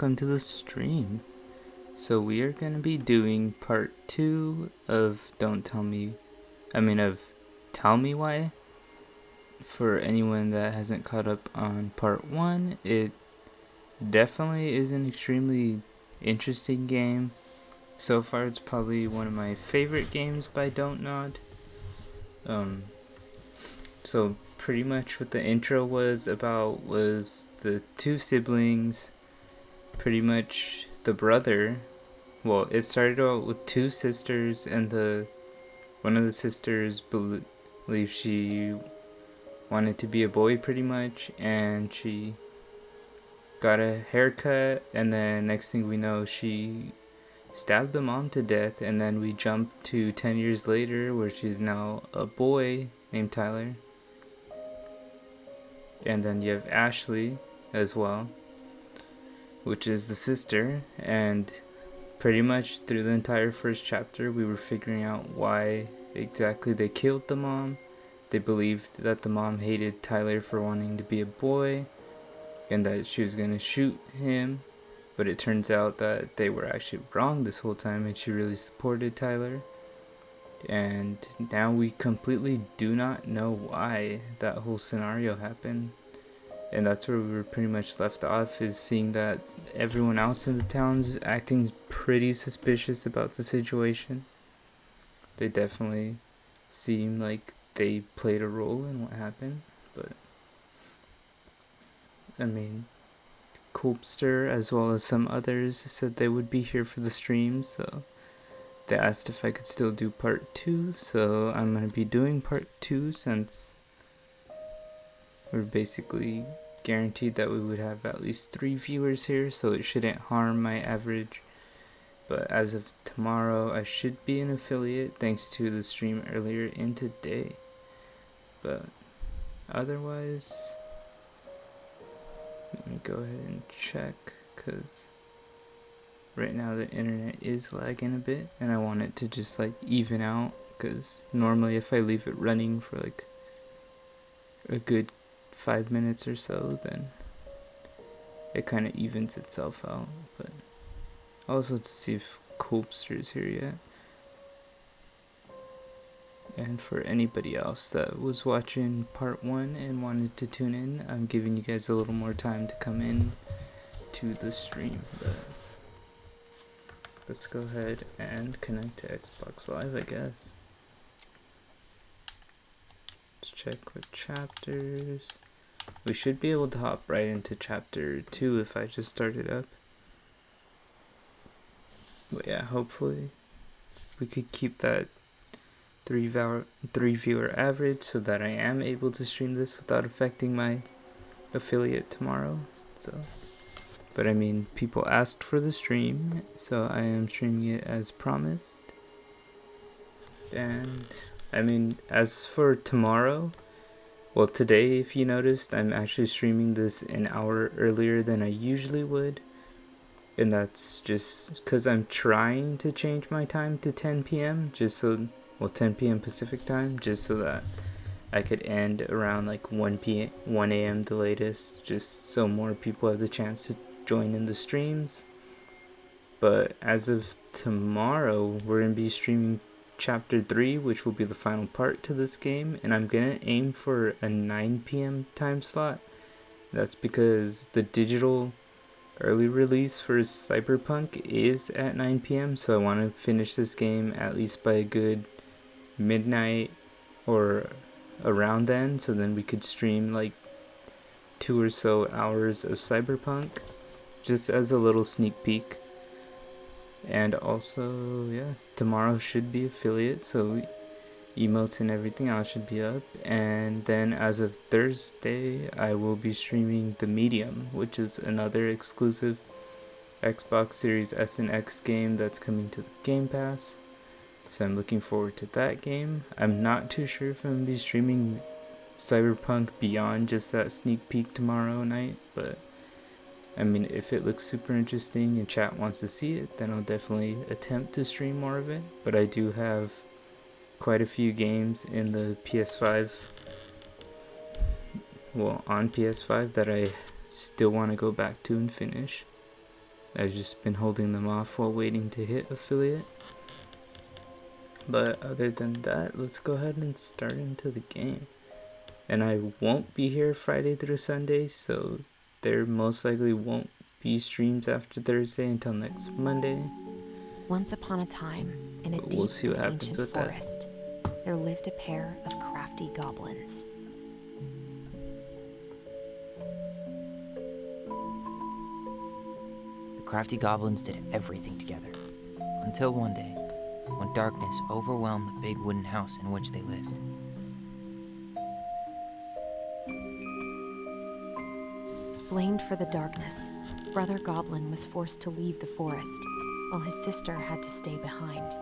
welcome to the stream. So we are going to be doing part 2 of Tell Me Why. For anyone that hasn't caught up on part 1, it definitely is an extremely interesting game. So far it's probably one of my favorite games by Don't Nod. So pretty much what the intro was about was the two siblings, pretty much the brother. Well, it started out with two sisters, and one of the sisters believed she wanted to be a boy pretty much, and she got a haircut, and then next thing we know, she stabbed the mom to death. And then we jump to 10 years later, where she's now a boy named Tyler. And then you have Ashley as well, which is the sister. And pretty much through the entire first chapter, we were figuring out why exactly they killed the mom. They believed that the mom hated Tyler for wanting to be a boy, and that she was going to shoot him. But it turns out that they were actually wrong this whole time, and she really supported Tyler. And now we completely do not know why that whole scenario happened. And that's where we were pretty much left off, is seeing that everyone else in the town's acting pretty suspicious about the situation. They definitely seem like they played a role in what happened. But I mean, Coopster as well as some others said they would be here for the stream, so they asked if I could still do part 2, so I'm going to be doing part 2 since we're basically guaranteed that we would have at least 3 viewers here, so it shouldn't harm my average. But as of tomorrow, I should be an affiliate thanks to the stream earlier in today. But otherwise, let me go ahead and check, because right now the internet is lagging a bit, and I want it to just like even out, because normally if I leave it running for like a good 5 minutes or so, then it kind of evens itself out. But also to see if Coopster is here yet. And for anybody else that was watching part 1 and wanted to tune in, I'm giving you guys a little more time to come in to the stream. But let's go ahead and connect to Xbox Live, I guess. Let's check with chapters. We should be able to hop right into chapter 2 if I just start it up. But yeah, hopefully we could keep that 3 viewer average so that I am able to stream this without affecting my affiliate tomorrow. So, but I mean, people asked for the stream, so I am streaming it as promised. And I mean, as for tomorrow, well, today, if you noticed, I'm actually streaming this an hour earlier than I usually would. And that's just because I'm trying to change my time to 10 p.m. just so, well, 10 p.m. Pacific time, just so that I could end around like 1 a.m. the latest, just so more people have the chance to join in the streams. But as of tomorrow, we're going to be streaming chapter 3, which will be the final part to this game, and I'm gonna aim for a 9 p.m. time slot. That's because the digital early release for Cyberpunk is at 9 p.m. so I want to finish this game at least by a good midnight or around then, so then we could stream like 2 or so hours of Cyberpunk just as a little sneak peek. And also, yeah, tomorrow should be affiliate, so emotes and everything else should be up. And then as of Thursday, I will be streaming The Medium, which is another exclusive Xbox Series S and X game that's coming to the Game Pass. So I'm looking forward to that game. I'm not too sure if I'm going to be streaming Cyberpunk beyond just that sneak peek tomorrow night, but I mean, if it looks super interesting and chat wants to see it, then I'll definitely attempt to stream more of it. But I do have quite a few games in the PS5, well, on PS5 that I still want to go back to and finish. I've just been holding them off while waiting to hit affiliate. But other than that, let's go ahead and start into the game. And I won't be here Friday through Sunday, so there most likely won't be streams after Thursday until next Monday. Once upon a time, in a But deep we'll see what and happens ancient with that. forest, there lived a pair of crafty goblins. The crafty goblins did everything together, until one day, when darkness overwhelmed the big wooden house in which they lived. Blamed for the darkness, Brother Goblin was forced to leave the forest, while his sister had to stay behind.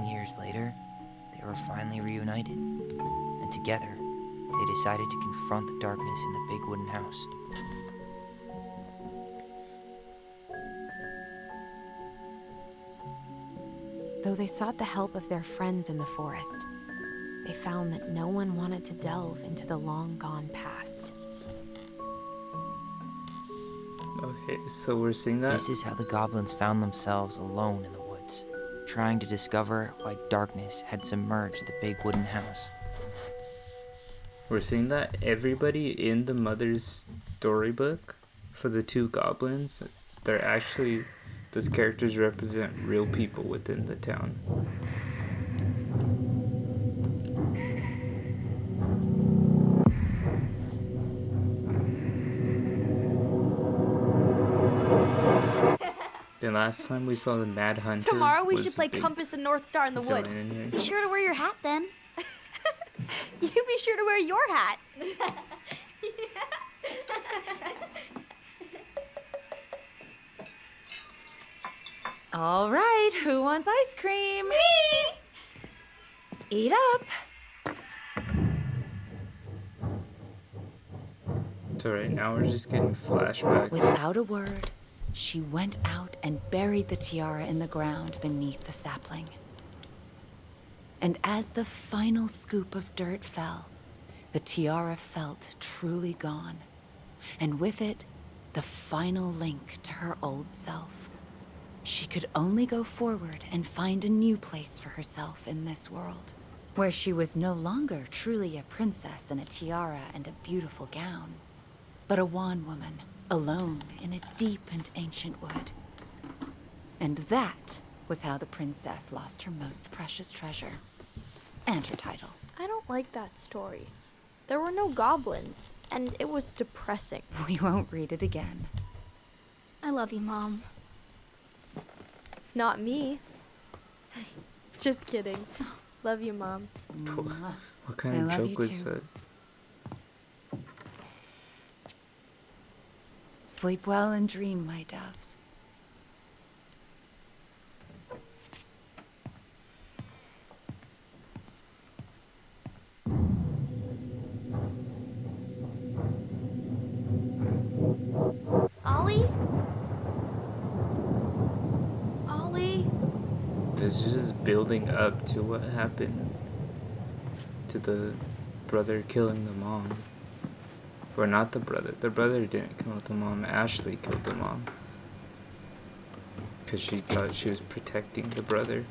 Years later, they were finally reunited, and together, they decided to confront the darkness in the big wooden house. Though they sought the help of their friends in the forest, they found that no one wanted to delve into the long-gone past. Okay, so we're seeing that. This is how the goblins found themselves alone in the woods, trying to discover why darkness had submerged the big wooden house. We're seeing that everybody in the mother's storybook for the two goblins, they're actually, those characters represent real people within the town. The last time we saw the Mad Hunter. Tomorrow we should play Compass and North Star in the woods. Be sure to wear your hat then. You be sure to wear your hat. All right, who wants ice cream? Me! Eat up. So right now we're just getting flashbacks. Without a word, she went out and buried the tiara in the ground beneath the sapling. And as the final scoop of dirt fell, the tiara felt truly gone, and with it, the final link to her old self. She could only go forward and find a new place for herself in this world, where she was no longer truly a princess in a tiara and a beautiful gown, but a wan woman, alone in a deep and ancient wood. And that was how the princess lost her most precious treasure, and her title. I don't like that story. There were no goblins, and it was depressing. We won't read it again. I love you, Mom. Not me. Just kidding. Love you, Mom. What kind of joke was that? Sleep well and dream, my doves. Ollie? Ollie? This is just building up to what happened to the brother killing the mom. Or not the brother. The brother didn't kill the mom. Ashley killed the mom. Because she thought she was protecting the brother.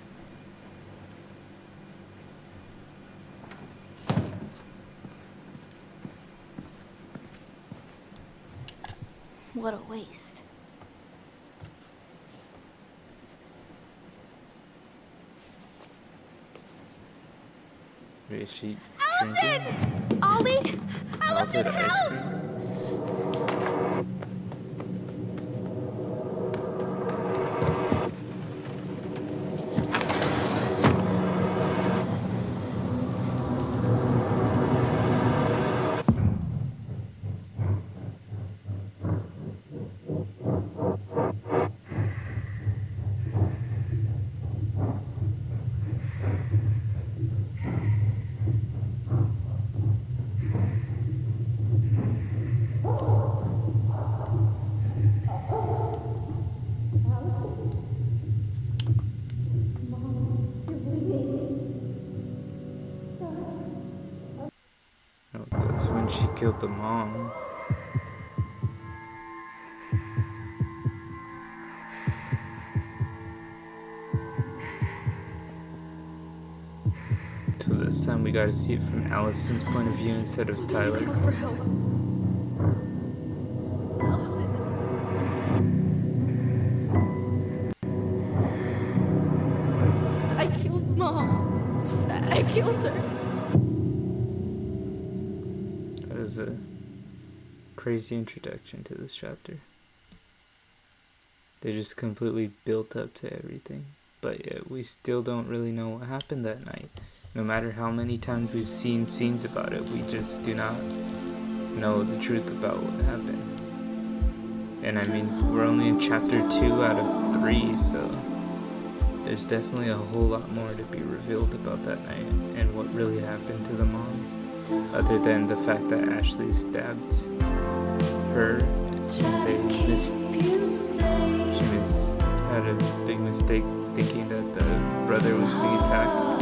What a waste. Is she Allison! drinking? Ollie! Allison, Melted ice help! cream? killed the mom. So this time we gotta see it from Allison's point of view instead of Tyler. For help. Allison. I killed Mom. I killed her. That is a crazy introduction to this chapter. They just completely built up to everything, but yet we still don't really know what happened that night. No matter how many times we've seen scenes about it, we just do not know the truth about what happened. And I mean, we're only in chapter 2 out of 3, so there's definitely a whole lot more to be revealed about that night and what really happened to the mom, other than the fact that Ashley stabbed her and they had a big mistake thinking that the brother was being attacked.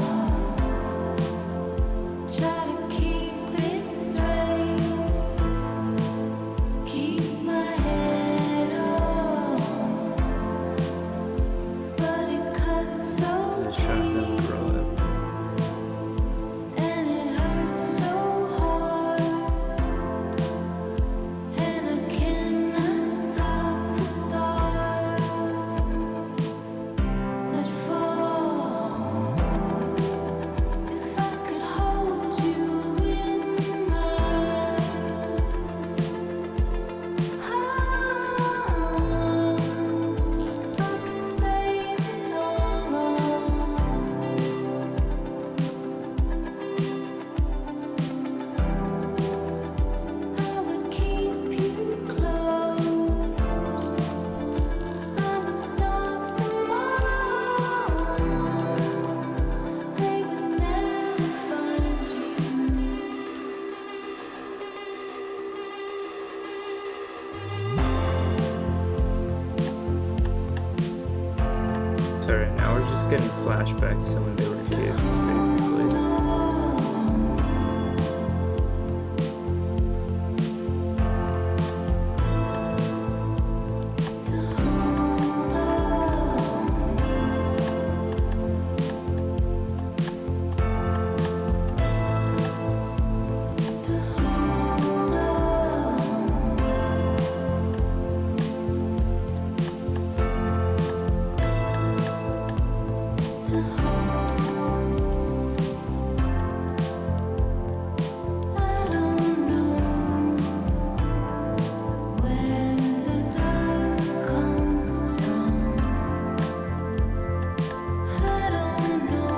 Try to keep it straight, keep my head on, but it cuts so This is a shot of them grow up. and it hurts so hard, and I cannot stop the stars that fall. If I could hold you in my arms, if I could save it all on, I would keep you close. I would stop them all. They would never find you. So right now we're just getting flashbacks to when they were kids, basically. I don't know where the dark comes from. I don't know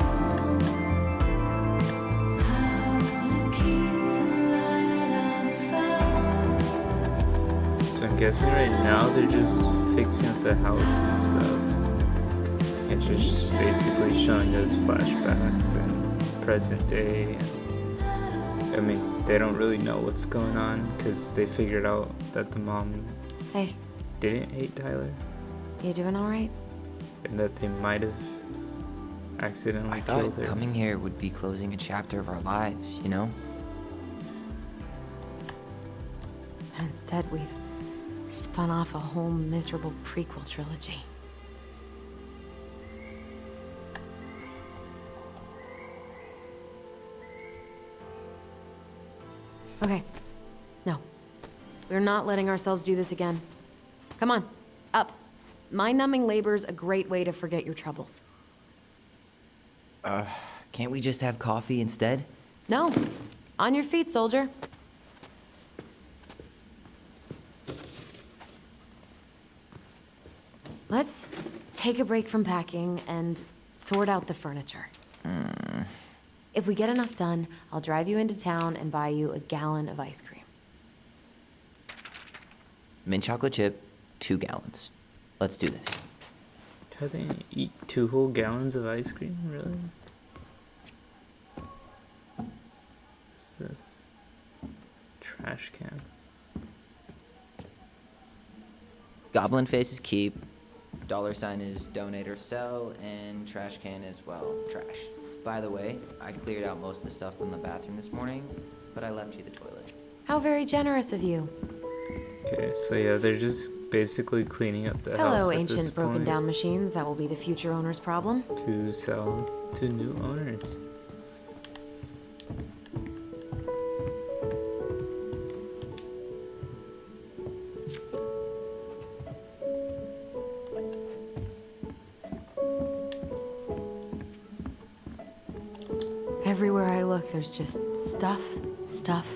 how to keep the light I found. So I'm guessing right now they're just fixing up the house and stuff. It's just basically showing us flashbacks and present day. I mean, they don't really know what's going on because they figured out that the mom Hey, didn't hate Tyler you doing all right? and that they might have accidentally I killed thought her. coming here would be closing a chapter of our lives, you know? Instead, we've spun off a whole miserable prequel trilogy. Okay. No. We're not letting ourselves do this again. Come on, up. Mind-numbing labor's a great way to forget your troubles. Can't we just have coffee instead? No. On your feet, soldier. Let's take a break from packing and sort out the furniture. If we get enough done, I'll drive you into town and buy you a gallon of ice cream. Mint chocolate chip, 2 gallons. Let's do this. How they eat 2 whole gallons of ice cream? Really? What's this? Trash can. Goblin face is keep, $sign is donate or sell, and trash can is, well, trash. By the way, I cleared out most of the stuff from the bathroom this morning, but I left you the toilet. How very generous of you. Okay, so yeah, they're just basically cleaning up the house Hello, at this ancient broken point down machines. That will be the future owner's problem. to sell to new owners. Everywhere I look, there's just stuff, stuff,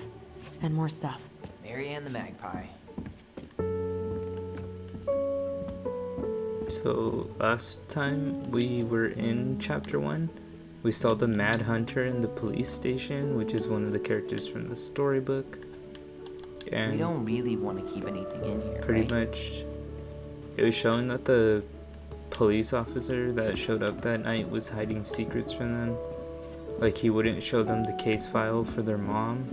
and more stuff. Marianne the Magpie. So last time we were in chapter 1, we saw the Mad Hunter in the police station, which is one of the characters from the storybook. And We don't really want to keep anything in here, pretty right? much it was showing that the police officer that showed up that night was hiding secrets from them. Like he wouldn't show them the case file for their mom.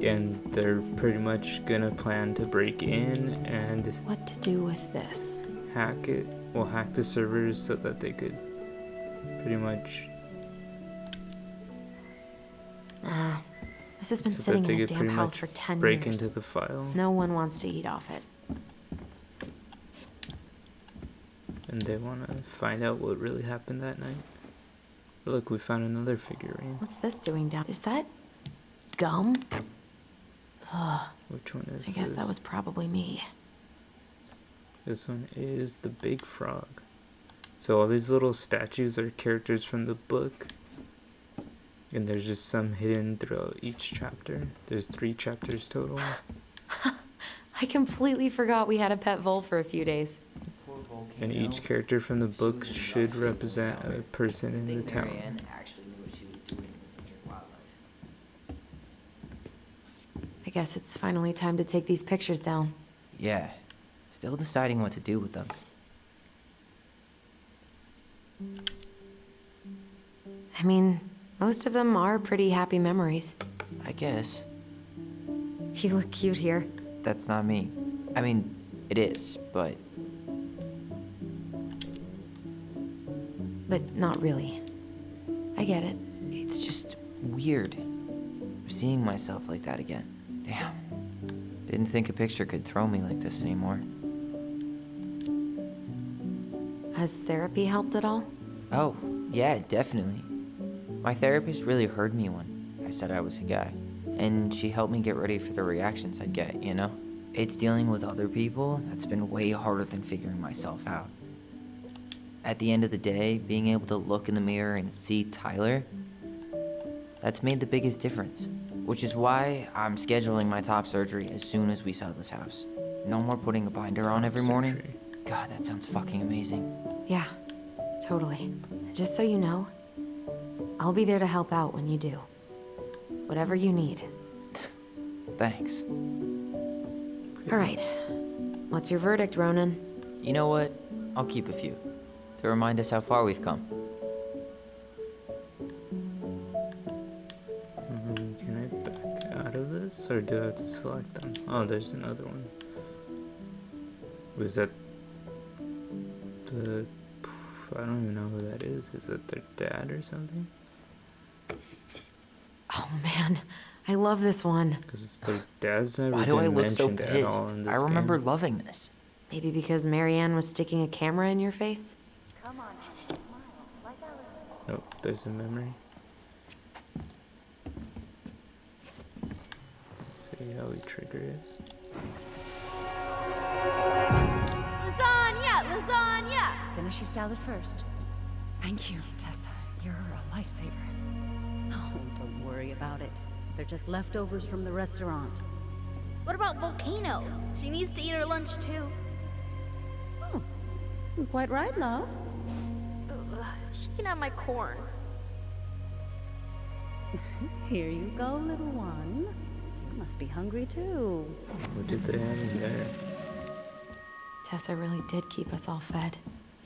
And they're pretty much gonna plan to break in and What to do with this? hack it. Well, hack the servers so that they could pretty much This has been so that sitting they in a could damn pretty house much for 10 break years. into the file. No one wants to eat off it. And they want to find out what really happened that night. Look, we found another figurine. What's this doing down? Is that gum? Which one is I guess this? that was probably me. This one is the big frog. So all these little statues are characters from the book. And there's just some hidden throughout each chapter. There's 3 chapters total. I completely forgot we had a pet vole for a few days. Poor volcano. And each character from the book should represent a person in the think town. Marianne actually knew what she was doing with injured wildlife. I guess it's finally time to take these pictures down. Yeah. Still deciding what to do with them. I mean, most of them are pretty happy memories. I guess. You look cute here. That's not me. I mean, it is, but But not really. I get it. it's just weird. Seeing myself like that again. Damn. Didn't think a picture could throw me like this anymore. Has therapy helped at all? Oh, yeah, definitely. My therapist really heard me when I said I was a guy. And she helped me get ready for the reactions I'd get, you know? It's dealing with other people that's been way harder than figuring myself out. At the end of the day, being able to look in the mirror and see Tyler, that's made the biggest difference. Which is why I'm scheduling my top surgery as soon as we sell this house. No more putting a binder on every morning. Surgery. God, that sounds fucking amazing. Yeah, totally. Just so you know, I'll be there to help out when you do. Whatever you need. Thanks. All right. What's your verdict, Ronan? You know what? I'll keep a few. To remind us how far we've come. Can I back out of this, or do I have to select them? Oh, there's another one. Was that the... I don't even know who that is. Is that their dad or something? Oh man, I love this one. Because their dad's never Why do I been look so mentioned at all in pissed? this I remember game. loving this. Maybe because Marianne was sticking a camera in your face? Oh, there's a memory. Let's see how we trigger it. Finish your salad first. Thank you, Tessa. You're a lifesaver. Oh, don't worry about it. They're just leftovers from the restaurant. What about Volcano? She needs to eat her lunch too. Oh, you're quite right, love. Ugh, she can have my corn. Here you go, little one. You must be hungry too. What did they have in there? Tessa really did keep us all fed.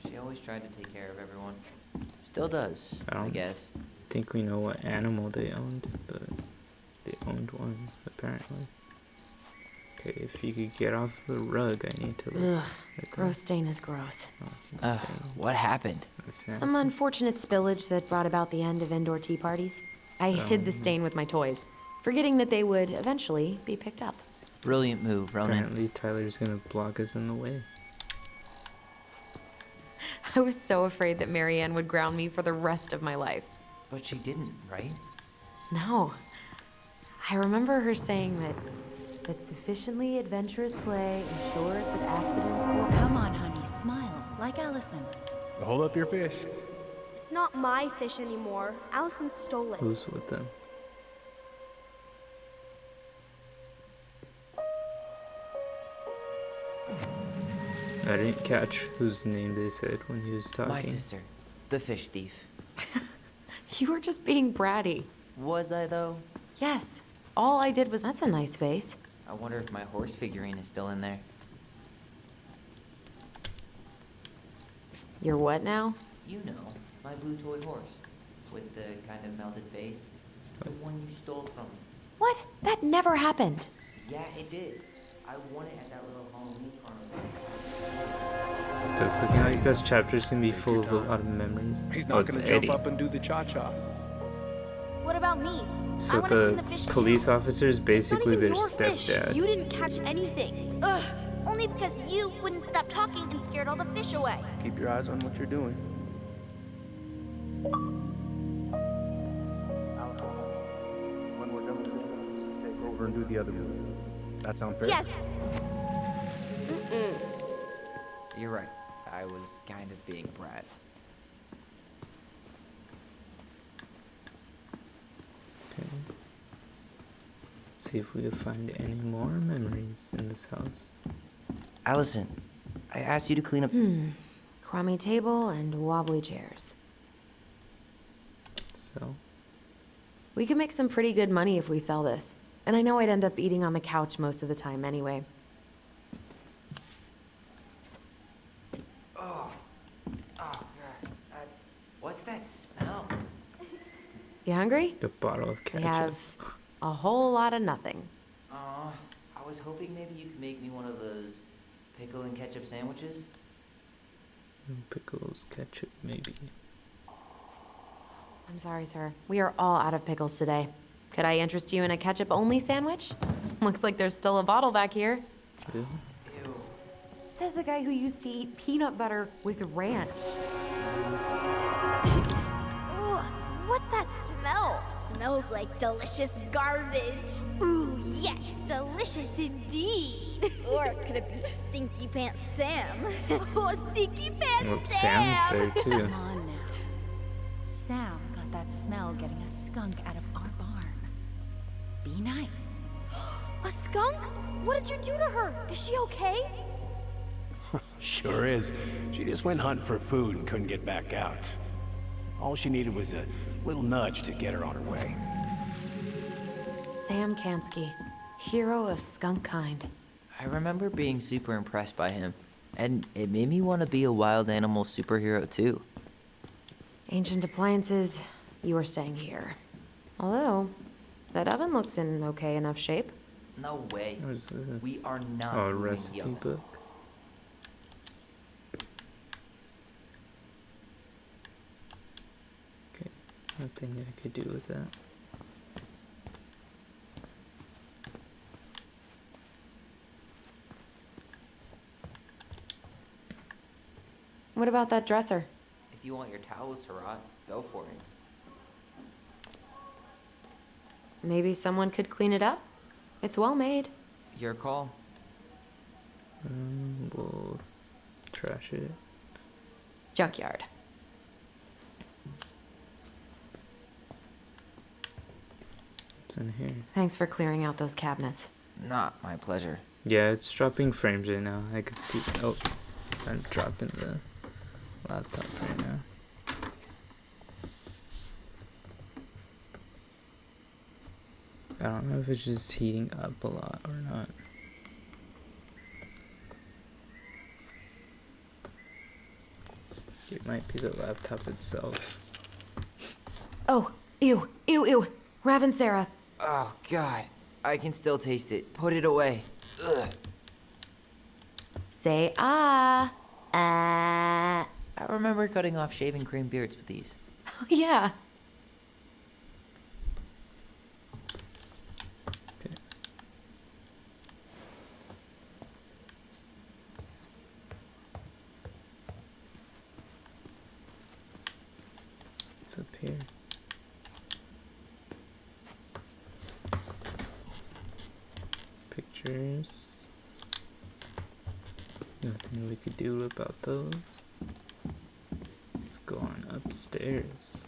She always tried to take care of everyone. Still does, I I don't- guess. I think we know what animal they owned, but they owned one, apparently. Okay, if you could get off the rug, I need to look. Ugh, right there. gross stain is gross. Oh, it's stains. What happened? That's Some nasty. unfortunate spillage that brought about the end of indoor tea parties. I hid the stain with my toys. forgetting that they would eventually be picked up. Brilliant move, Ronan. Apparently Tyler's gonna block us in the way. I was so afraid that Marianne would ground me for the rest of my life. But she didn't, right? No. I remember her saying that sufficiently adventurous play ensures that accidents will... Come on, honey, smile, like Allison. Hold up your fish. It's not my fish anymore. Allison stole it. Who's with them? I didn't catch whose name they said when he was talking. My sister, the fish thief. You were just being bratty. Was I, though? Yes. All I did was... That's a nice face. I wonder if my horse figurine is still in there. You're what now? You know, my blue toy horse. With the kind of melted face. The one you stole from me. What? That never happened. Yeah, it did. I won it at that little Halloween carnival. Just looking like this chapter's gonna be full of a lot of memories. He's Oh, not it's gonna jump Eddie. up and do the cha-cha. What about me? So I wanna clean the fish police too. officer is It's not basically even their your fish. stepdad. You didn't catch anything. Ugh. Only because you wouldn't stop talking and scared all the fish away. Keep your eyes on what you're doing. When we're done with this one, take over and do the other one. That sound fair? Yes. You're right. I was kind of being a brat. Okay. Let's see if we can find any more memories in this house. Allison, I asked you to clean up... Crummy table and wobbly chairs. So, We could make some pretty good money if we sell this. And I know I'd end up eating on the couch most of the time anyway. Oh, God. What's that smell? You hungry? the bottle of We ketchup. have a whole lot of nothing. I was hoping maybe you could make me one of those pickle and ketchup sandwiches. Pickles, ketchup, maybe. I'm sorry, sir. We are all out of pickles today. Could I interest you in a ketchup-only sandwich? Looks like there's still a bottle back here. Yeah. Ew. Says the guy who used to eat peanut butter with ranch. Ugh, what's that smell? Smells like delicious garbage. Ooh, yes, delicious indeed. Or could it be Stinky Pants Sam? Oh, Stinky Pants Well, Sam! Sam's there too. Come on now. Sam got that smell getting a skunk out of our barn. Be nice. A skunk? What did you do to her? Is she okay? Sure is. She just went hunting for food and couldn't get back out. All she needed was a little nudge to get her on her way. Sam Kansky, hero of skunk kind. I remember being super impressed by him. And it made me want to be a wild animal superhero too. Ancient appliances, you are staying here. Although, that oven looks in okay enough shape. No way. What is this? We are not Oh, a moving recipe the oven. book. Okay, nothing I could do with that. What about that dresser? If you want your towels to rot, go for it. Maybe someone could clean it up? It's well made. Your call. We'll trash it. Junkyard. What's in here? Thanks for clearing out those cabinets. Not my pleasure. Yeah, it's dropping frames right now. I could see. Oh, I'm dropping the laptop right now. I don't know if it's just heating up a lot or not. It might be the laptop itself. Oh, ew, ew, ew. Raven Sarah. Oh, God. I can still taste it. Put it away. Ugh. Say ah. Ah. I remember cutting off shaving cream beards with these. Yeah. What's up here? Pictures. Nothing we could do about those. Let's go on upstairs.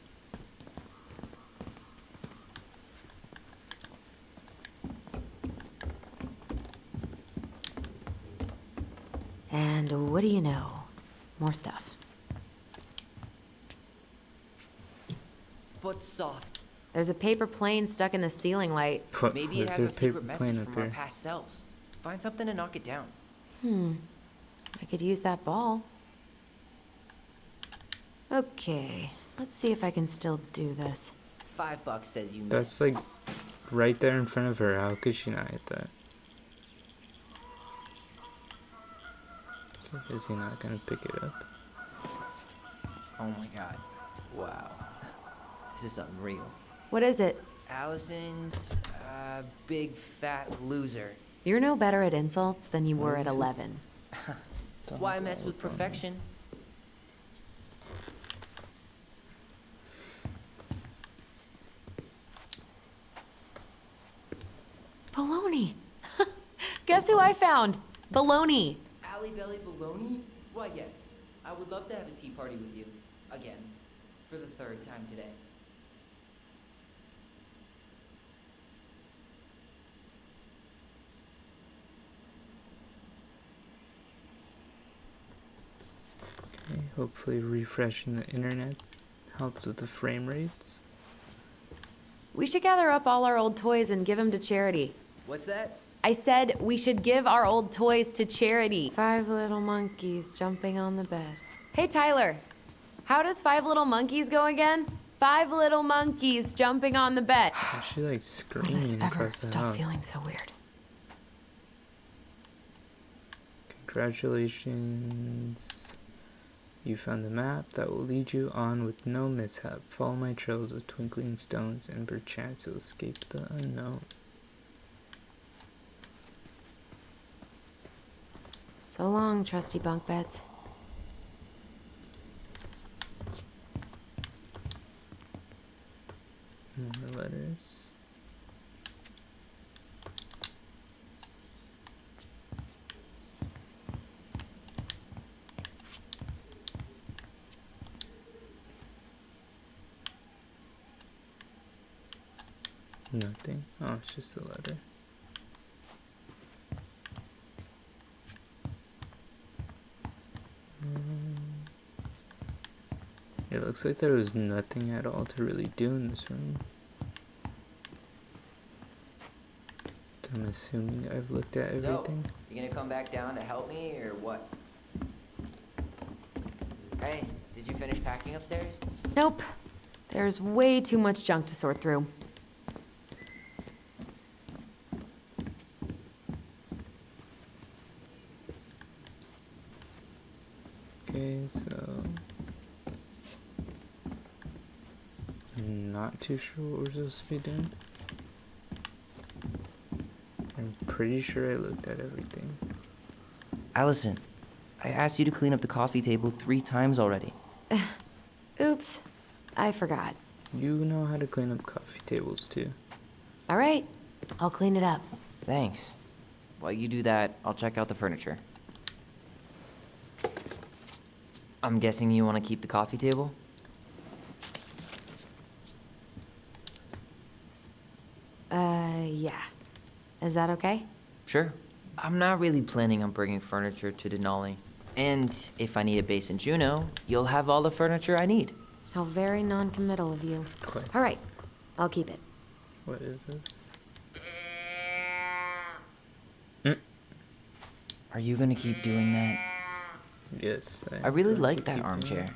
And what do you know? More stuff. But soft. There's a paper plane stuck in the ceiling light. What? Maybe it There's has a a paper secret plane message up from our here. past selves. Find something to knock it down. I could use that ball. Okay, let's see if I can still do this. $5 says you That's missed. like right there in front of her. How could she not hit that? Is he not gonna pick it up? Oh my god. Wow. This is unreal. What is it? Allison's big fat loser. You're no better at insults than you were What at is this? 11. Why mess with perfection? Baloney! Guess who I found? Baloney! Alley Belly Baloney? Why, yes. I would love to have a tea party with you. Again. For the third time today. Okay, hopefully refreshing the internet helps with the frame rates. We should gather up all our old toys and give them to charity. What's that? I said we should give our old toys to charity. 5 little monkeys jumping on the bed. Hey, Tyler. How does 5 little monkeys go again? 5 little monkeys jumping on the bed. Is she like Will this screaming ever across the stop house? feeling so weird? Congratulations. You found the map that will lead you on with no mishap. Follow my trails of twinkling stones and perchance you'll escape the unknown. So long, trusty bunk beds. More letters. Nothing. Oh, it's just a letter. It looks like there was nothing at all to really do in this room. So I'm assuming I've looked at everything. So, you gonna come back down to help me, or what? Hey, did you finish packing upstairs? Nope. There's way too much junk to sort through. Okay, so I'm not too sure what we're supposed to be doing. I'm pretty sure I looked at everything. Allison, I asked you to clean up the coffee table 3 times already. Oops. I forgot. You know how to clean up coffee tables too. All right. I'll clean it up. Thanks. While you do that, I'll check out the furniture. I'm guessing you want to keep the coffee table? Yeah. Is that okay? Sure. I'm not really planning on bringing furniture to Denali. And if I need a base in Juneau, you'll have all the furniture I need. How very non-committal of you. What? All right. I'll keep it. What is this? Are you gonna keep doing that? Yes. I really going like to that keep doing armchair. it.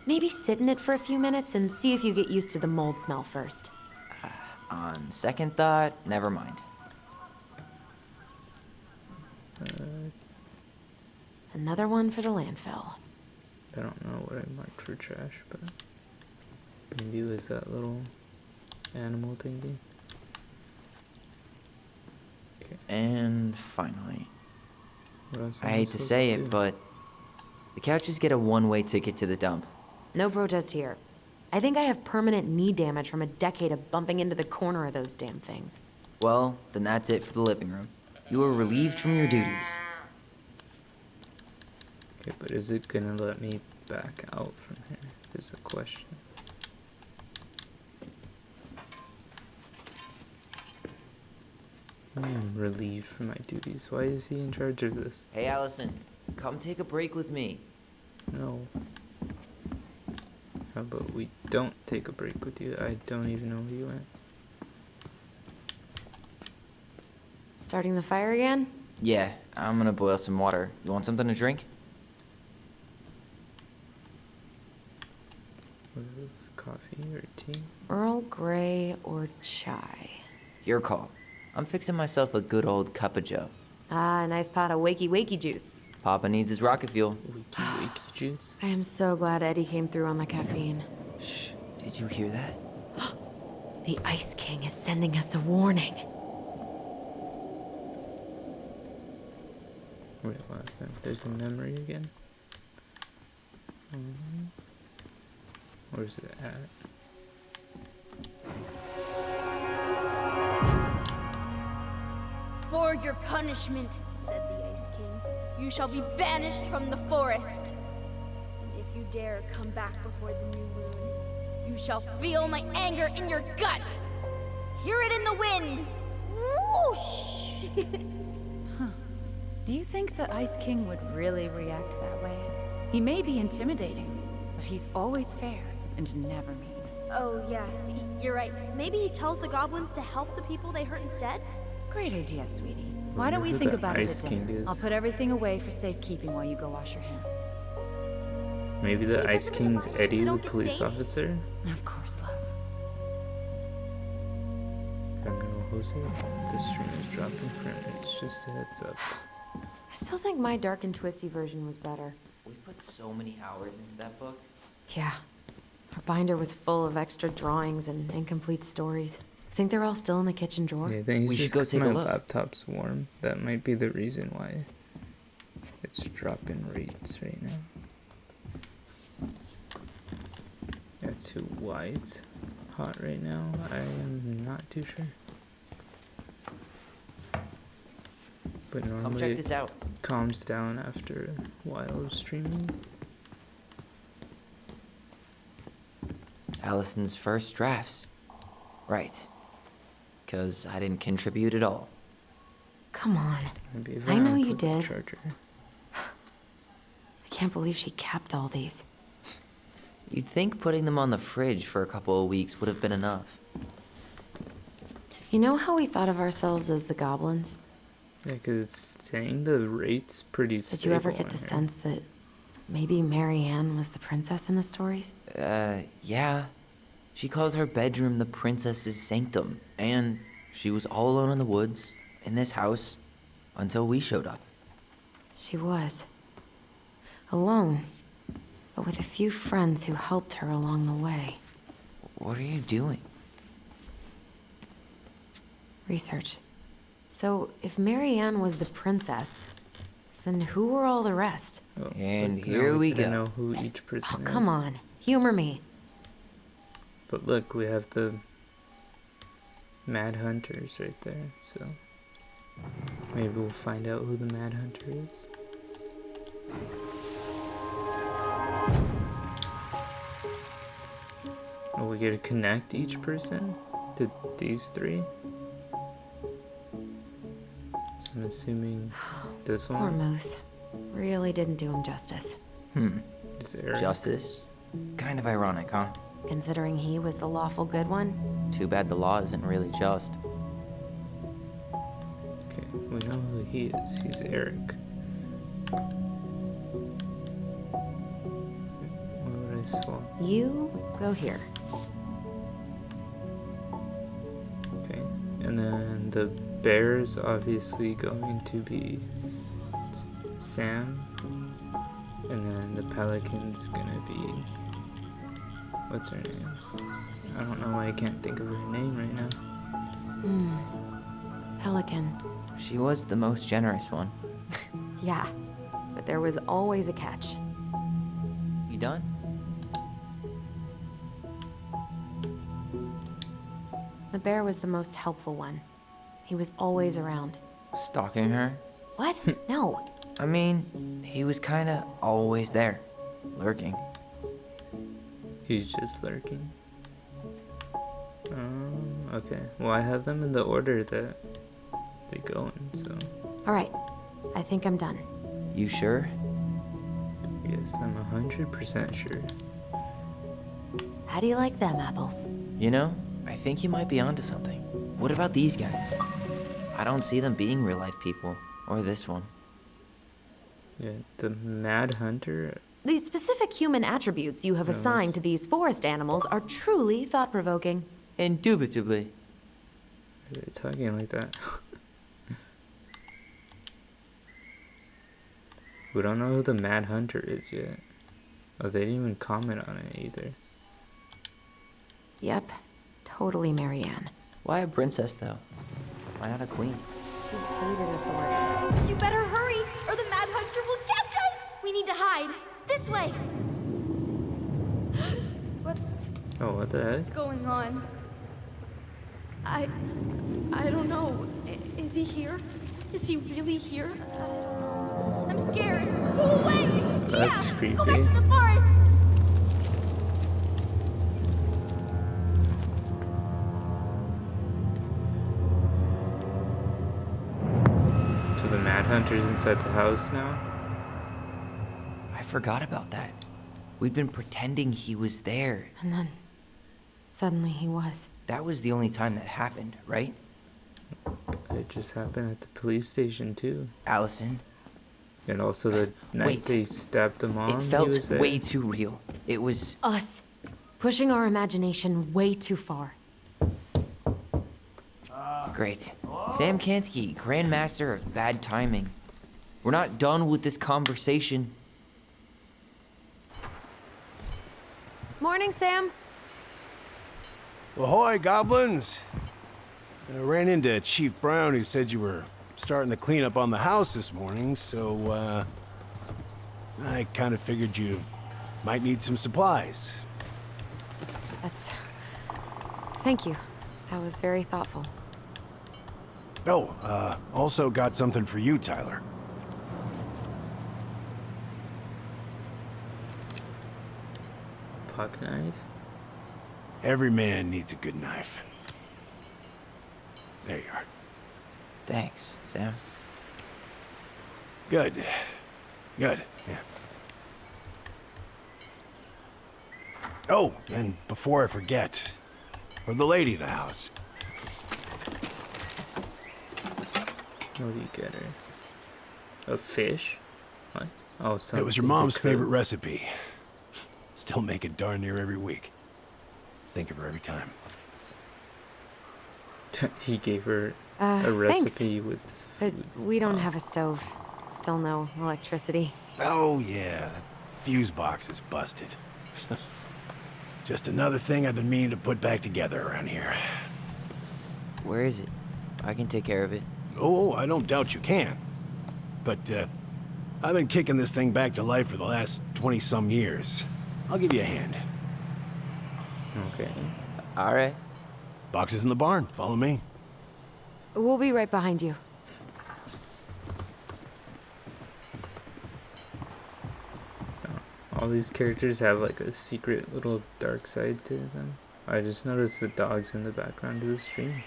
Maybe sit in it for a few minutes and see if you get used to the mold smell first. On second thought, never mind. Another one for the landfill. I don't know what I marked for trash, but maybe it was that little animal thingy. Okay, And finally, what else I am hate to supposed say do? it, but The couches get a one-way ticket to the dump. No protest here. I think I have permanent knee damage from a decade of bumping into the corner of those damn things. Well, then that's it for the living room. You are relieved from your duties. Okay, but is it gonna let me back out from here? Is the question. I am relieved from my duties. Why is he in charge of this? Hey, Allison, come take a break with me. No. How about we don't take a break with you? I don't even know where you went. Starting the fire again? Yeah, I'm gonna boil some water. You want something to drink? What is this? Coffee or tea? Earl Grey or chai? Your call. I'm fixing myself a good old cup of joe. Ah, a nice pot of wakey juice. Papa needs his rocket fuel. Wakey juice? I am so glad Eddie came through on the caffeine. Shh, did you hear that? The Ice King is sending us a warning. Wait, what happened? There's a memory again? Where's it at? For your punishment, said the Ice King, you shall be banished from the forest. And if you dare come back before the new moon, you shall feel my anger in your gut. Hear it in the wind. Whoosh! Do you think the Ice King would really react that way? He may be intimidating, but he's always fair and never mean. Oh, yeah, you're right. Maybe he tells the goblins to help the people they hurt instead? Great idea, sweetie. Wonder Why don't we who think the about it Ice at King dinner? is. I'll put everything away for safekeeping while you go wash your hands. Maybe the Maybe Ice that's King's why Eddie, they the don't get police stained. officer? Of course, love. I don't know, Jose. The stream is dropping from it. It's just a heads up. I still think my dark and twisty version was better. We put so many hours into that book. Yeah. Our binder was full of extra drawings and incomplete stories. I think they're all still in the kitchen drawer. Yeah, I think We it's should just go 'cause take a my look. laptop's warm. That might be the reason why it's dropping rates right now. Yeah, too why it's hot right now. I am not too sure. But Come normally check it this out. calms down after a while of streaming. Allison's first drafts. Right. Because I didn't contribute at all. Come on. Maybe if I know unplug you the did. charger. I can't believe she kept all these. You'd think putting them on the fridge for a couple of weeks would have been enough. You know how we thought of ourselves as the goblins? Yeah, because it's saying the rate's pretty stable. Did you ever get on the here. sense that maybe Mary Ann was the princess in the stories? Yeah. She called her bedroom the princess's sanctum, and she was all alone in the woods, in this house, until we showed up. She was. Alone, but with a few friends who helped her along the way. What are you doing? Research. So, if Mary Ann was the princess, then who were all the rest? Oh, And look, now here we kinda go. know who each Oh, person is. come on. Humor me. But look, we have the Mad Hunters right there, so maybe we'll find out who the Mad Hunter is. Oh, we get to connect each person to these three? So I'm assuming this Poor one Moose. Really didn't do him justice. is Eric. Justice? Kind of ironic, huh? Considering he was the lawful good one. Too bad the law isn't really just. Okay, we know who he is. He's Eric. Why would I swap? You go here. Okay, and then the bear's obviously going to be Sam, and then the pelican's gonna be, what's her name? I don't know why I can't think of her name right now. Pelican. She was the most generous one. Yeah, but there was always a catch. done? The bear was the most helpful one. He was always around. Stalking her? What? No. I mean, he was kinda always there, lurking. He's just lurking. Okay. Well, I have them in the order that they go in, so. All right. I think I'm done. You sure? Yes, I'm 100% sure. How do you like them apples? You know, I think you might be onto something. What about these guys? I don't see them being real life people, or this one. Yeah, the Mad Hunter. The specific human attributes you have assigned to these forest animals are truly thought-provoking. Indubitably. Are they talking like that? We don't know who the Mad Hunter is yet. Oh, they didn't even comment on it either. Yep. Totally Marianne. Why a princess, though? Why not a queen? She hated authority. You better hurry, or the Mad Hunter will catch us! We need to hide. This way. What's Oh, what the heck? going on? I don't know. Is he here? Is he really here? I'm scared. Go away! That's Go creepy. back to the forest! So the Mad Hunter's inside the house now? I forgot about that. We'd been pretending he was there. And then, suddenly he was. That was the only time that happened, right? It just happened at the police station too. Allison, And also the night Wait. they stabbed the mom, it he felt was there. way too real. It was... Us. Pushing our imagination way too far. Great. Sam Kansky, Grandmaster of Bad Timing. We're not done with this conversation. Morning, Sam. Ahoy, goblins! I ran into Chief Brown, who said you were starting the cleanup on the house this morning, so, I kind of figured you might need some supplies. That's... Thank you. That was very thoughtful. Oh, also got something for you, Tyler. Pocket knife? Every man needs a good knife. There you are. Thanks, Sam. Good. Good, yeah. Oh, and before I forget, for the lady of the house. What do you get her? A fish? What? Oh, something It was your to mom's cook. favorite recipe. Still make it darn near every week. Think of her every time. He gave her a Thanks. recipe with But food. we don't have a stove. Still no electricity. Oh, yeah, that fuse box is busted. Just another thing I've been meaning to put back together around here. Where is it? I can take care of it. Oh, I don't doubt you can. But, I've been kicking this thing back to life for the last 20-some years. I'll give you a hand. Okay. All right. Box is in the barn. Follow me. We'll be right behind you. All these characters have like a secret little dark side to them. I just noticed the dogs in the background of the stream.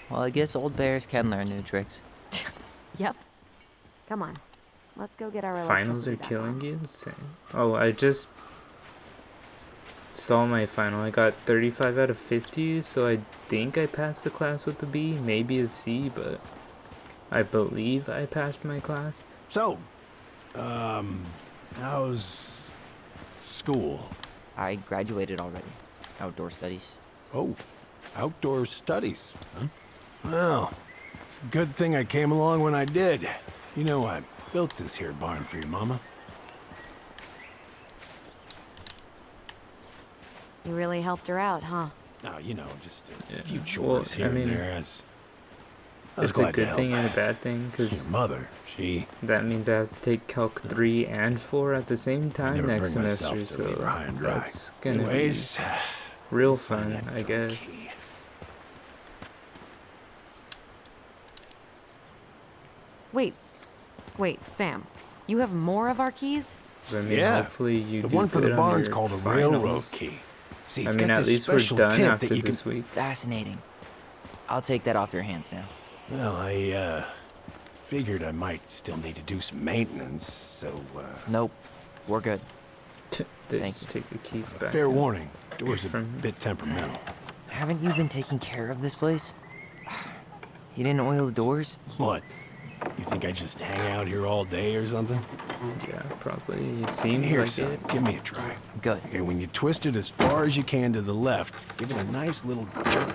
Well, I guess old bears can learn new tricks. Yep. Come on. Let's go get our Finals are electricity back killing on. you? Same. Oh, I just saw my final. I got 35 out of 50, so I think I passed the class with a B, maybe a C, but I believe I passed my class. So, how's school? I graduated already. Outdoor studies. Oh, outdoor studies, huh? Well, it's a good thing I came along when I did. You know, I built this here barn for your mama. You really helped her out, huh? Now, you know, just a Yeah, few well, chores I here mean- and there as I was It's a glad to good help. thing and a bad thing, Your because mother, she... that means I have to take Calc 3 and 4 at the same time never next bring myself semester, to leave her so high and dry. that's gonna Anyways, be real find fun, that I darn guess. key. Wait, Sam. You have more of our keys? But I mean, Yeah, hopefully you the do one for the good on barn's your called a finals. railroad key. See, I it's mean, got at this least we're special done tip after that you this can... week. Fascinating. I'll take that off your hands now. Well, I, figured I might still need to do some maintenance, so, Nope. We're good. They Thank just take the keys back. fair and- warning. Door's a From- bit temperamental. Haven't you been taking care of this place? You didn't oil the doors? What? You think I just hang out here all day or something? Yeah, probably. It seems Here, like son, it. give me a try. Good. Okay, when you twist it as far as you can to the left, give it a nice little jerk.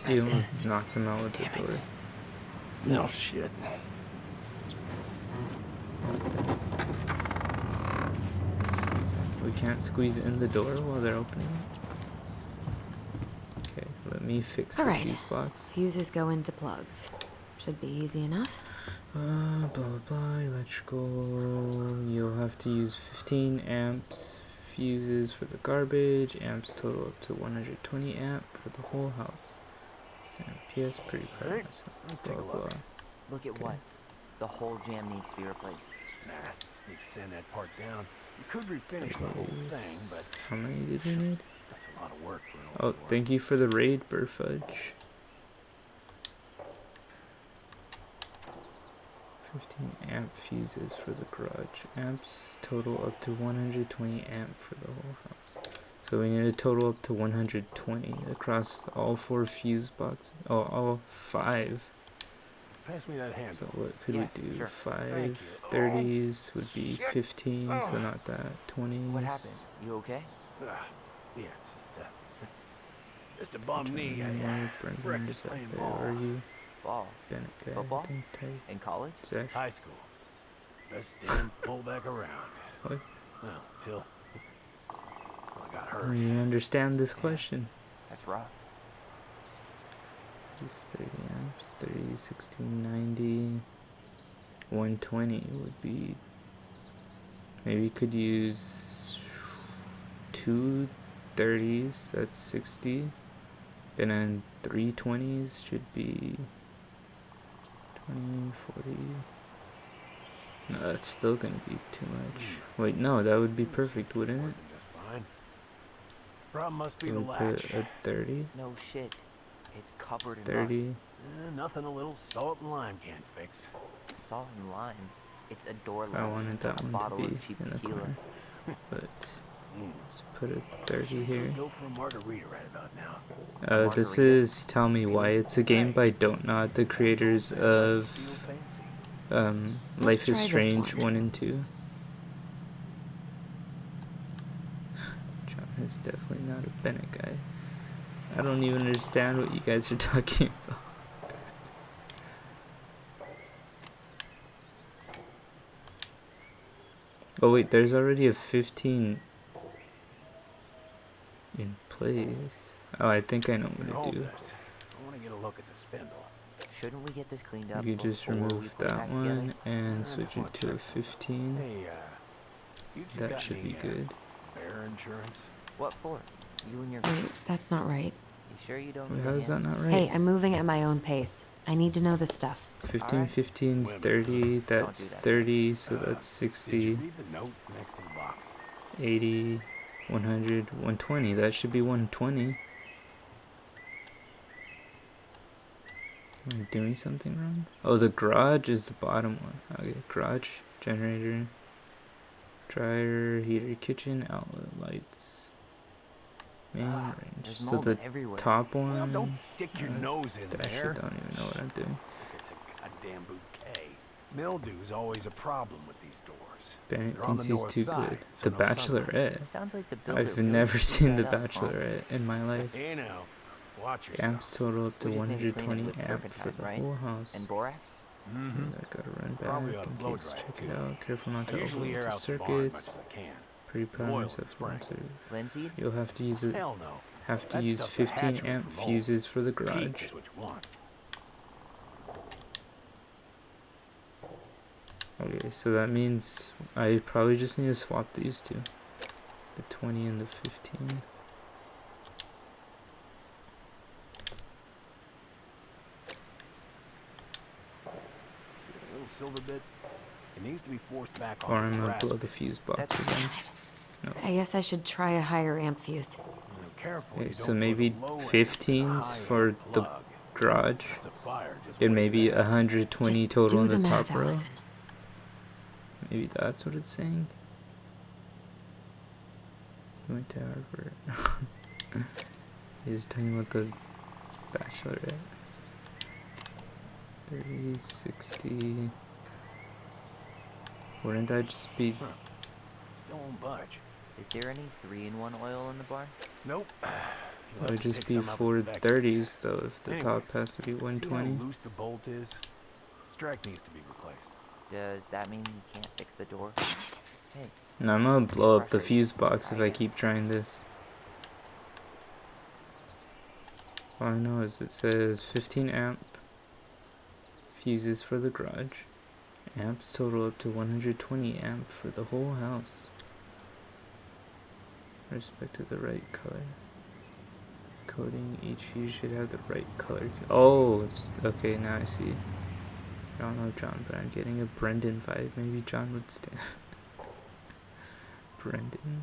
You almost knocked him out with the Damn door. it. No shit. Squeeze it. We can't squeeze in the door while they're opening it. Okay, let me fix All the right. fuse box. Fuses go into plugs. Should be easy enough. Blah blah blah. Electrical. You'll have to use 15 amps fuses for the garbage. Amps total up to 120 amp for the whole house. So PS pretty proud of myself. Let's Blah take a blah. look. Look at Okay. what? The whole jam needs to be replaced. Nah, just need to sand that part down. You could refinish the whole thing, but How many did we need? that's a lot of work for an old Oh, door. thank you for the raid, Burfudge. 15 amp fuses for the garage. Amps total up to 120 amp for the whole house. So we need a total up to 120 across all 4 fuse boxes. Oh, all 5. Pass me that handle. So what could Yeah, we do? sure. 5 30s would be 15, so not that. 20s. What happened? You okay? Yeah, it's just a bum knee. I wrecked it playing ball. Are you? Ball. Bennett guy, I Football? think, type. In college? Zach. High school. Best damn fullback around. What? Well, till I got I hurt. don't even understand this question. That's rough. These 30 amps, 30, 16, 90, 120 would be. Maybe you could use 2 30s, that's 60. And then 3 20s should be 20, 40. No, that's still gonna be too much. Wait, no, that would be perfect, wouldn't it? Working just fine. Problem must be So the we latch. put a 30, No shit. It's covered in 30. Nothing a little salt and lime can't fix. rust. Salt and lime. It's a door I latch, wanted not that a one bottle to be of cheap in the tequila. corner. But let's put a 30 here. Go for a margarita right about now. This Margarita. is Tell Me Why. It's a game by Don't Nod, the creators of Feel fancy. Life try is this Strange one. 1 and 2. John is definitely not a Bennett guy. I don't even understand what you guys are talking about. Oh wait, there's already a 15 in place. Oh, I think I know what Hold to do. this. I want to get a look at the spindle. Shouldn't we get this cleaned up? You just before we remove put it that back together? one and I switch just it wanna to a check. 15. Hey, you two That got should be any, good. bear insurance? What for? You and your... Wait, that's not right. You sure you don't Wait, need how a is that hand? not right? Hey, I'm moving at my own pace. I need to know this stuff. 15, Alright. 15 is Wait a 30, that's that. 30, so that's Did you 60, read the note next to the box? 80, 100, 120. That should be 120. Am I doing something wrong? Oh, the garage is the bottom one. Okay, garage, generator, dryer, heater, kitchen, outlet lights, main range. There's So mold the everywhere. top Well, one. don't stick your nose in I there. actually don't even know what I'm doing. It's a goddamn bouquet. Mildew's always a problem with these doors. Bennett They're on thinks the he's north too side, good. so The no sunlight. Bachelorette. Sounds like the builder I've really never screwed seen The that up, huh? Bachelorette in my life. Hey now, watch The yourself. amps total up to We just need to clean it 120 with amp for turpentine, the right? whole house. And borax? Mm-hmm. And I gotta run Probably back ought to in blow case dry it, check it too. out. Careful not I to usually overload air the out the barn as much circuits. as I can. Pretty oil promise in of spring. once Linseed? You'll have to use it. Hell no. Have to That use stuff's a 15 hatchery amp for mold. fuses for the Teak garage. is what you want. Okay, so that means I probably just need to swap these two. The 20 and the 15. Little silver bit. It needs to be forced back Or on I'm the gonna brass blow the bit. fuse box That's again. No. I guess I should try a higher amp fuse. Careful, Okay, you so don't maybe put a low amp in a 15s high for amp the plug. garage. That's a fire just And waiting maybe to happen. 120 Just total do in the the math, top row. Allison. Maybe that's what it's saying. Went to Harvard. He's talking about the bachelorette. 30, 60. Wouldn't that just be? Don't budge. Is there any 3-in-1 oil in the bar? Nope. It would just be 430s though if the top has to be See how 120. loose the bolt is? Strike needs to be replaced. Does that mean you can't fix the door? Hey, And I'm gonna blow up the frustrated. fuse box if I I get it. keep trying this. All I know is it says 15 amp fuses for the garage. Amps total up to 120 amp for the whole house. Respect to the right color. Coating, each fuse should have the right color. Oh, it's, okay, now I see. I don't know John, but I'm getting a Brendan vibe. Maybe John would stand. Brendan.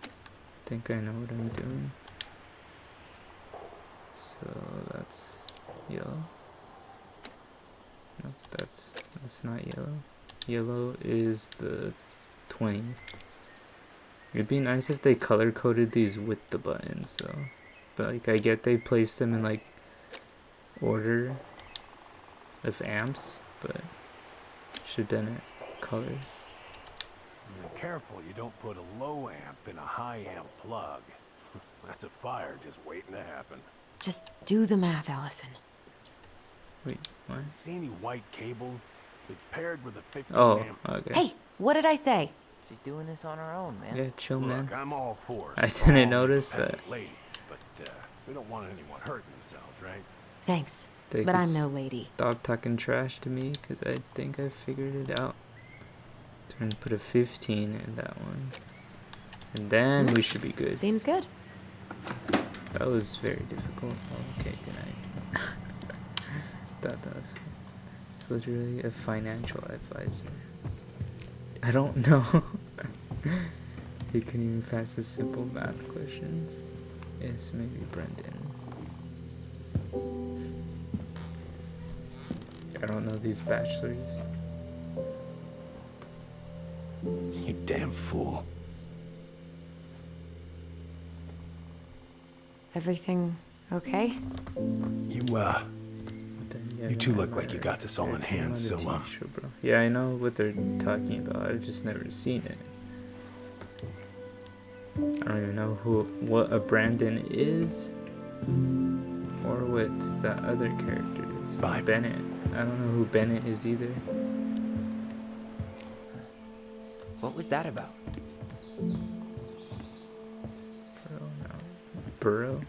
I think I know what I'm doing. So that's yellow. Nope, that's not yellow. Yellow is the 20. It'd be nice if they color coded these with the buttons though. But like I get they placed them in like order of amps, but should done it colored. Careful you don't put a low amp in a high amp plug. That's a fire just waiting to happen. Just do the math, Allison. Wait, what? See any white cable? It's paired with a 15 Oh, amp. okay. Hey, what did I say? she's doing this on her own, man. Yeah, chill, man. Look, I'm all for I strong, didn't notice independent that. ladies, but we don't want anyone hurting themselves, right? Thanks, They but could I'm no lady. Stop talking trash to me, because I think I figured it out. Turn, put a 15 in that one. And then we should be good. Seems good. That was very difficult. Oh, okay, good night. That was it's literally a financial advisor. I don't know. He couldn't even pass the simple math questions. It's maybe Brendan. I don't know these bachelors. You damn fool. Everything okay? You two look like you got this all in hand, so, Bro. Yeah, I know what they're talking about. I've just never seen it. I don't even know what a Brandon is, or what that other character is. Bye. Bennett. I don't know who Bennett is either. What was that about? Burrow, no. Burrow.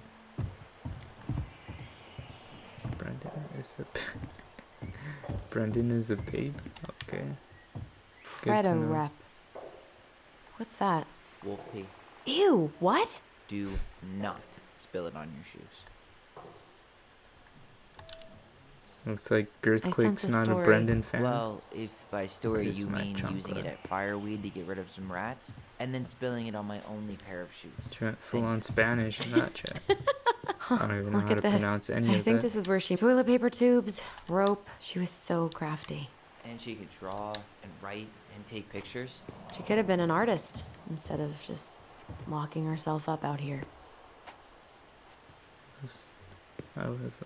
Brendan is a. Brendan is a babe. Okay. Good to Preto know. rep. What's that? Wolf pee. Ew, what? Do not spill it on your shoes. Looks like I sense Girthquake's a not a story. Brendan fan. Well, if by story Here's you my mean using it chocolate. at fireweed to get rid of some rats, and then spilling it on my only pair of shoes. Chat full on Spanish in that chat. I don't even know Look how to at this. pronounce any I of think that. this is where she toilet paper tubes, rope. She was so crafty. And she could draw and write and take pictures. She could have been an artist instead of just locking herself up out here. I was.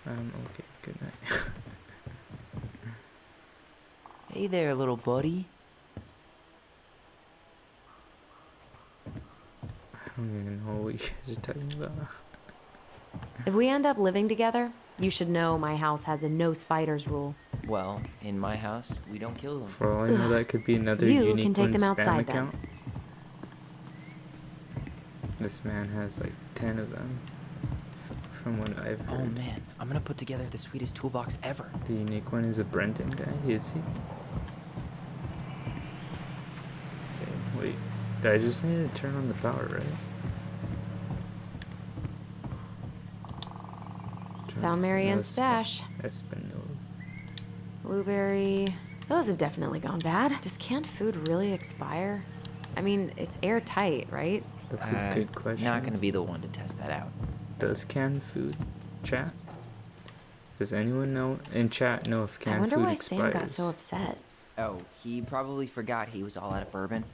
Okay. Good night. Hey there, little buddy. I don't even know what you guys are talking about. If we end up living together, you should know my house has a no spiders rule. Well, in my house, we don't kill them. For all I know, that could be another You unique can take one them spam outside then. account. This man has like 10 of them. from what I've Oh heard. man, I'm gonna put together the sweetest toolbox ever. The unique one is a Brendan guy, is he? Okay, wait. I just need to turn on the power, right? Found Marianne's stash. Espanol. Blueberry. Those have definitely gone bad. Does canned food really expire? I mean, it's airtight, right? That's a good question. Not gonna be the one to test that out. Does canned food, chat? Does anyone know in chat know if I canned wonder food why expires? Sam got so upset. Oh, he probably forgot he was all out of bourbon.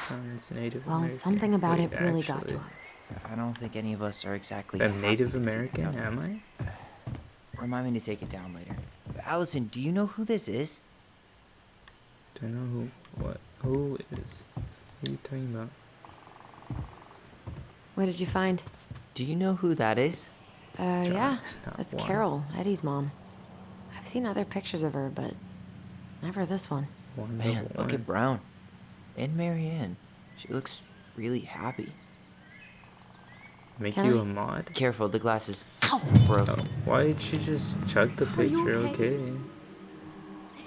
Sounds Native Well, American. something about Wait, it really got to actually, him. I don't think any of us are exactly. I'm happy Native to see it American, coming. am I? Remind me to take it down later. Allison, do you know who this is? Do I know who is? What are you talking about? What did you find? Do you know who that is? Yeah, is not that's one. Carol, Eddie's mom. I've seen other pictures of her, but never this one. Man, look at Brown. And Marianne. She looks really happy. Make Can you I? a mod? Careful, the glass is broken. Oh, why did she just chug the Are you picture? okay? Okay.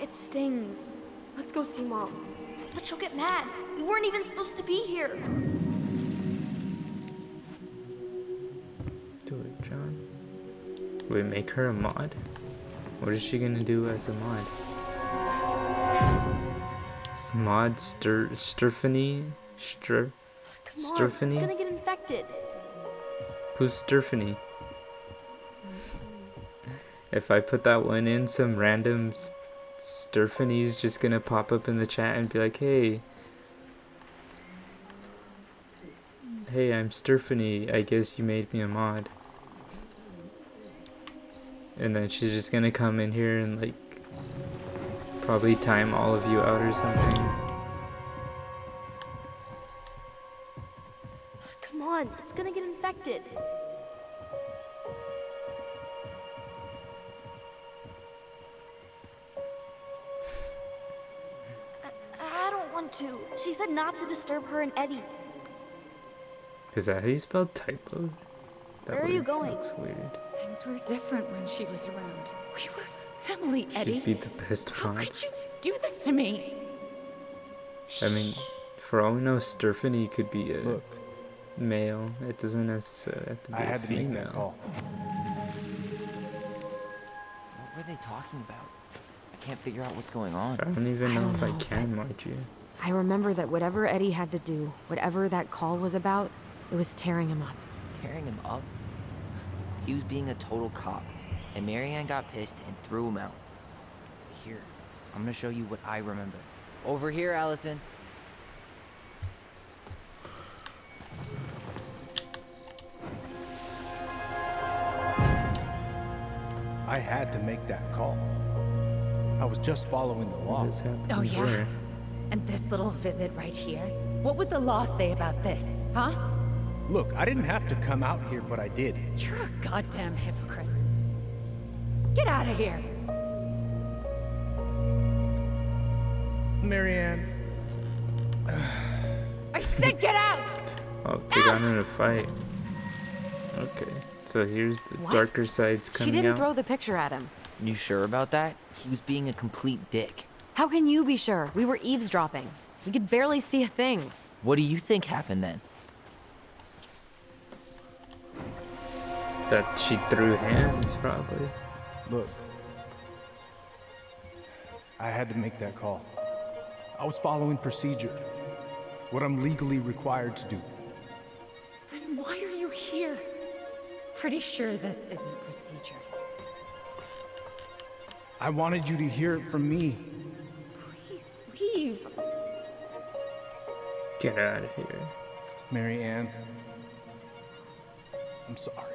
It stings. Let's go see Mom. But she'll get mad. We weren't even supposed to be here. Do it, John. Wait, make her a mod? What is she gonna do as a mod? Is mod Sturfany? Come on, it's Sturfany? gonna get infected. Who's Sturfany? If I put that one in, some random Sturfany's just gonna pop up in the chat and be like, hey, I'm Sturfany. I guess you made me a mod. And then she's just gonna come in here and like probably time all of you out or something. Come on, it's gonna get infected. I don't want to. She said not to disturb her and Eddie. Is that how you spell typo? Where are you going? Looks weird. Things were different when she was around. We were family, Eddie. She'd be the best How mod. could you do this to me? I mean, for all we know, Sturfany could be a Look, male. It doesn't necessarily have to be I a had to make that female. call. What were they talking about? I can't figure out what's going on. I don't even know if I know, can mod you. I remember that whatever Eddie had to do, whatever that call was about, it was tearing him up. Tearing him up? He was being a total cop, and Marianne got pissed and threw him out. Here, I'm gonna show you what I remember. Over here, Allison. I had to make that call. I was just following the law. What is happening Oh, yeah? here? And this little visit right here? What would the law say about this, huh? Look, I didn't have to come out here, but I did. You're a goddamn hypocrite. Get out of here. Marianne, I said get out! Oh, they got in a fight. Okay, so here's the What? darker sides She coming didn't out. throw the picture at him. You sure about that? He was being a complete dick. How can you be sure? We were eavesdropping. We could barely see a thing. What do you think happened then? That she threw hands, probably. look. I had to make that call. I was following procedure. What I'm legally required to do. Then why are you here? Pretty sure this isn't procedure. I wanted you to hear it from me. Please leave. Get out of here. Marianne. I'm sorry.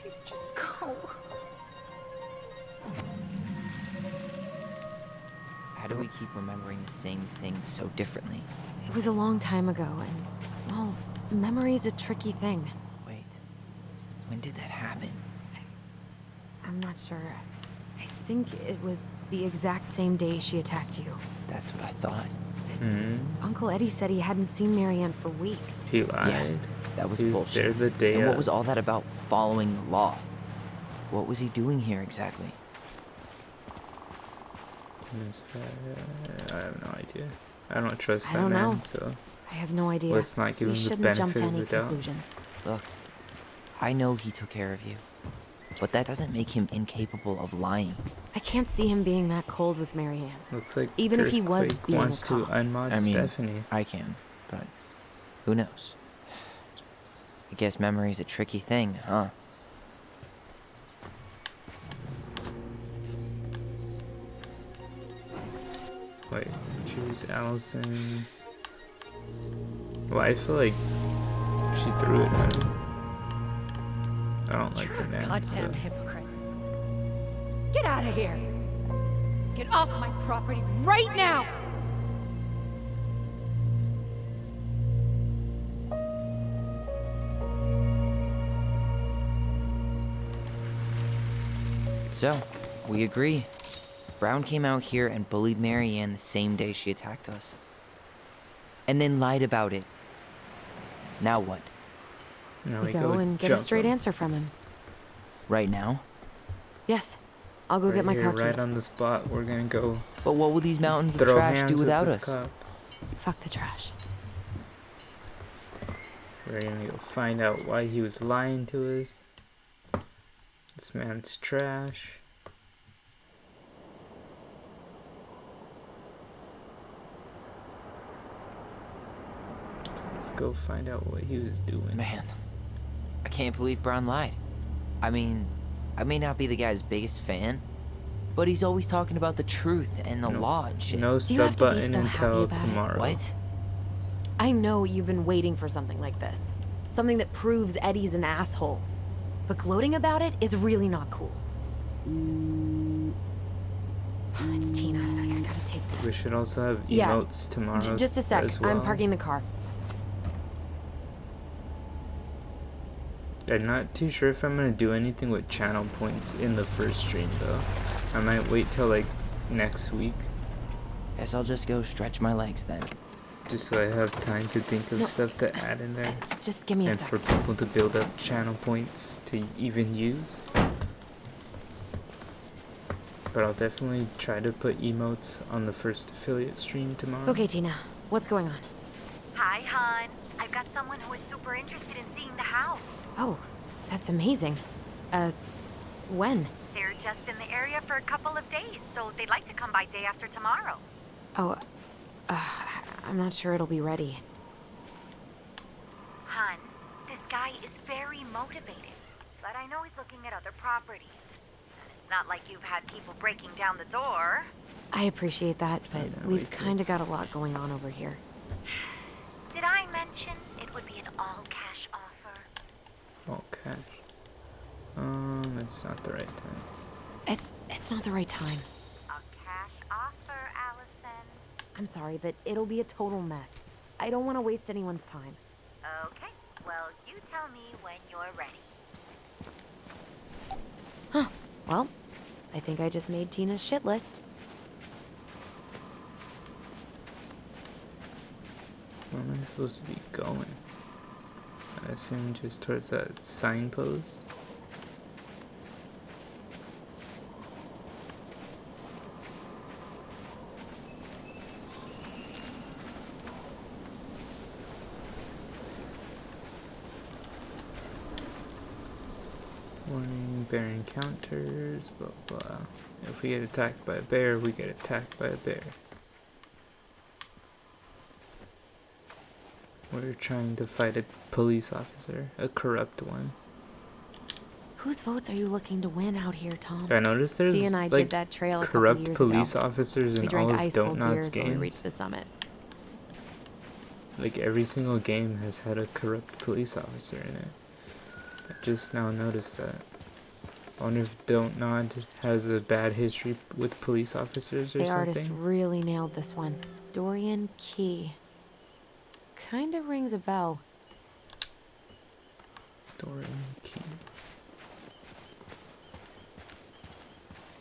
Please just go. How do we keep remembering the same things so differently? It was a long time ago, and, well, memory's a tricky thing. Wait, when did that happen? I'm not sure. I think it was the exact same day she attacked you. That's what I thought. Uncle Eddie said he hadn't seen Marianne for weeks. He lied. That was He was bullshit. there the day and what of. was all that about following the law? What was he doing here exactly? I have no idea. I don't trust I that don't man, know. so I have no idea. let's not give we him the shouldn't jump benefit to of any the doubt. conclusions. Look, I know he took care of you, but that doesn't make him incapable of lying. I can't see him being that cold with Marianne. Looks like Even if he was Earthquake being a wants to cop. unmod I mean, Stephanie. I can, but who knows? I guess memory's a tricky thing, huh? Wait, choose Allison's. Well, I feel like she threw it at him. I don't like the man. Goddamn So. hypocrite. Get out of here. Get off my property right now. So, we agree. Brown came out here and bullied Marianne the same day she attacked us. And then lied about it. Now what? Now We go and get a jump straight him. answer from him. Right now? Yes. I'll go Right get my here, car right keys. on the spot. We're gonna go But what will these mountains of throw trash hands do with without this us? cop. Fuck the trash. We're gonna go find out why he was lying to us. This man's trash. Let's go find out what he was doing. Man, I can't believe Brown lied. I mean, I may not be the guy's biggest fan, but he's always talking about the truth and the law and shit. No You have sub to be button so happy until about it. tomorrow. What? I know you've been waiting for something like this. Something that proves Eddie's an asshole. But gloating about it is really not cool. It's Tina. I gotta take this. We should also have Yeah, emotes tomorrow. Just a sec. as I'm well. parking the car. I'm not too sure if I'm gonna do anything with channel points in the first stream though. I might wait till like next week, Guess I'll just go stretch my legs then. just so I have time to think of No, stuff to add in there, Just give me a and sec. for people to build up channel points to even use. But I'll definitely try to put emotes on the first affiliate stream tomorrow. Okay, Tina. What's going on? Hi, hon. I've got someone who is super interested in seeing the house. Oh, that's amazing. When? They're just in the area for a couple of days, so they'd like to come by day after tomorrow. Oh, I'm not sure it'll be ready. Hun, this guy is very motivated, but I know he's looking at other properties. It's not like you've had people breaking down the door. I appreciate that, but Yeah, we've we could. kind of got a lot going on over here. Did I mention it would be an all-cash offer? All cash. It's not the right time. It's not the right time. A cash offer, Allison. I'm sorry, but it'll be a total mess. I don't want to waste anyone's time. Okay, well, you tell me when you're ready. Huh. Well, I think I just made Tina's shit list. Where am I supposed to be going? I assume just towards that signpost. Warning, bear encounters, blah blah. If we get attacked by a bear, we get attacked by a bear. We're trying to fight a police officer, a corrupt one. Whose votes are you looking to win out here, Tom? I noticed there's Dee and I like did that trail a couple corrupt years police ago. officers We in drank all of ice cold Donut's beers when we games. reached the summit. Like every single game has had a corrupt police officer in it. I just now noticed that. I wonder if Don't Nod has a bad history with police officers or The something. artist really nailed this one. Dorian Key. Kinda rings a bell. Dorian Key.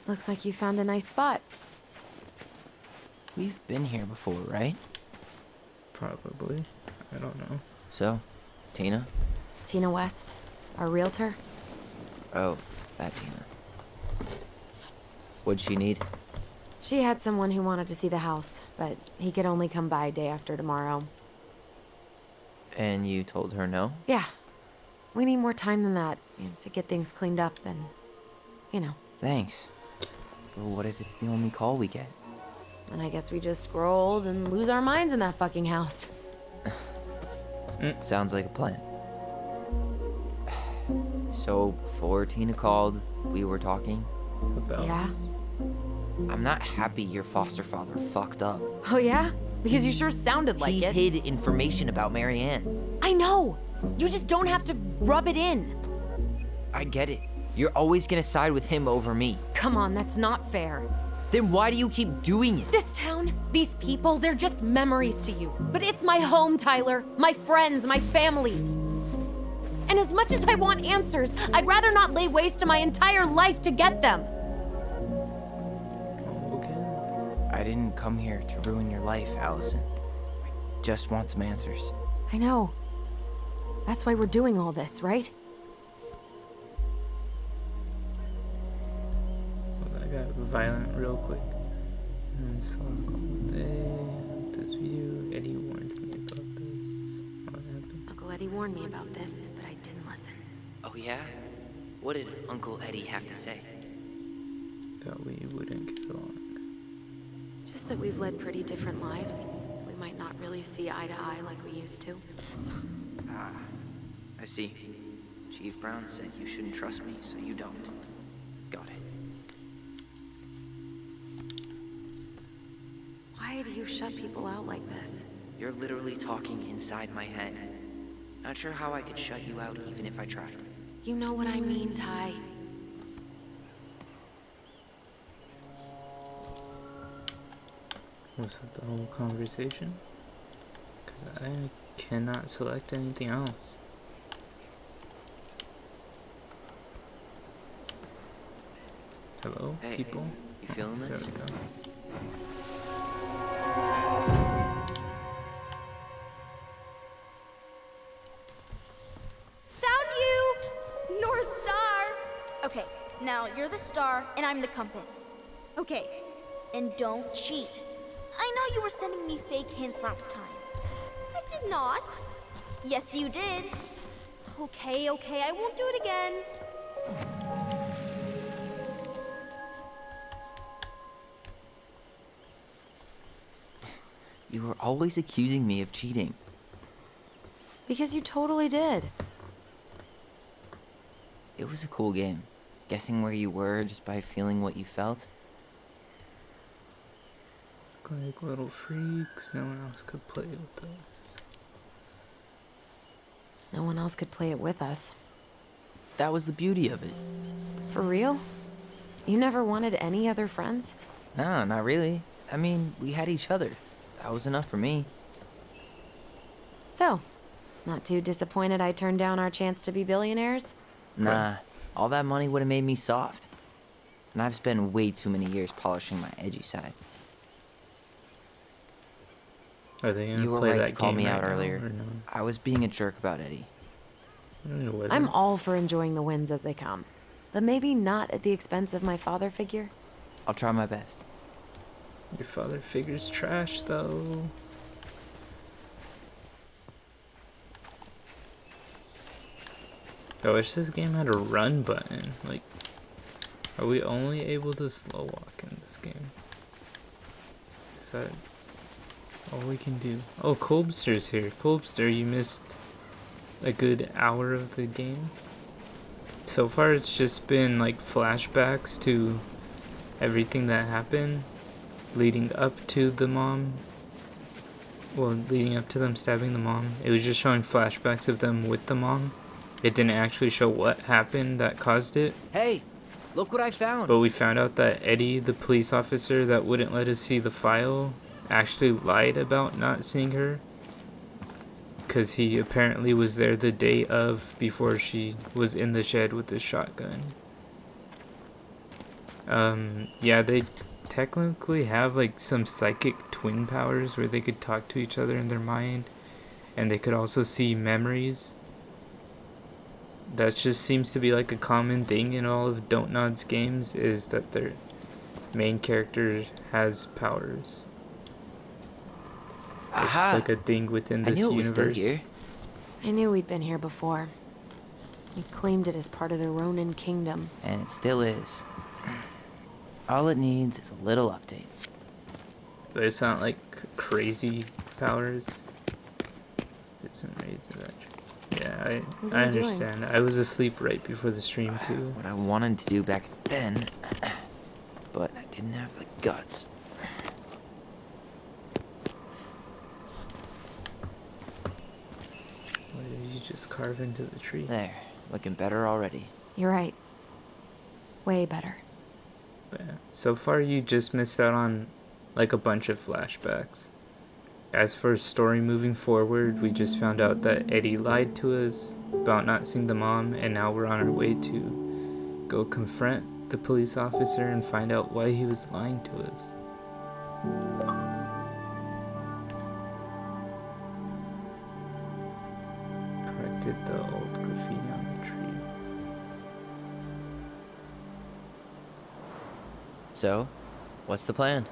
Looks like you found a nice spot. We've been here before, right? Probably. I don't know. So, Tina? Tina West, our realtor. Oh, that Tina. What'd she need? She had someone who wanted to see the house, but he could only come by day after tomorrow. And you told her no? Yeah. We need more time than that, to get things cleaned up and, Thanks. But what if it's the only call we get? And I guess we just grow old and lose our minds in that fucking house. Sounds like a plan. So, before Tina called, we were talking. About. Yeah? I'm not happy your foster father fucked up. Oh yeah? Because you sure sounded like He it. hid information about Marianne. I know! You just don't have to rub it in. I get it. You're always gonna side with him over me. Come on, that's not fair. Then why do you keep doing it? This town, these people, they're just memories to you. But it's my home, Tyler. My friends, my family. And as much as I want answers, I'd rather not lay waste to my entire life to get them. Okay. I didn't come here to ruin your life, Allison. I just want some answers. I know. That's why we're doing all this, right? Well, that got violent real quick. I saw all day. This view. Eddie warned me about this. What happened? Uncle Eddie warned me about this, but I didn't listen. Oh yeah? What did Uncle Eddie have to say? That we wouldn't get along. Just that we've led pretty different lives. We might not really see eye to eye like we used to. Ah, I see. Chief Brown said you shouldn't trust me, so you don't. Got it. Why do you shut people out like this? You're literally talking inside my head. Not sure how I could shut you out even if I tried. You know what I mean, Ty. Was that the whole conversation? Because I cannot select anything else. Hello, Hey, people? you feeling There this? we go. Found you! North Star! Okay, now you're the star and I'm the compass. Okay, and don't cheat. I know you were sending me fake hints last time. I did not. Yes, you did. Okay, I won't do it again. You were always accusing me of cheating. Because you totally did. It was a cool game. Guessing where you were just by feeling what you felt. Like little freaks, no one else could play with us. No one else could play it with us. That was the beauty of it. For real? You never wanted any other friends? Nah, not really. I mean, we had each other. That was enough for me. So, not too disappointed I turned down our chance to be billionaires? Nah, all that money would have made me soft. And I've spent way too many years polishing my edgy side. Are they gonna You were play right that to call game me right out now, earlier. or no? I was being a jerk about Eddie. It wasn't. I'm all for enjoying the wins as they come. But maybe not at the expense of my father figure. I'll try my best. Your father figures trash, though. I wish this game had a run button. Like, are we only able to slow walk in this game? Is that all we can do? Oh, Colbster's here. Colbster, you missed a good hour of the game. So far, it's just been like flashbacks to everything that happened leading up to the mom. Well, leading up to them stabbing the mom. It was just showing flashbacks of them with the mom. It didn't actually show what happened that caused it. Hey, look what I found. But we found out that Eddie, the police officer that wouldn't let us see the file, actually lied about not seeing her. Because he apparently was there the day of, before she was in the shed with the shotgun. Yeah, they technically have like some psychic twin powers where they could talk to each other in their mind, and they could also see memories. That just seems to be like a common thing in all of Don't Nod's games, is that their main character has powers. It's just like a thing within I this knew it was still universe. here. I knew we'd been here before. We claimed it as part of the Ronin kingdom. And it still is. All it needs is a little update. But it's not like crazy powers. Did some raids of that. Yeah, What I are you doing? understand. I was asleep right before the stream too. What I wanted to do back then, but I didn't have the guts. Why did you just carve into the tree? There, looking better already. You're right. Way better. But yeah, so far you just missed out on like a bunch of flashbacks. As for story moving forward, we just found out that Eddie lied to us about not seeing the mom, and now we're on our way to go confront the police officer and find out why he was lying to us. Corrected the old graffiti on the tree. So, what's the plan?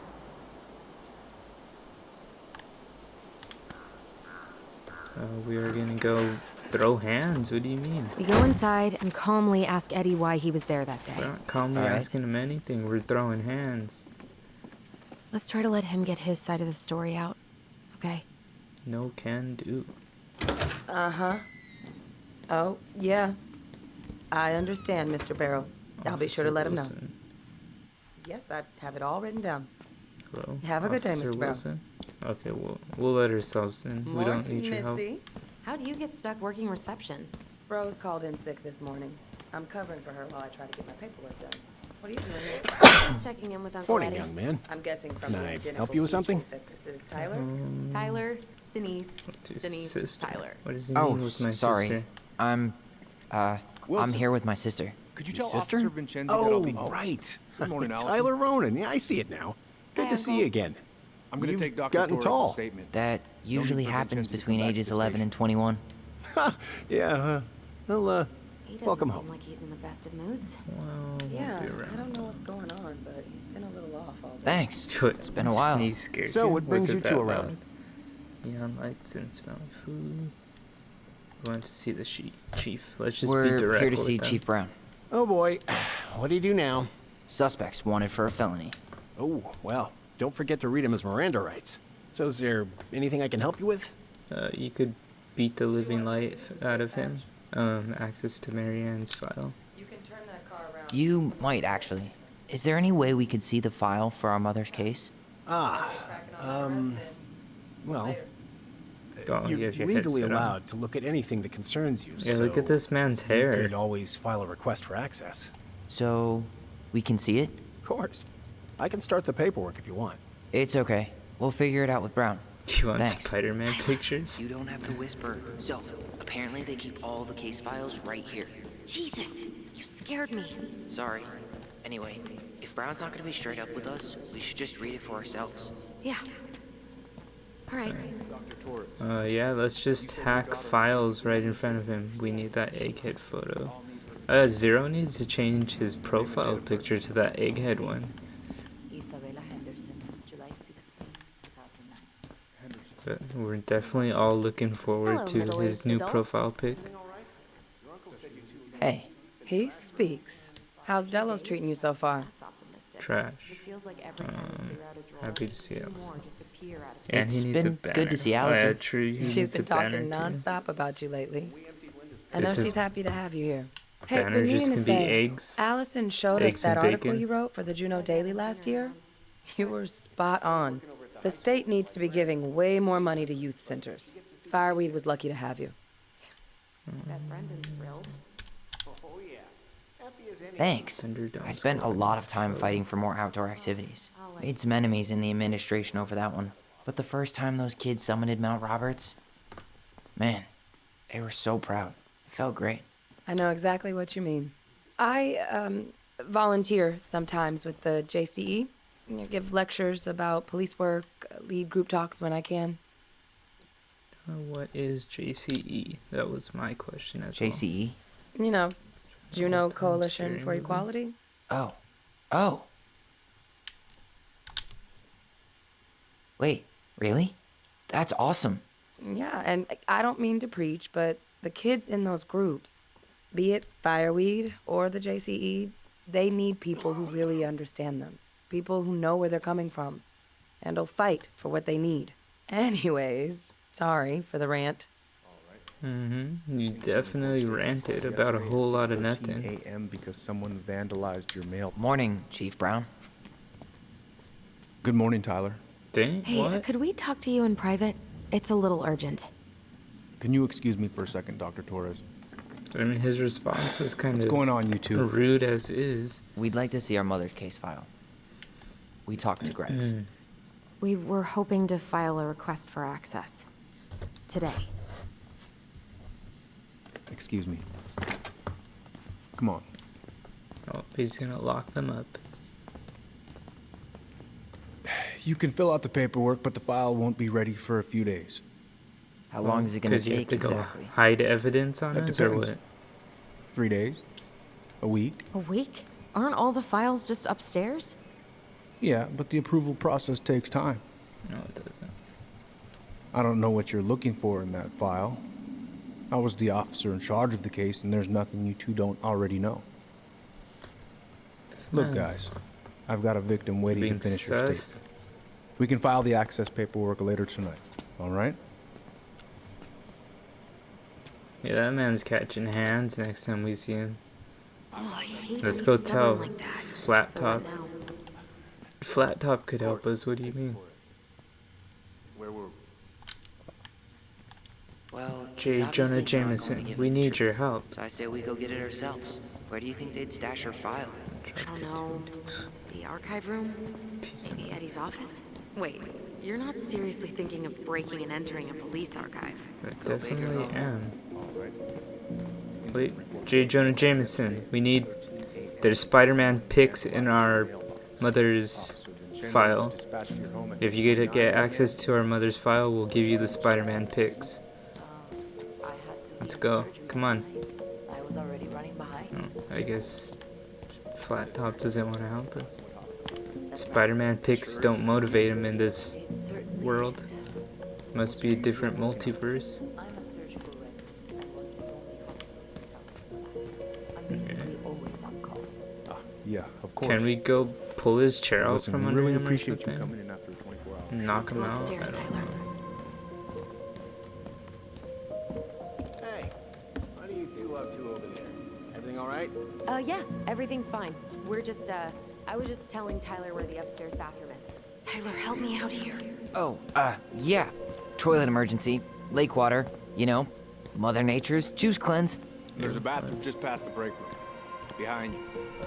We are gonna go throw hands. What do you mean? We go inside and calmly ask Eddie why he was there that day. We're not calmly All right. asking him anything. We're throwing hands. Let's try to let him get his side of the story out. Okay? No can do. Uh-huh. Oh, yeah. I understand, Mr. Barrow. I'll be sure to let him know. Wilson. Yes, I have it all written down. Hello. Have a good day, Officer Mr. Barrow. Wilson. Okay, we'll let ourselves in. We don't need your help. Missy. How do you get stuck working reception? Rose called in sick this morning. I'm covering for her while I try to get my paperwork done. What are you doing here? Just checking in with Uncle Morning, Eddie. young man. I'm guessing from Can the I identical help you with something? features that this is Tyler. Tyler, Denise, To Denise, sister. Tyler. What does he Oh, mean with my sorry. sister? I'm Wilson. here with my sister. Could you Your tell sister? Officer Vincenzi that I'll Oh, be... right. Good morning, Allison. Tyler Ronan. Yeah, I see it now. Good Hi, to see Uncle. you again. I'm going to You've take Dr. gotten Torres' tall. statement. That usually for happens Vincenzi to between come back to ages the 11 and station. 21. Yeah, well, He doesn't welcome seem home. like he's in the best of moods. Well, Yeah, won't be around. I don't know what's going on, but he's been a little off all day. Thanks. What, It's been a while. Sneeze scared So, you? what brings Was you it two that around? loud? Neon lights and smelly food. We want to see the chief. Let's just be We're direct here to with see them. Chief Brown. Oh boy, what do you do now? Suspects wanted for a felony. Oh, well, don't forget to read him his Miranda rights. So is there anything I can help you with? You could beat the living life out of him. Access to Marianne's file. You can turn that car around. You might, actually. Is there any way we could see the file for our mother's case? Well, Oh, you you're have your legally headset on. allowed to look at anything that concerns you. Yeah, look at so this man's You hair. could always file a request for access. So, we can see it? Of course. I can start the paperwork if you want. It's okay. We'll figure it out with Brown. Do you want Thanks. Spider-Man pictures? You don't have to whisper. So, apparently they keep all the case files right here. Jesus, you scared me. Sorry. Anyway, if Brown's not gonna be straight up with us, we should just read it for ourselves. Yeah. All right. Yeah, let's just hack files right in front of him. We need that egghead photo. Zero needs to change his profile picture to that egghead one. Isabella Henderson, July 16, 2009. But we're definitely all looking forward Hello, to his middle-aged new adult. profile pic. Hey, He speaks. How's Delos treating you so far? That's optimistic. Trash. It feels like every time we figure out a drawer, Happy to see two it. more just appear out of And It's he needs a been banner. good to see Oh, yeah, Allison. true. He She's needs been a banner, talking too. nonstop about you lately. I This know is- she's happy to have you here. Hey, Banner been just meaning to can be say, eggs. Allison showed Eggs us that and article bacon. you wrote for the Juneau Daily last year. You were spot on. The state needs to be giving way more money to youth centers. Fireweed was lucky to have you. Bet Brendan's thrilled. thanks. Thunderdome I spent a squad lot needs of time photo. fighting for more outdoor activities. Made some enemies in the administration over that one. But the first time those kids summited Mount Roberts, man, they were so proud. It felt great. I know exactly what you mean. I volunteer sometimes with the JCE. give lectures about police work, lead group talks when I can. What is JCE? That was my question as JCE? You know, Juno Old-time Coalition scary for movie. Equality. Oh. Oh. Wait, really? That's awesome. Yeah, and I don't mean to preach, but the kids in those groups, be it Fireweed or the JCE, they need people who really understand them. People who know where they're coming from and will fight for what they need. Anyways, sorry for the rant. You definitely ranted about a whole lot of nothing. 13 a.m. because someone vandalized your mail. Morning, Chief Brown. Good morning, Tyler. Dang, Hey, what? could we talk to you in private? It's a little urgent. Can you excuse me for a second, Dr. Torres? I mean, his response was kind What's of going on, you two? rude as is. We'd like to see our mother's case file. We talked to Grex. We were hoping to file a request for access. Today. Excuse me. Come on. Oh, he's gonna lock them up. You can fill out the paperwork, but the file won't be ready for a few days. How long is it going to Because you have take to go exactly? hide evidence on That us, or depends. what? 3 days? A week? A week? Aren't all the files just upstairs? Yeah, but the approval process takes time. No, it doesn't. I don't know what you're looking for in that file. I was the officer in charge of the case, and there's nothing you two don't already know. This Look, man's guys, I've got a victim waiting to being finish her sus. statement. We can file the access paperwork later tonight, all right? Yeah, that man's catching hands next time we see him. Oh, I hate Let's when go he's stubborn tell like that. Flat So Top. what now? Flat Top could help us. What do you mean? Where were we? Well, J. he's Jonah obviously not going to Jameson, give we us the need your truth. help. So I say we go get it ourselves. Where do you think they'd stash her file? I don't know. The archive room? Piece of- Maybe Eddie's office? Wait, you're not seriously thinking of breaking and entering a police archive? I definitely am. Wait, J. Jonah Jameson, we need... There's Spider-Man pics in our mother's file. If you get access to our mother's file, we'll give you the Spider-Man pics. Let's go. Come on. I was already running behind. Oh, I guess Flat Top doesn't want to help us. Spider-Man pics don't motivate him in this world. Must be a different multiverse. I'm a surgical resident and work in only hospitals and Southeast Alaska. I'm basically always on call. Yeah, of course. Can we go pull his chair out Listen, from we under really him or appreciate you something? coming in after 24 hours. Knock him Go out? upstairs, I don't Tyler. know. Hey, what are you two up to over there? Everything all right? Yeah, everything's fine. We're just, I was just telling Tyler where the upstairs bathroom is. Tyler, help me out here. Oh, yeah. Toilet emergency, lake water, you know, Mother Nature's juice cleanse. There's a bathroom just past the break room. Behind you.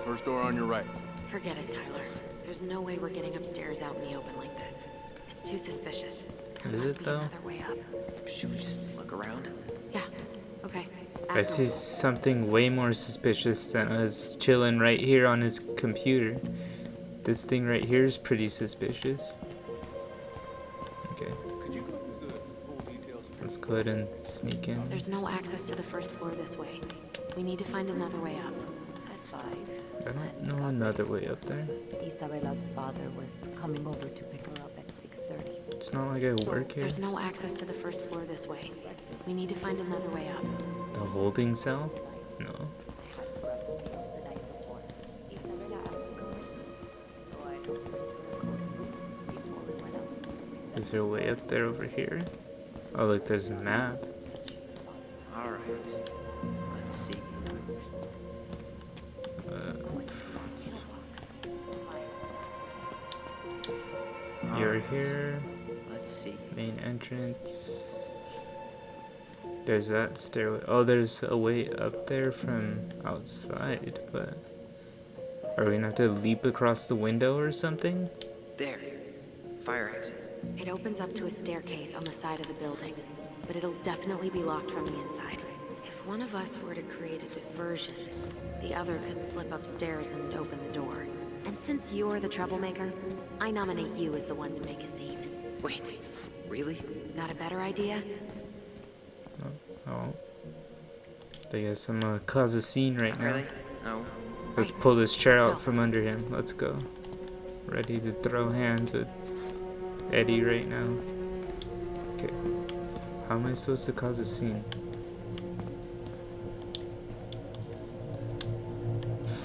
First door on your right. Forget it, Tyler. There's no way we're getting upstairs out in the open like this. It's too suspicious. There Is must it, be though? another way up. Should we just look around? Yeah, okay. I see something way more suspicious than us chilling right here on his computer. This thing right here is pretty suspicious. Okay, Could you go through the full details of let's go ahead and sneak in. There's no access to the first floor this way. We need to find another way up. At 5, I don't know another way up there. Isabella's father was coming over to pick her up at 6:30. It's not like I work here. There's no access to the first floor this way. We need to find another way up. The holding cell? No. I had her up the meal the night before. Isabella asked to go with me, so I told her to record books before we went out. Is there a way up there over here? Oh, look, there's a map. All right. Let's see. You're here. Let's see. Main entrance. There's that stairway. Oh, there's a way up there from outside, but are we gonna have to leap across the window or something? There. Fire exit. It opens up to a staircase on the side of the building, but it'll definitely be locked from the inside. If one of us were to create a diversion, the other could slip upstairs and open the door. And Since you're the troublemaker, I nominate you as the one to make a scene. Wait, really? Got a better idea? Oh. I guess I'm gonna cause a scene right now. Really? No. Let's pull this chair out from under him. Let's go. Ready to throw hands with Eddie right now. Okay. How am I supposed to cause a scene?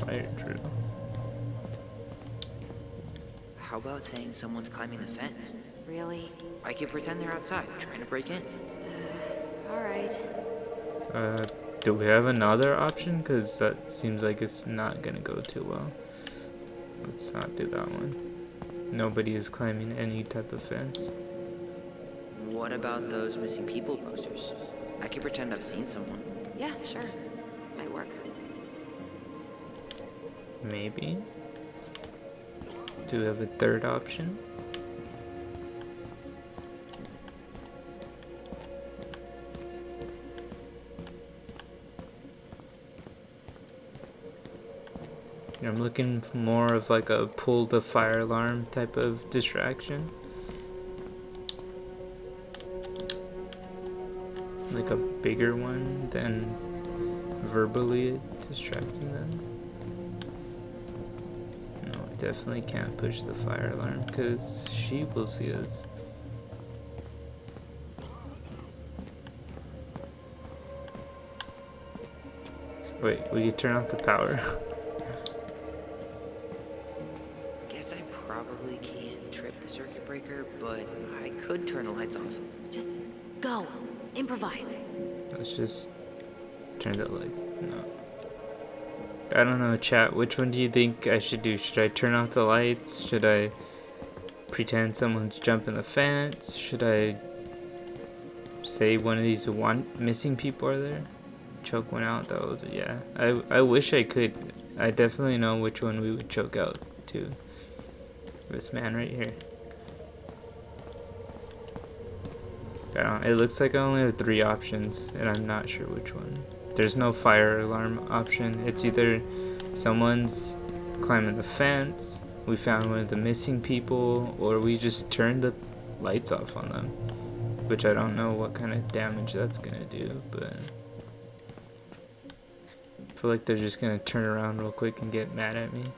Fire drill. How about saying someone's climbing the fence? Really? I could pretend they're outside, trying to break in. Alright. Do we have another option? Because that seems like it's not gonna go too well. Let's not do that one. Nobody is climbing any type of fence. What about those missing people posters? I could pretend I've seen someone. Yeah, sure. Might work. Maybe. Do we have a third option? I'm looking for more of like a pull the fire alarm type of distraction. Like a bigger one than verbally distracting them. No, I definitely can't push the fire alarm because she will see us. Wait, will you turn off the power? Guess I probably can't trip the circuit breaker, but I could turn the lights off. Just go. Improvise. Let's just turn the light. No. I don't know, chat. Which one do you think I should do? Should I turn off the lights? Should I pretend someone's jumping the fence? Should I say one of these missing people are there? Choke one out. That was, yeah. I wish I could. I definitely know which one we would choke out to. This man right here. It looks like I only have 3 options, and I'm not sure which one. There's no fire alarm option. It's either someone's climbing the fence, we found one of the missing people, or we just turned the lights off on them. Which I don't know what kind of damage that's gonna do, but I feel like they're just gonna turn around real quick and get mad at me.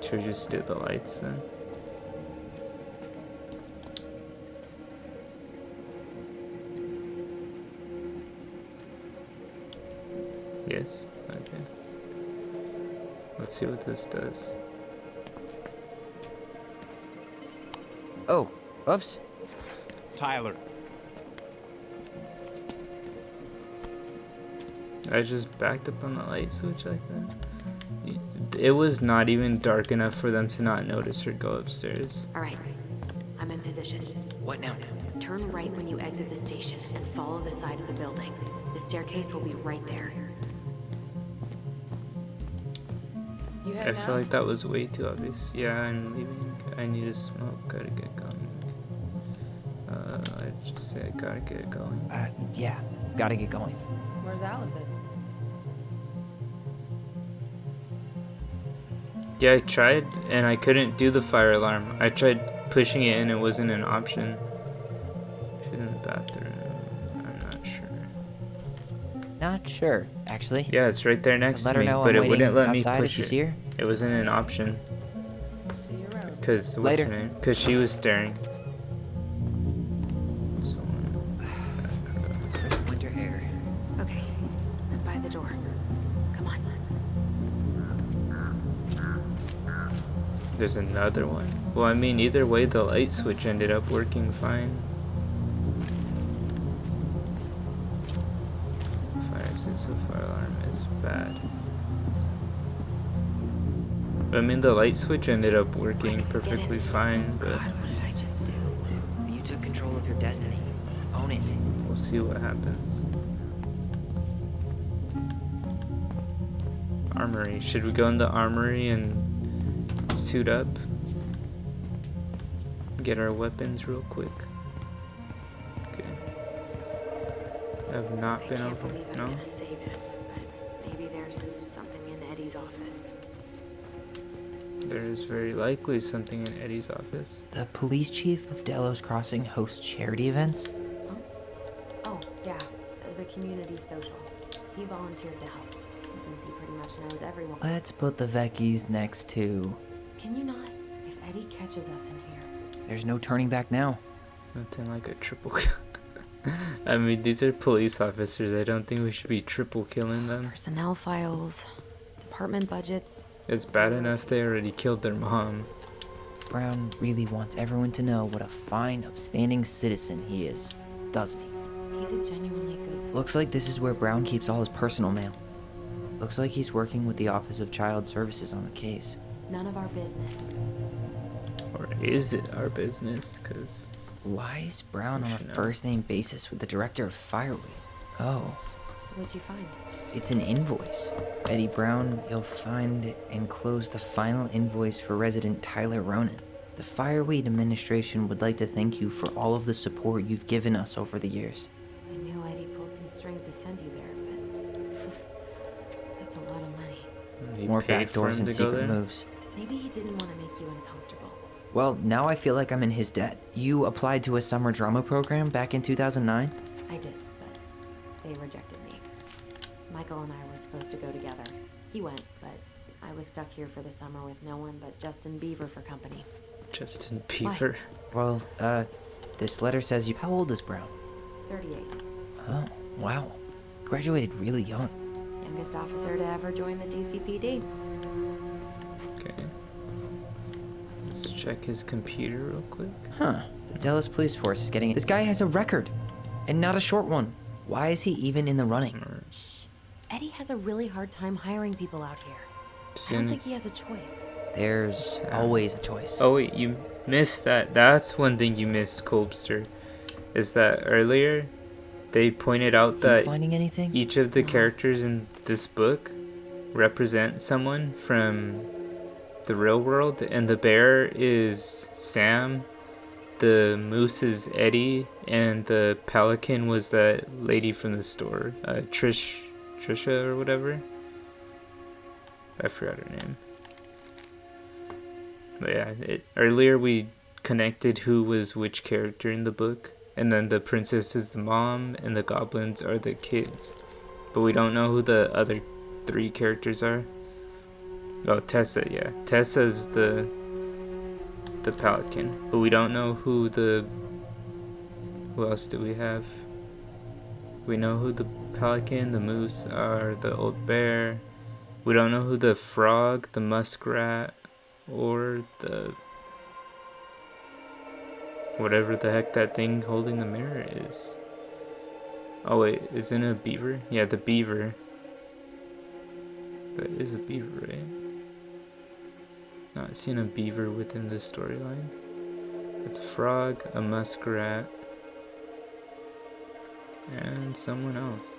Should we just do the lights then? Yes, okay. Let's see what this does. Oh, oops. Tyler. I just backed up on the light switch like that. It was not even dark enough for them to not notice her go upstairs. Alright. I'm in position. What now? Turn right when you exit the station and follow the side of the building. The staircase will be right there. I feel like that was way too obvious. Yeah, I'm leaving. I need to smoke. Gotta get going. I just say I gotta get going. Yeah, gotta get going. Where's Allison? Yeah, I tried and I couldn't do the fire alarm. I tried pushing it and it wasn't an option. She's in the bathroom. I'm not sure. Not sure, actually. Yeah, it's right there next Let to her me, know but I'm it wouldn't let me outside push if you it. see her. It wasn't an option. See you around. Cause what's Later. her name? Cause she was staring. Crisp winter hair. Okay. I'm by the door. Come on. There's another one. Well, I mean, either way, the light switch ended up working fine. Fire system, fire alarm is bad. I mean, the light switch ended up working perfectly fine, but God, what did I just do? You took control of your destiny. Own it. we'll see what happens. Armory. Should we go in the armory and suit up? Get our weapons real quick. Okay. I've not been over. Believe I'm No? gonna say this, but maybe there's something in Eddie's office. There is very likely something in Eddie's office. The police chief of Delos Crossing hosts charity events? Oh, yeah, the community social. He volunteered to help, and since he pretty much knows everyone... Let's put the Vecchies next to... Can you not? If Eddie catches us in here... There's no turning back now. Nothing like a triple kill. I mean, these are police officers. I don't think we should be triple killing them. Personnel files, department budgets... It's bad enough they already killed their mom. Brown really wants everyone to know what a fine, upstanding citizen he is, doesn't he? He's a genuinely good... Looks like this is where Brown keeps all his personal mail. Looks like he's working with the Office of Child Services on the case. None of our business. Or is it our business? Because... Why is Brown on a first-name basis with the director of Fireweed? Oh. What'd you find? It's an invoice. Eddie Brown, you'll find enclosed the final invoice for resident Tyler Ronan. The Fireweed administration would like to thank you for all of the support you've given us over the years. I knew Eddie pulled some strings to send you there, but... that's a lot of money. More backdoors and secret moves. Maybe he didn't want to make you uncomfortable. Well, now I feel like I'm in his debt. You applied to a summer drama program back in 2009? I did, but they rejected me. Michael and I were supposed to go together. He went, but I was stuck here for the summer with no one but Justin Beaver for company. Justin Beaver? Well, this letter says you... How old is Brown? 38. Oh, wow. Graduated really young. Youngest officer to ever join the DCPD. Okay. Let's check his computer real quick. Huh. The Delos Police Force is getting... This guy has a record, and not a short one. Why is he even in the running? Eddie has a really hard time hiring people out here. I don't think he has a choice. There's always a choice. Oh wait, you missed that. That's one thing you missed, Colbster. Is that earlier they pointed out that finding anything? Each of the characters in this book represent someone from the real world, and the bear is Sam, the moose is Eddie, and the pelican was that lady from the store, Trisha or whatever. I forgot her name. But yeah, earlier we connected who was which character in the book, and then the princess is the mom and the goblins are the kids. But we don't know who the other 3 characters are. Oh, Tessa, yeah. Tessa's the pelican. But we don't know who else do we have? We know who the pelican, the moose are, the old bear. We don't know who the frog, the muskrat, or the... whatever the heck that thing holding the mirror is. Oh wait, isn't it a beaver? Yeah, the beaver. That is a beaver, right? Not seen a beaver within this storyline. It's a frog, a muskrat, and someone else.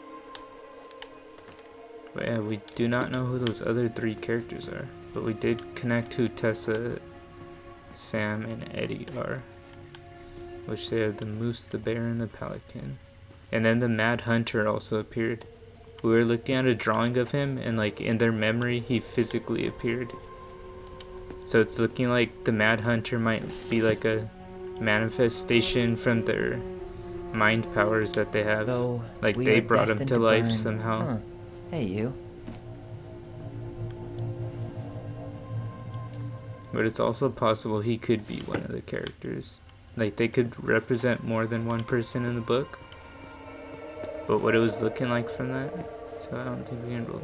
But yeah, we do not know who those other 3 characters are. But we did connect who Tessa, Sam, and Eddie are. Which they are the moose, the bear, and the pelican. And then the Mad Hunter also appeared. We were looking at a drawing of him, and like in their memory, he physically appeared. So it's looking like the Mad Hunter might be like a manifestation from their mind powers that they have. So like they brought him to life somehow. Huh. Hey, you. But it's also possible he could be one of the characters. Like they could represent more than one person in the book. But what it was looking like from that, so I don't think we can roll.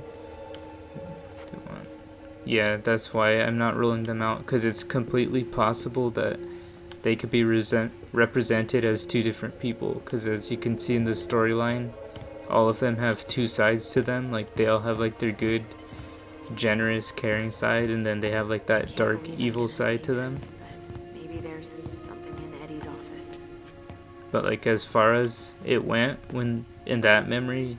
Yeah, that's why I'm not ruling them out, because it's completely possible that they could be represented as 2 different people. Because as you can see in the storyline, all of them have 2 sides to them. Like they all have like their good, generous, caring side, and then they have like that dark, evil side to them. Maybe there's something in Eddie's office. But like as far as it went, when in that memory,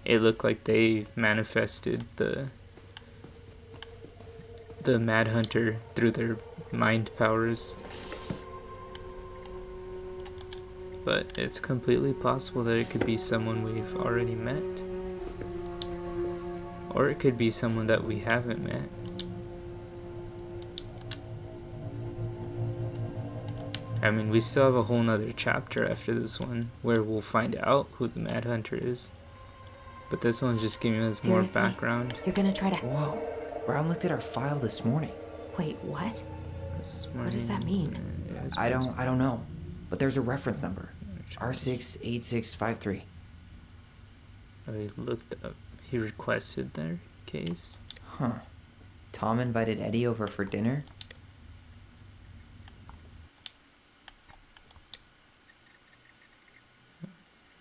it looked like they manifested the Mad Hunter through their mind powers. But it's completely possible that it could be someone we've already met. Or it could be someone that we haven't met. I mean, we still have a whole nother chapter after this one where we'll find out who the Mad Hunter is. But this one's just giving us more Seriously? background. You're gonna try to... Whoa. Brown looked at our file this morning. Wait, what? This What does that mean? I don't know. But there's a reference number. R68653. Oh, he looked up. He requested their case. Huh. Tom invited Eddie over for dinner?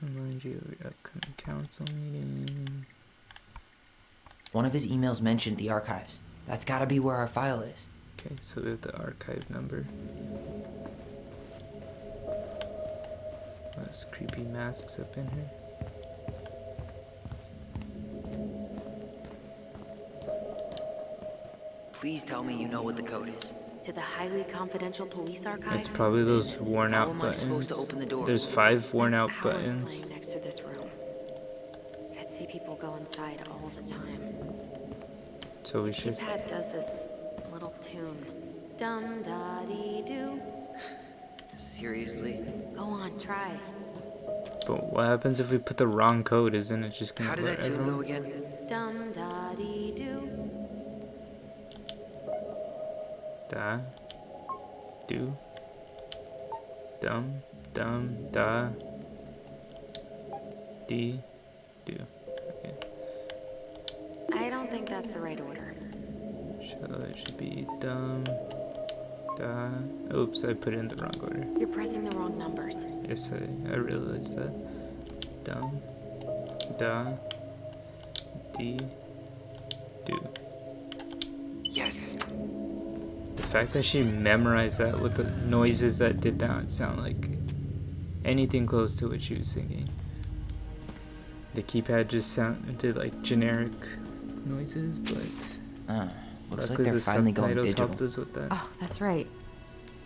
Remind you of your upcoming council meeting. One of his emails mentioned the archives. That's gotta be where our file is. Okay, so we have the archive number. There's creepy masks up in here. Please tell me you know what the code is. To the highly confidential police archive? It's probably those worn How out am I buttons. supposed to open the door? There's 5 worn out Power's buttons. playing next to this room. I'd see people go inside all the time. So we should. Keypad does this little tune. Dum da dee doo. Seriously? Go on, try. But what happens if we put the wrong code? Isn't it just gonna How did let that tune everyone? go again? Dum da dee doo. Da. Do. Dum. Dum. Da. Dee. Do. Okay. I don't think that's the right order. So it should be dum. Da. Oops, I put it in the wrong order. You're pressing the wrong numbers. Yes, I realized that. Dum. Da. Dee. Do. Yes. The fact that she memorized that with the noises that did not sound like anything close to what she was singing. The keypad just sounded like generic noises, but Looks like luckily they're the finally going subtitles digital. helped us with that. Oh, that's right.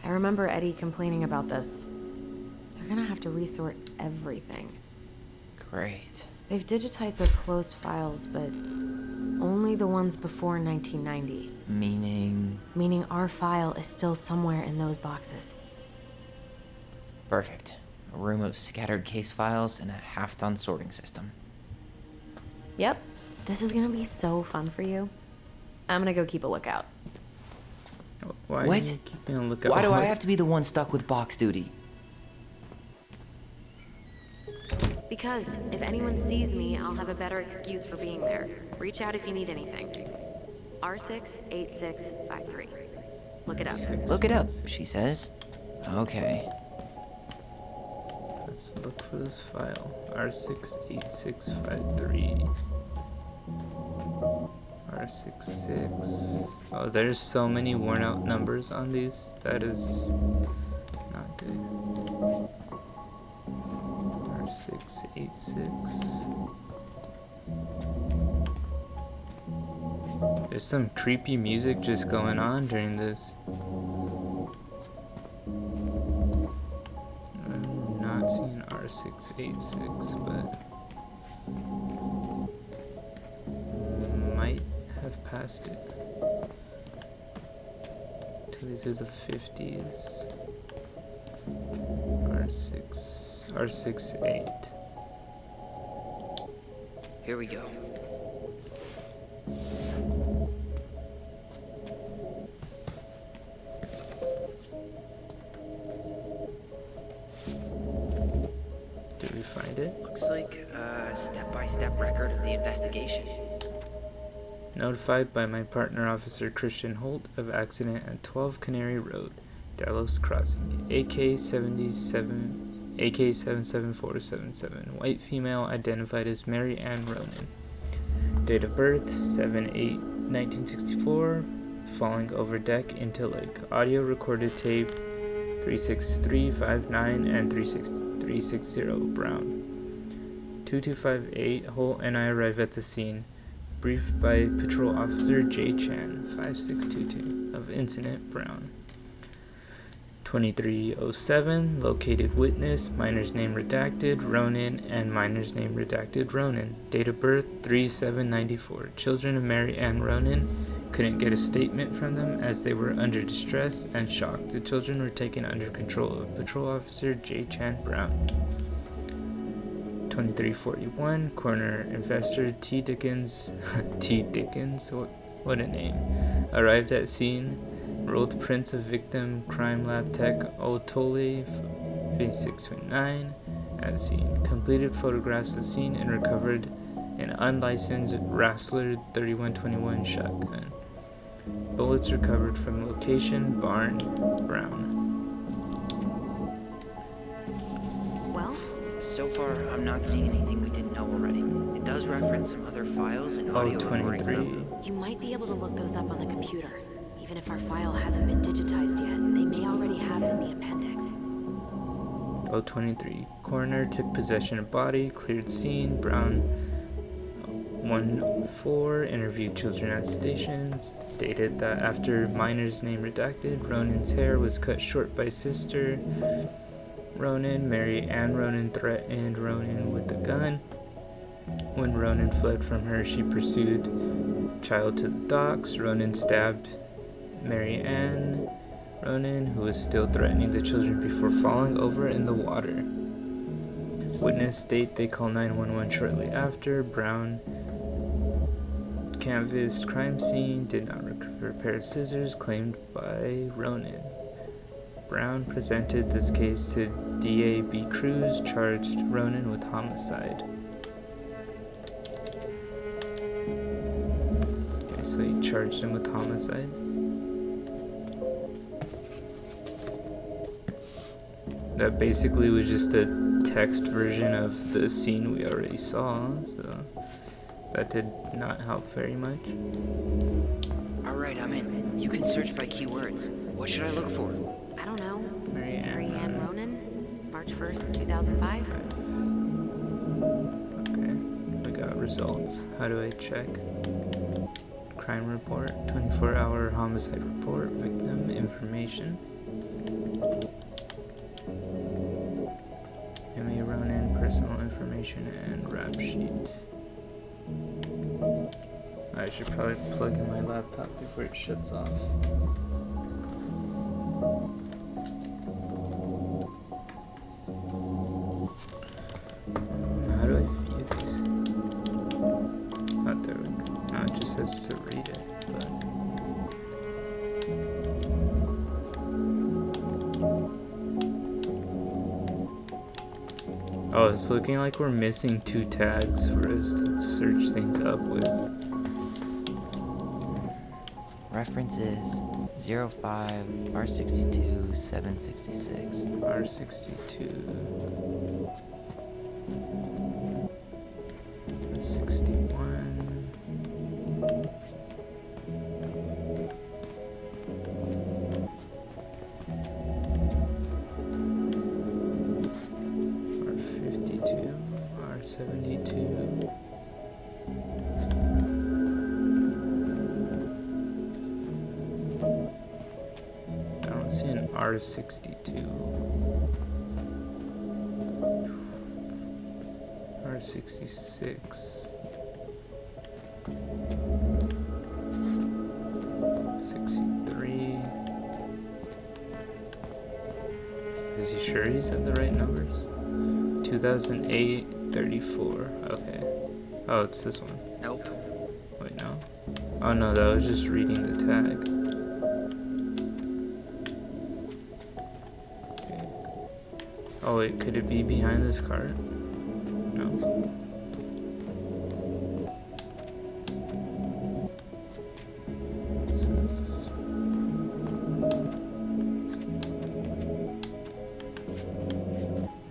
I remember Eddie complaining about this. They're gonna have to resort everything. Great. They've digitized their closed files, but only the ones before 1990. Meaning? Meaning our file is still somewhere in those boxes. Perfect. A room of scattered case files and a half-done sorting system. Yep. This is gonna be so fun for you. I'm gonna go keep a lookout. Why What? do you keep me on lookout? Why do I have to be the one stuck with box duty? Because if anyone sees me, I'll have a better excuse for being there. Reach out if you need anything. R68653. Look it up. Look it up, she says. Okay. Let's look for this file. R68653. R66. Oh, there's so many worn out numbers on these. That is not good. R686. There's some creepy music just going on during this. I'm not seeing R686, but might have passed it. So these are the 50s. R68. Here we go. Did we find it? Looks like a step-by-step record of the investigation. Notified by my partner officer Christian Holt of accident at 12 Canary Road, Delos Crossing, AK-77477, white female identified as Mary Ann Ronan. Date of birth 7/8/1964, falling over deck into lake. Audio recorded tape 36359 and 360 Brown. 2258 Holt and I arrive at the scene. Briefed by Patrol Officer J. Chan, 5622, of incident Brown. 2307, located witness, minor's name redacted, Ronan, and minor's name redacted, Ronan. Date of birth, 3/7/94. Children of Mary Ann Ronan couldn't get a statement from them as they were under distress and shock. The children were taken under control of Patrol Officer J. Chan Brown. 2341, coroner investor T. Dickens, T. Dickens, what a name, arrived at scene, rolled prints of victim, crime lab tech Otole, phase 629, at scene, completed photographs of scene and recovered an unlicensed Rassler 3121 shotgun. Bullets recovered from location, barn, Brown. Well? So far, I'm not seeing anything we didn't know already. It does reference some other files and audio recordings, 23. though. You might be able to look those up on the computer. Even if our file hasn't been digitized yet, they may already have it in the appendix. 023. Coroner took possession of body, cleared scene. Brown 1-4 interviewed children at stations. Stated that after minor's name redacted, Ronan's hair was cut short by sister Ronan. Mary Ann Ronan threatened Ronan with a gun. When Ronan fled from her, she pursued child to the docks. Ronan stabbed Mary Ann Ronan, who was still threatening the children before falling over in the water. Witness state they called 911 shortly after. Brown canvassed crime scene, did not recover a pair of scissors claimed by Ronan. Brown presented this case to DA B. Cruz, charged Ronan with homicide. Okay, so he charged him with homicide. That basically was just a text version of the scene we already saw, so that did not help very much. Alright, I'm in. You can search by keywords. What should I look for? I don't know. Mary Ann Ronan? March 1st, 2005? Okay, we got results. How do I check? Crime report, 24-hour homicide report, victim information. M.A. Ronan, personal information, and rap sheet. I should probably plug in my laptop before it shuts off. How do I view these? Oh, there we go. No, it just says to read it, but... Oh, it's looking like we're missing 2 tags for us to search things up with. References 05 R62 766. R62 61 R52 R72 I don't see an R62 R66 63 Is he sure he's at the right numbers? 2008 34 Okay. Oh, it's this one. Nope. Wait, no. Oh no, that was just reading the tag. Okay. Oh wait, could it be behind this cart? No.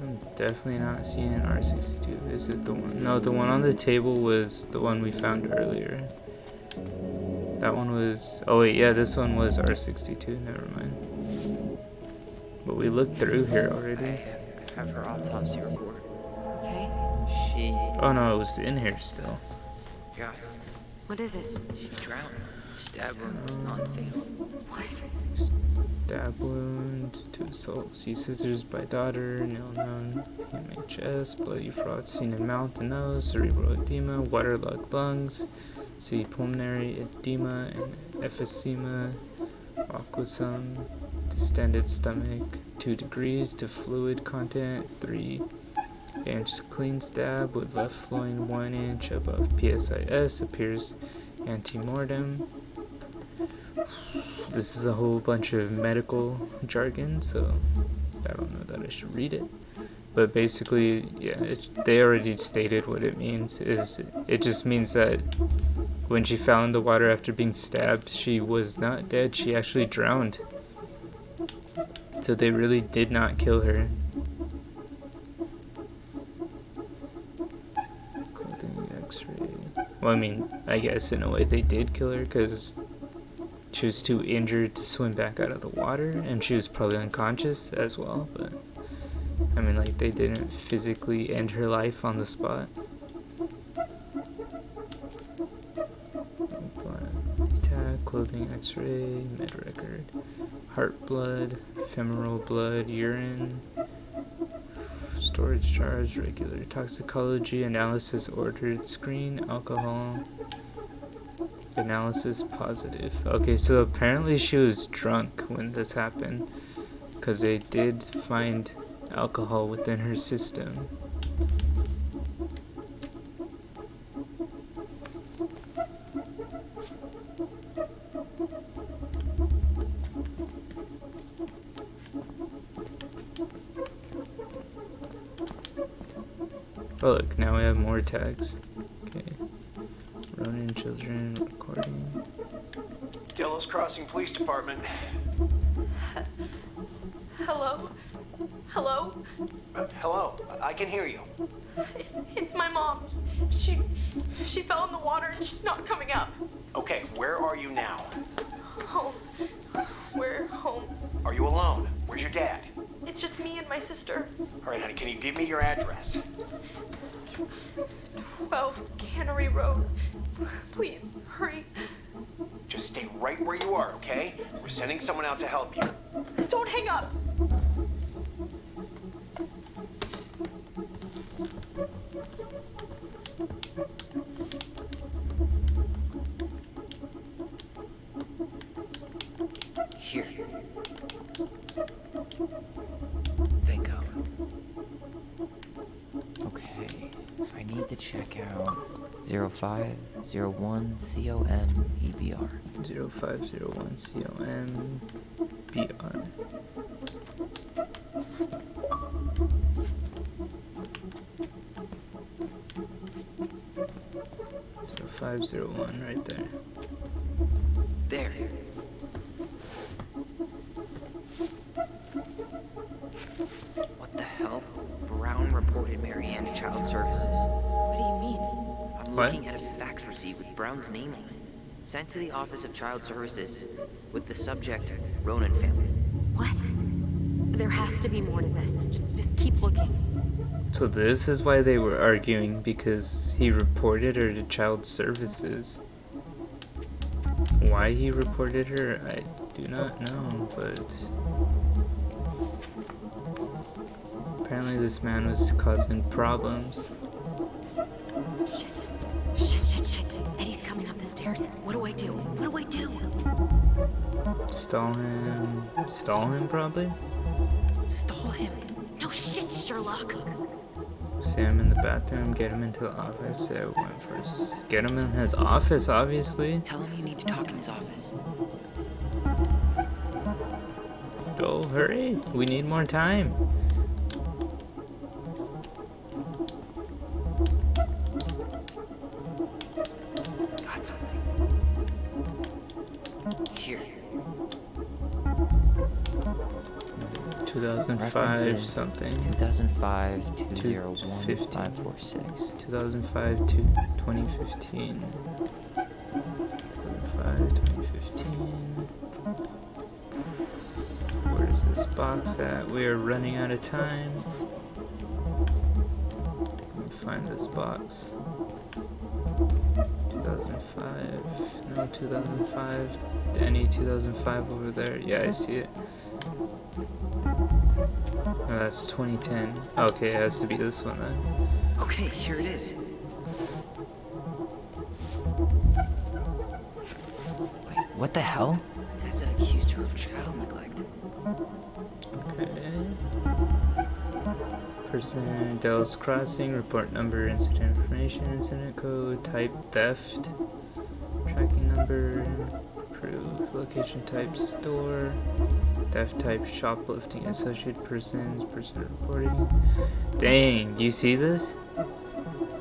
I'm definitely not seeing an R62. Is it the one? No, the one on the table was the one we found earlier. That one was... Oh wait, yeah, this one was R62. Never mind. But we looked through here already. I have her autopsy report. Okay. She... Oh no, it was in here still. Yeah, What is it? she drowned. Stab wound was non-fatal. What? Stab wound to assault. See scissors by daughter. Nail known. Inmate chest. Bloody fraud seen in mouth and nose. Cerebral edema. Waterlogged lungs. See pulmonary edema and emphysema. Aquasum. Distended stomach. 2 degrees to fluid content. 3-inch clean stab with left flowing 1 inch above PSIS. Appears antemortem. This is a whole bunch of medical jargon, so I don't know that I should read it. But basically, yeah, they already stated what it means. It just means that when she fell in the water after being stabbed, she was not dead. She actually drowned. So they really did not kill her. Clothing X-ray. Well, I mean, I guess in a way they did kill her because she was too injured to swim back out of the water, and she was probably unconscious as well. But I mean, like, they didn't physically end her life on the spot. Tag, clothing X-ray, med record, heart blood, femoral blood, urine, storage charge, regular toxicology, analysis ordered, screen, alcohol, analysis positive. Okay, so apparently she was drunk when this happened, because they did find alcohol within her system. Oh look, now we have more tags. Okay. Ronin children recording. Delos Crossing Police Department. Hello? Hello? Hello, I can hear you. It's my mom. She fell in the water and she's not coming up. Okay, where are you now? Home. We're home. Are you alone? Where's your dad? It's just me and my sister. All right, honey, can you give me your address? 12 Cannery Road. Please, hurry. Just stay right where you are, okay? We're sending someone out to help you. Don't hang up. Here. Bingo. Okay, I need to check out 0501 COM EBR. 0501 COM BR. So 501 right there. There. What the hell? Brown reported Marianne to Child Services. What do you mean? I'm What? looking at a fax receipt with Brown's name on it. Sent to the Office of Child Services with the subject, Ronan family. What? There has to be more to this. Just keep looking. So this is why they were arguing, because he reported her to Child Services. Why he reported her, I do not know, but apparently this man was causing problems. Shit. Eddie's coming up the stairs. What do I do? Stall him probably? Stall him. No shit, Sherlock. Sam in the bathroom, get him into the office. Went first. Get him in his office, obviously. Tell him you need to talk in his office. Go, hurry. We need more time. Got something. Here. 2005 References, something. 2005 201546. 2005 to 2015. 2005, 2015. Where's this box at? We are running out of time. Let me find this box. 2005. No, 2005. Any 2005 over there. Yeah, I see it. Oh, that's 2010. Okay, it has to be this one then. Okay, here it is. Wait, what the hell? Tessa accused her of child neglect. Okay. Person, Dell's Crossing, report number, incident information, incident code, type theft, tracking number, proof, location type store, theft type shoplifting, associated persons, person reporting. Dang, you see this?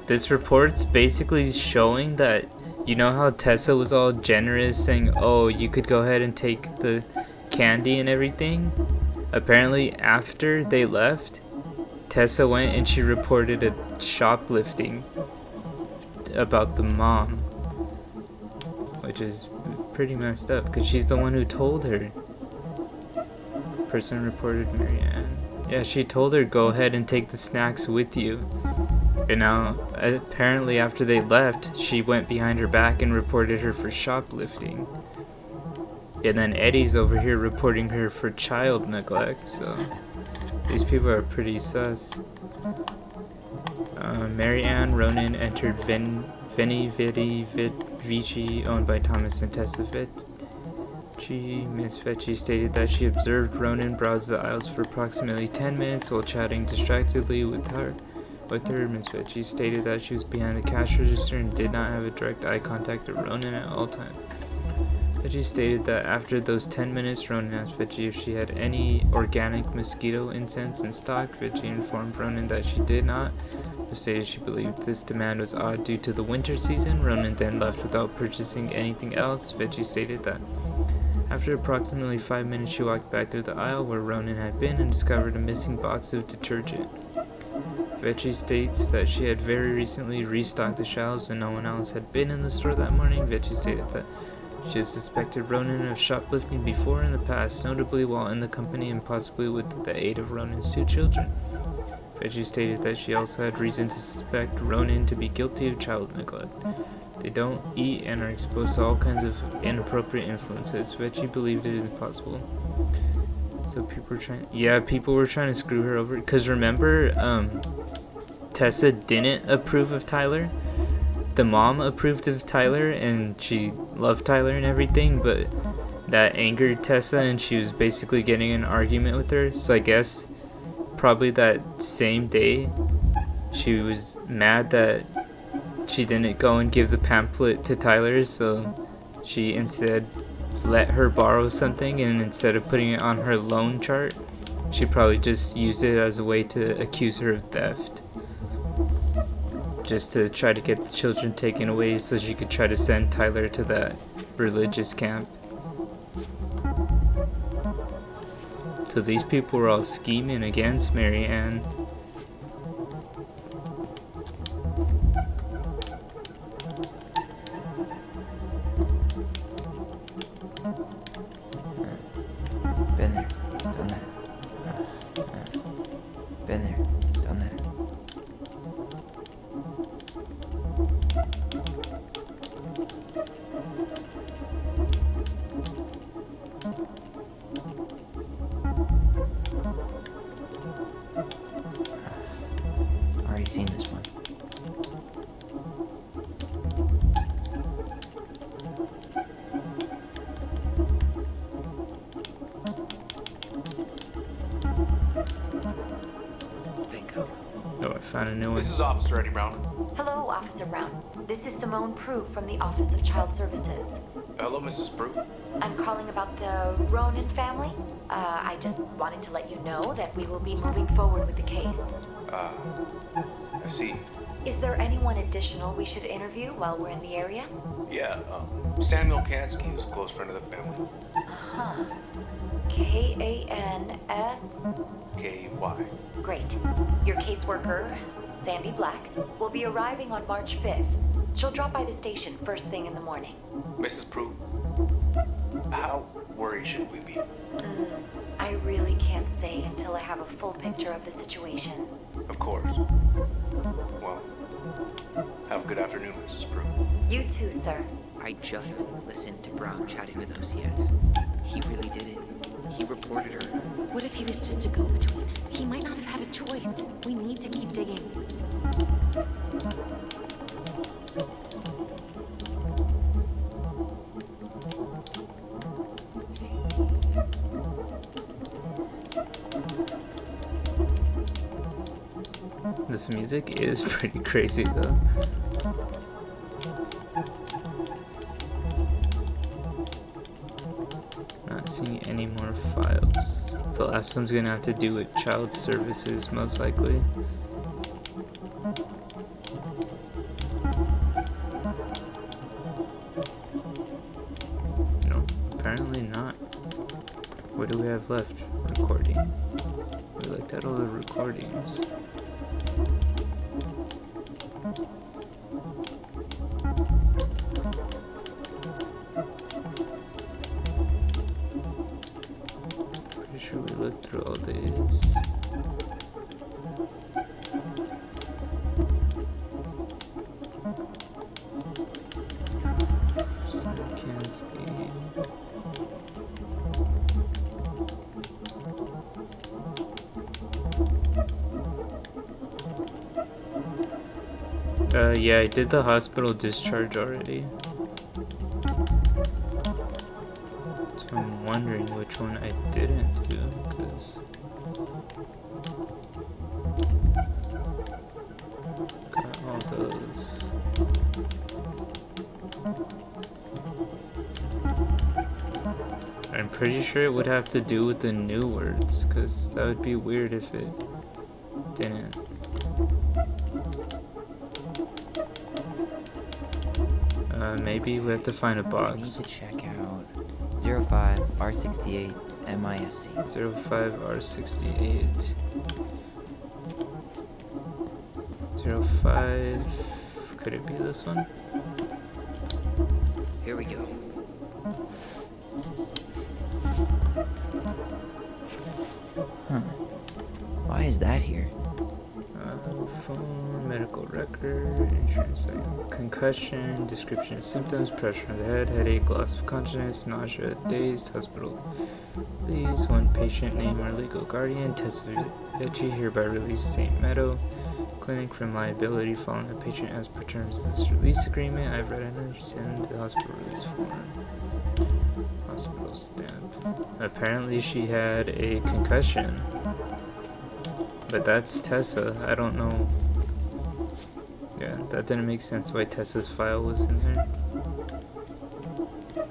This report's basically showing that, you know how Tessa was all generous saying, oh, you could go ahead and take the candy and everything? Apparently after they left, Tessa went and she reported a shoplifting about the mom, which is pretty messed up because she's the one who told her. Person reported Marianne. Yeah, she told her go ahead and take the snacks with you. And now, apparently after they left, she went behind her back and reported her for shoplifting. And then Eddie's over here reporting her for child neglect, so these people are pretty sus. Mary Ann Ronan entered Veni Vidi Vici, owned by Thomas and Tessa Vecchi. Miss Vecchi stated that she observed Ronan browse the aisles for approximately 10 minutes while chatting distractedly with her. Miss Vecchi stated that she was behind the cash register and did not have a direct eye contact with Ronan at all times. Vecchi stated that after those 10 minutes, Ronan asked Vecchi if she had any organic mosquito incense in stock. Vecchi informed Ronan that she did not, but stated she believed this demand was odd due to the winter season. Ronan then left without purchasing anything else. Vecchi stated that after approximately 5 minutes, she walked back through the aisle where Ronan had been and discovered a missing box of detergent. Vecchi states that she had very recently restocked the shelves and no one else had been in the store that morning. Vecchi stated that she has suspected Ronan of shoplifting before in the past, notably while in the company and possibly with the aid of Ronan's 2 children. Vecchi stated that she also had reason to suspect Ronan to be guilty of child neglect. They don't eat and are exposed to all kinds of inappropriate influences. Vecchi believed it is impossible. So people were trying to screw her over. Because remember, Tessa didn't approve of Tyler. The mom approved of Tyler and she loved Tyler and everything, but that angered Tessa and she was basically getting in an argument with her. So I guess probably that same day she was mad that she didn't go and give the pamphlet to Tyler, so she instead let her borrow something, and instead of putting it on her loan chart, she probably just used it as a way to accuse her of theft. Just to try to get the children taken away so she could try to send Tyler to that religious camp. So these people were all scheming against Mary Ann. Been there, done that. Been there, done that. Already seen this one. Bingo. Oh, I found a new one. This is Officer Eddie Brown. Hello, Officer Brown. This is Simone Prue from the Office of Child Services. Hello, Mrs. Prue. I'm calling about the Ronan family. I just wanted to let you know that we will be moving forward with the case. I see. Is there anyone additional we should interview while we're in the area? Yeah, Samuel Kansky is a close friend of the family. Huh. K-A-N-S? K-Y. Great. Your caseworker, Sandy Black, will be arriving on March 5th. She'll drop by the station first thing in the morning. Mrs. Prue, how worried should we be? I really can't say until I have a full picture of the situation. Of course. Well, have a good afternoon, Mrs. Brew. You too, sir. I just listened to Brown chatting with OCS. He really did it. He reported her. What if he was just a go-between? He might not have had a choice. We need to keep digging. This music is pretty crazy though. Not seeing any more files. The last one's gonna have to do with child services, most likely. No, apparently not. What do we have left? Recording. We looked at all the recordings. Pretty sure we looked through all these. Yeah, I did the hospital discharge already. So I'm wondering which one I didn't do, because got all those. I'm pretty sure it would have to do with the new words, because that would be weird if it didn't. Maybe we have to find a box. We need to check out 05R68 MISC. 05R68. 05. Could it be this one? Here we go. Huh. Why is that here? Phone, medical record, insurance item, concussion, description of symptoms, pressure on the head, headache, loss of consciousness, nausea, dazed, hospital. Please, one patient name or legal guardian, tested itchy, hereby release St. Meadow Clinic from liability following the patient as per terms of this release agreement. I've read and understand the hospital release form. Hospital stamp. Apparently she had a concussion. But that's Tessa. I don't know. Yeah, that didn't make sense why Tessa's file was in there.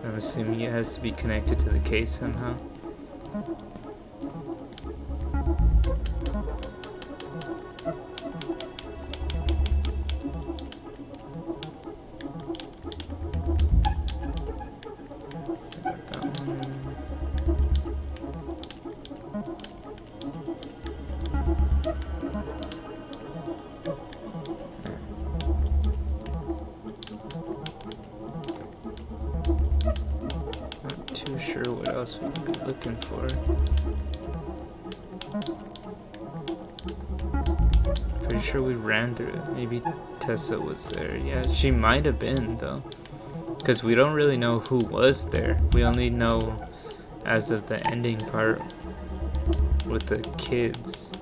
I'm assuming it has to be connected to the case somehow. Too sure what else we could be looking for. Pretty sure we ran through it. Maybe Tessa was there. Yeah, she might have been though, because we don't really know who was there. We only know as of the ending part with the kids,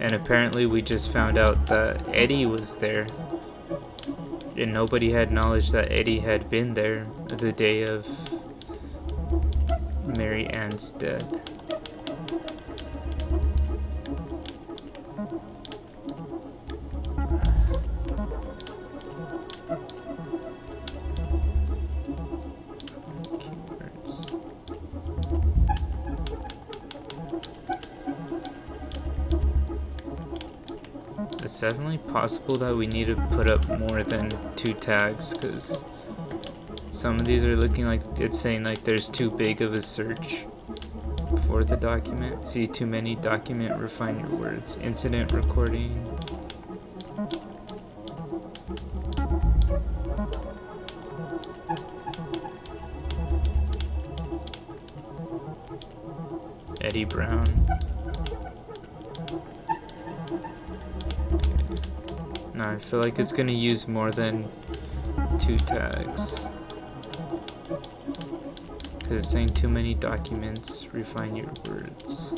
and apparently we just found out that Eddie was there, and nobody had knowledge that Eddie had been there the day of Mary Ann's death. Keywords. It's definitely possible that we need to put up more than 2 tags, because some of these are looking like it's saying like there's too big of a search for the document. See too many, document, refine your words, incident recording. Eddie Brown. No, I feel like it's gonna use more than 2 tags. Because it's saying too many documents, refine your words.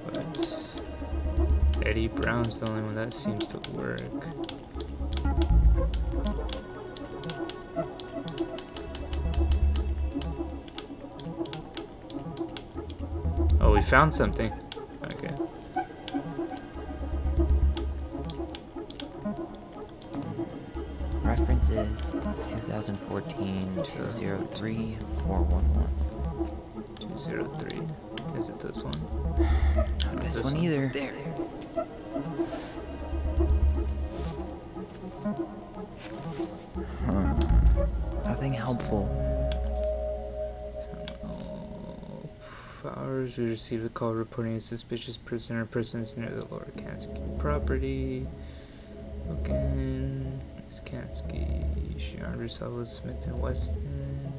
But Eddie Brown's the only one that seems to work. Oh, we found something. Okay. References 2014 203 411. 203. Is it this one? Not this one either. There. Nothing helpful. Hours, we received a call reporting a suspicious person or persons near the Lower Kansky property. Looking. Miss Kansky. She armed herself with Smith and Wesson.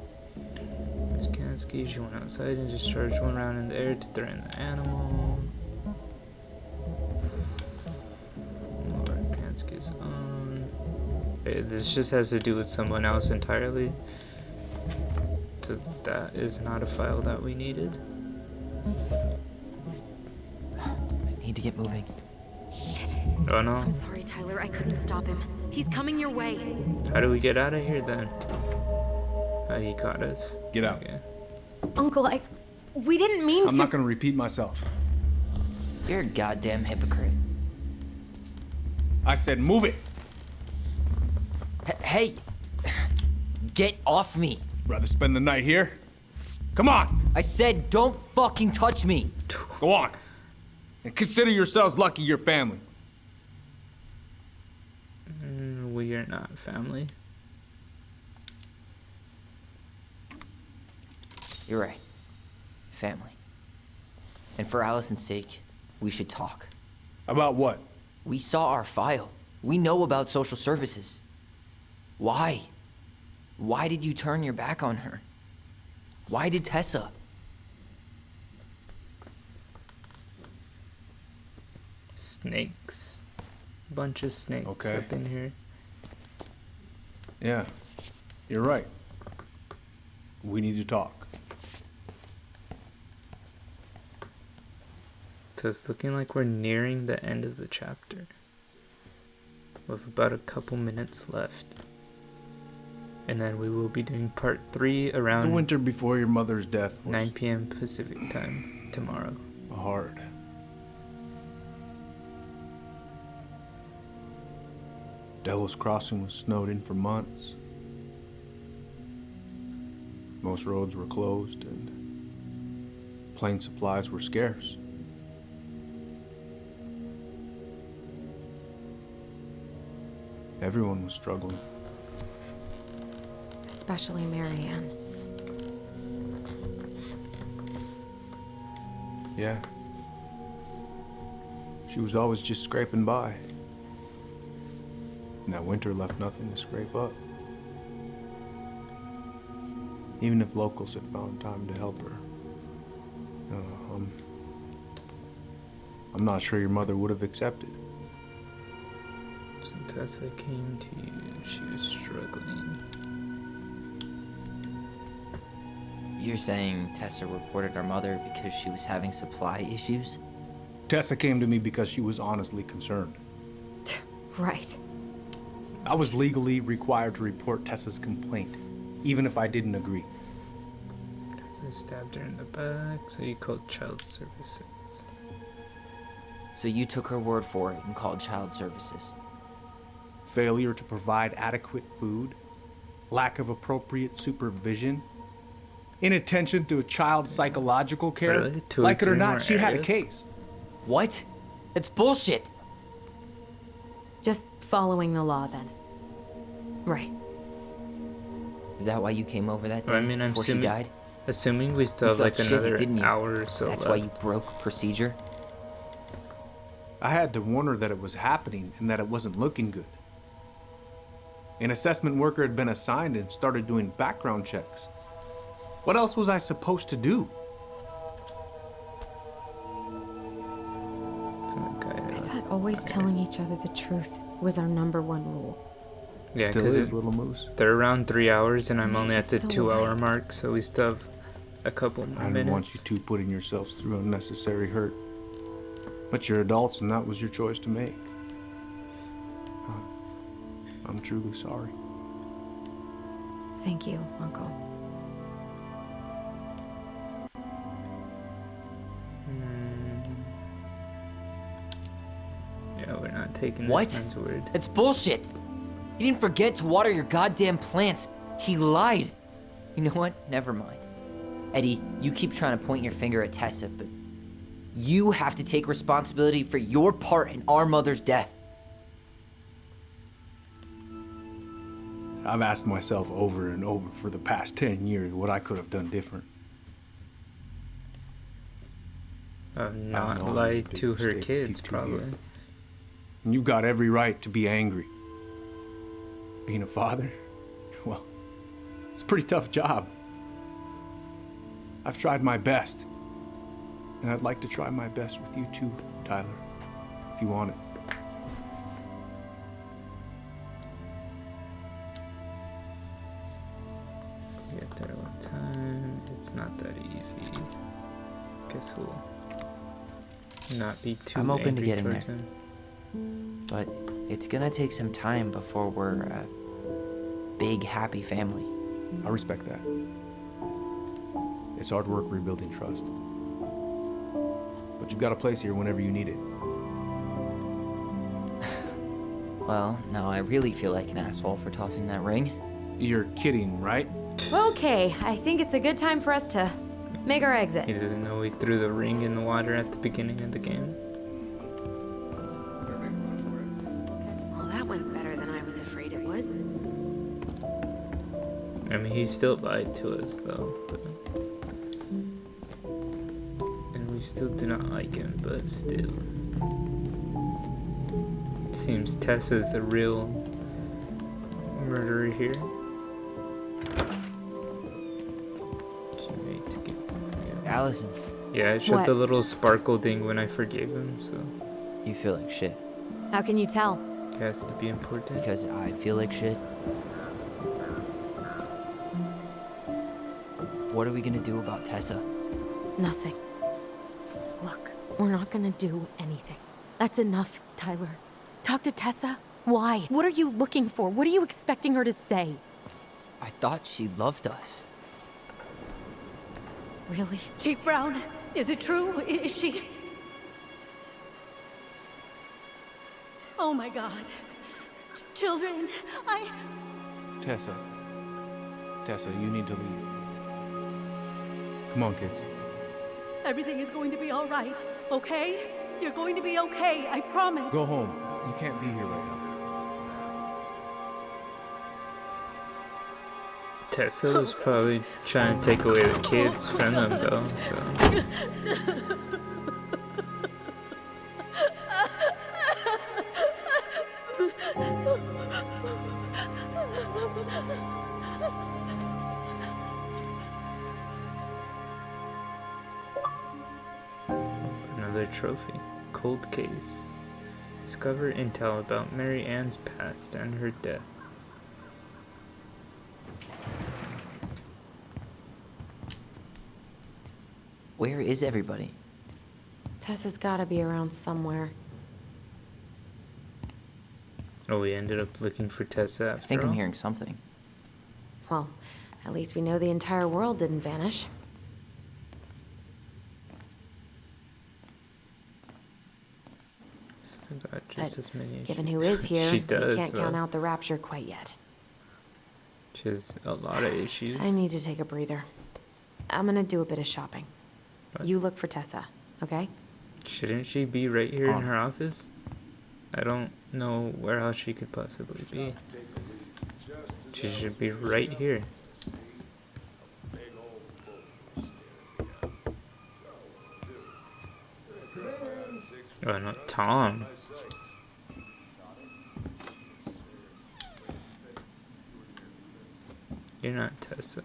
Miss Kansky, she went outside and discharged one round in the air to threaten the animal. Lower Kansky's own. This just has to do with someone else entirely. So that is not a file that we needed. I need to get moving. Shit. Oh no. I'm sorry, Tyler. I couldn't stop him. He's coming your way. How do we get out of here then? Oh, he caught us. Get out. Okay. Uncle, we didn't mean to. I'm not gonna repeat myself. You're a goddamn hypocrite. I said move it. Hey! Get off me! Rather spend the night here? Come on! I said don't fucking touch me! Go on. And consider yourselves lucky you're family. We are not family. You're right. Family. And for Allison's sake, we should talk. About what? We saw our file. We know about social services. Why? Why did you turn your back on her? Why did Tessa? Snakes. Bunch of snakes up in here. Yeah, you're right. We need to talk. So it's looking like we're nearing the end of the chapter. With about a couple minutes left. And then we will be doing part 3 around The winter before your mother's death was 9 p.m. Pacific time tomorrow. hard. Delos Crossing was snowed in for months. Most roads were closed and plane supplies were scarce. Everyone was struggling. Especially Marianne. Yeah. She was always just scraping by. And that winter left nothing to scrape up. Even if locals had found time to help her. I'm not sure your mother would have accepted. So Tessa came to you. She was struggling. You're saying Tessa reported her mother because she was having supply issues? Tessa came to me because she was honestly concerned. Right. I was legally required to report Tessa's complaint, even if I didn't agree. Tessa stabbed her in the back, so you called child services. So you took her word for it and called child services? Failure to provide adequate food, lack of appropriate supervision, inattention to a child's psychological care. Really? Like it or not, she had a case. What? It's bullshit. Just following the law then. Right. Is that why you came over that day I mean, I'm before she died? Assuming we still You have like felt another shitty, didn't you? hour or so That's left. why you broke procedure? I had to warn her that it was happening and that it wasn't looking good. An assessment worker had been assigned and started doing background checks. What else was I supposed to do? I always telling each other the truth was our #1 rule. Yeah, Still because is, little moose. they're around 3 hours, and I'm Maybe only at the still 2-hour alive. mark, so we still have a couple more I didn't want you minutes. two putting yourselves through unnecessary hurt. But you're adults, and that was your choice to make. I'm truly sorry. Thank you, Uncle. Yeah, we're not taking What? this man's word. It's bullshit. He didn't forget to water your goddamn plants. He lied. You know what? Never mind. Eddie, you keep trying to point your finger at Tessa, but you have to take responsibility for your part in our mother's death. I've asked myself over and over for the past 10 years what I could have done different. I've I not know I lied made a to her mistake kids, with you two probably. here. And you've got every right to be angry. Being a father, well, it's a pretty tough job. I've tried my best. And I'd like to try my best with you too, Tyler, if you want it. Get there on time. It's not that easy. Guess we'll not be too I'm open to angry getting towards there. him. But it's gonna take some time before we're a big, happy family. I respect that. It's hard work rebuilding trust. But you've got a place here whenever you need it. Well, now I really feel like an asshole for tossing that ring. You're kidding, right? Okay, I think it's a good time for us to make our exit. He doesn't know we threw the ring in the water at the beginning of the game. Well, that went better than I was afraid it would. I mean, he still lied to us, though. But... And we still do not like him, but still. Seems Tessa's the real murderer here. Allison. Yeah, I shut What? the little sparkle thing when I forgave him, so You feel like shit. How can you tell? it has to be important. Because I feel like shit. What are we gonna do about Tessa? Nothing. Look, we're not gonna do anything. That's enough, Tyler. Talk to Tessa? Why? What are you looking for? What are you expecting her to say? I thought she loved us. Really? Chief Brown, is it true? Is she... Oh my God. Children, Tessa. Tessa, you need to leave. Come on, kids. Everything is going to be all right, okay? You're going to be okay, I promise. Go home. You can't be here right now. Tessa was probably trying to take away the kids from them, though. So. Another trophy. Cold case. Discover intel about Mary Ann's past and her death. Where is everybody? Tessa's gotta be around somewhere. Oh, we ended up looking for Tessa after I think all? I'm hearing something. Well, at least we know the entire world didn't vanish. Still got just But as many issues. given who is here, She we does, can't count though. out the rapture quite yet. She has a lot of issues. I need to take a breather. I'm gonna do a bit of shopping. What? You look for Tessa, okay? Shouldn't she be right here in her office? I don't know where else she could possibly be. She should be right here. Oh, no, Tom. You're not Tessa.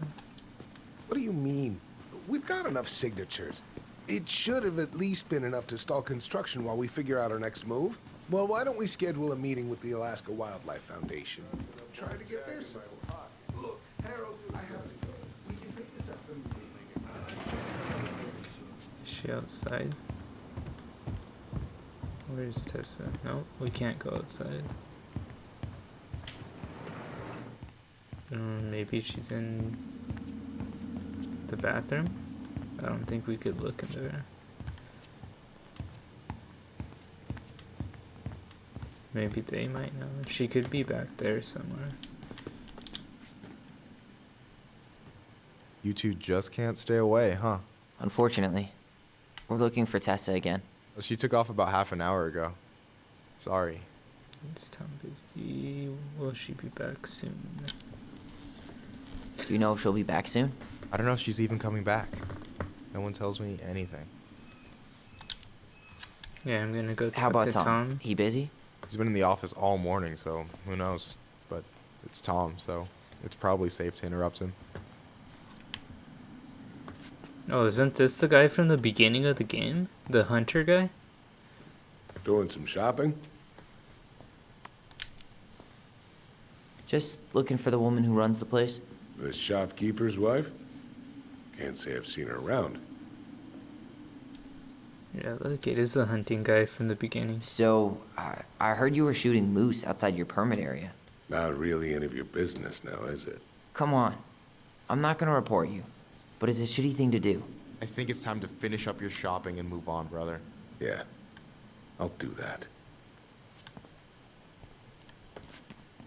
What do you mean? We've got enough signatures. It should have at least been enough to stall construction while we figure out our next move. Well, why don't we schedule a meeting with the Alaska Wildlife Foundation? Try to get their support. Look, Harold, I have to go. We can pick this up Is she outside? Where's Tessa? No, we can't go outside. Maybe she's in the bathroom? I don't think we could look into her. Maybe they might know. She could be back there somewhere. You two just can't stay away, huh? Unfortunately. We're looking for Tessa again. She took off about half an hour ago. Sorry. It's Tom busy. Will she be back soon? Do you know if she'll be back soon? I don't know if she's even coming back. No one tells me anything. Yeah, I'm gonna go talk How about to Tom. He busy? He's been in the office all morning, so who knows? But it's Tom, so it's probably safe to interrupt him. Oh, isn't this the guy from the beginning of the game? The hunter guy? Doing some shopping? Just looking for the woman who runs the place. The shopkeeper's wife? Can't say I've seen her around. Yeah, look, it is the hunting guy from the beginning. So, I heard you were shooting moose outside your permit area. Not really any of your business now, is it? Come on. I'm not gonna report you, but it's a shitty thing to do. I think it's time to finish up your shopping and move on, brother. Yeah, I'll do that.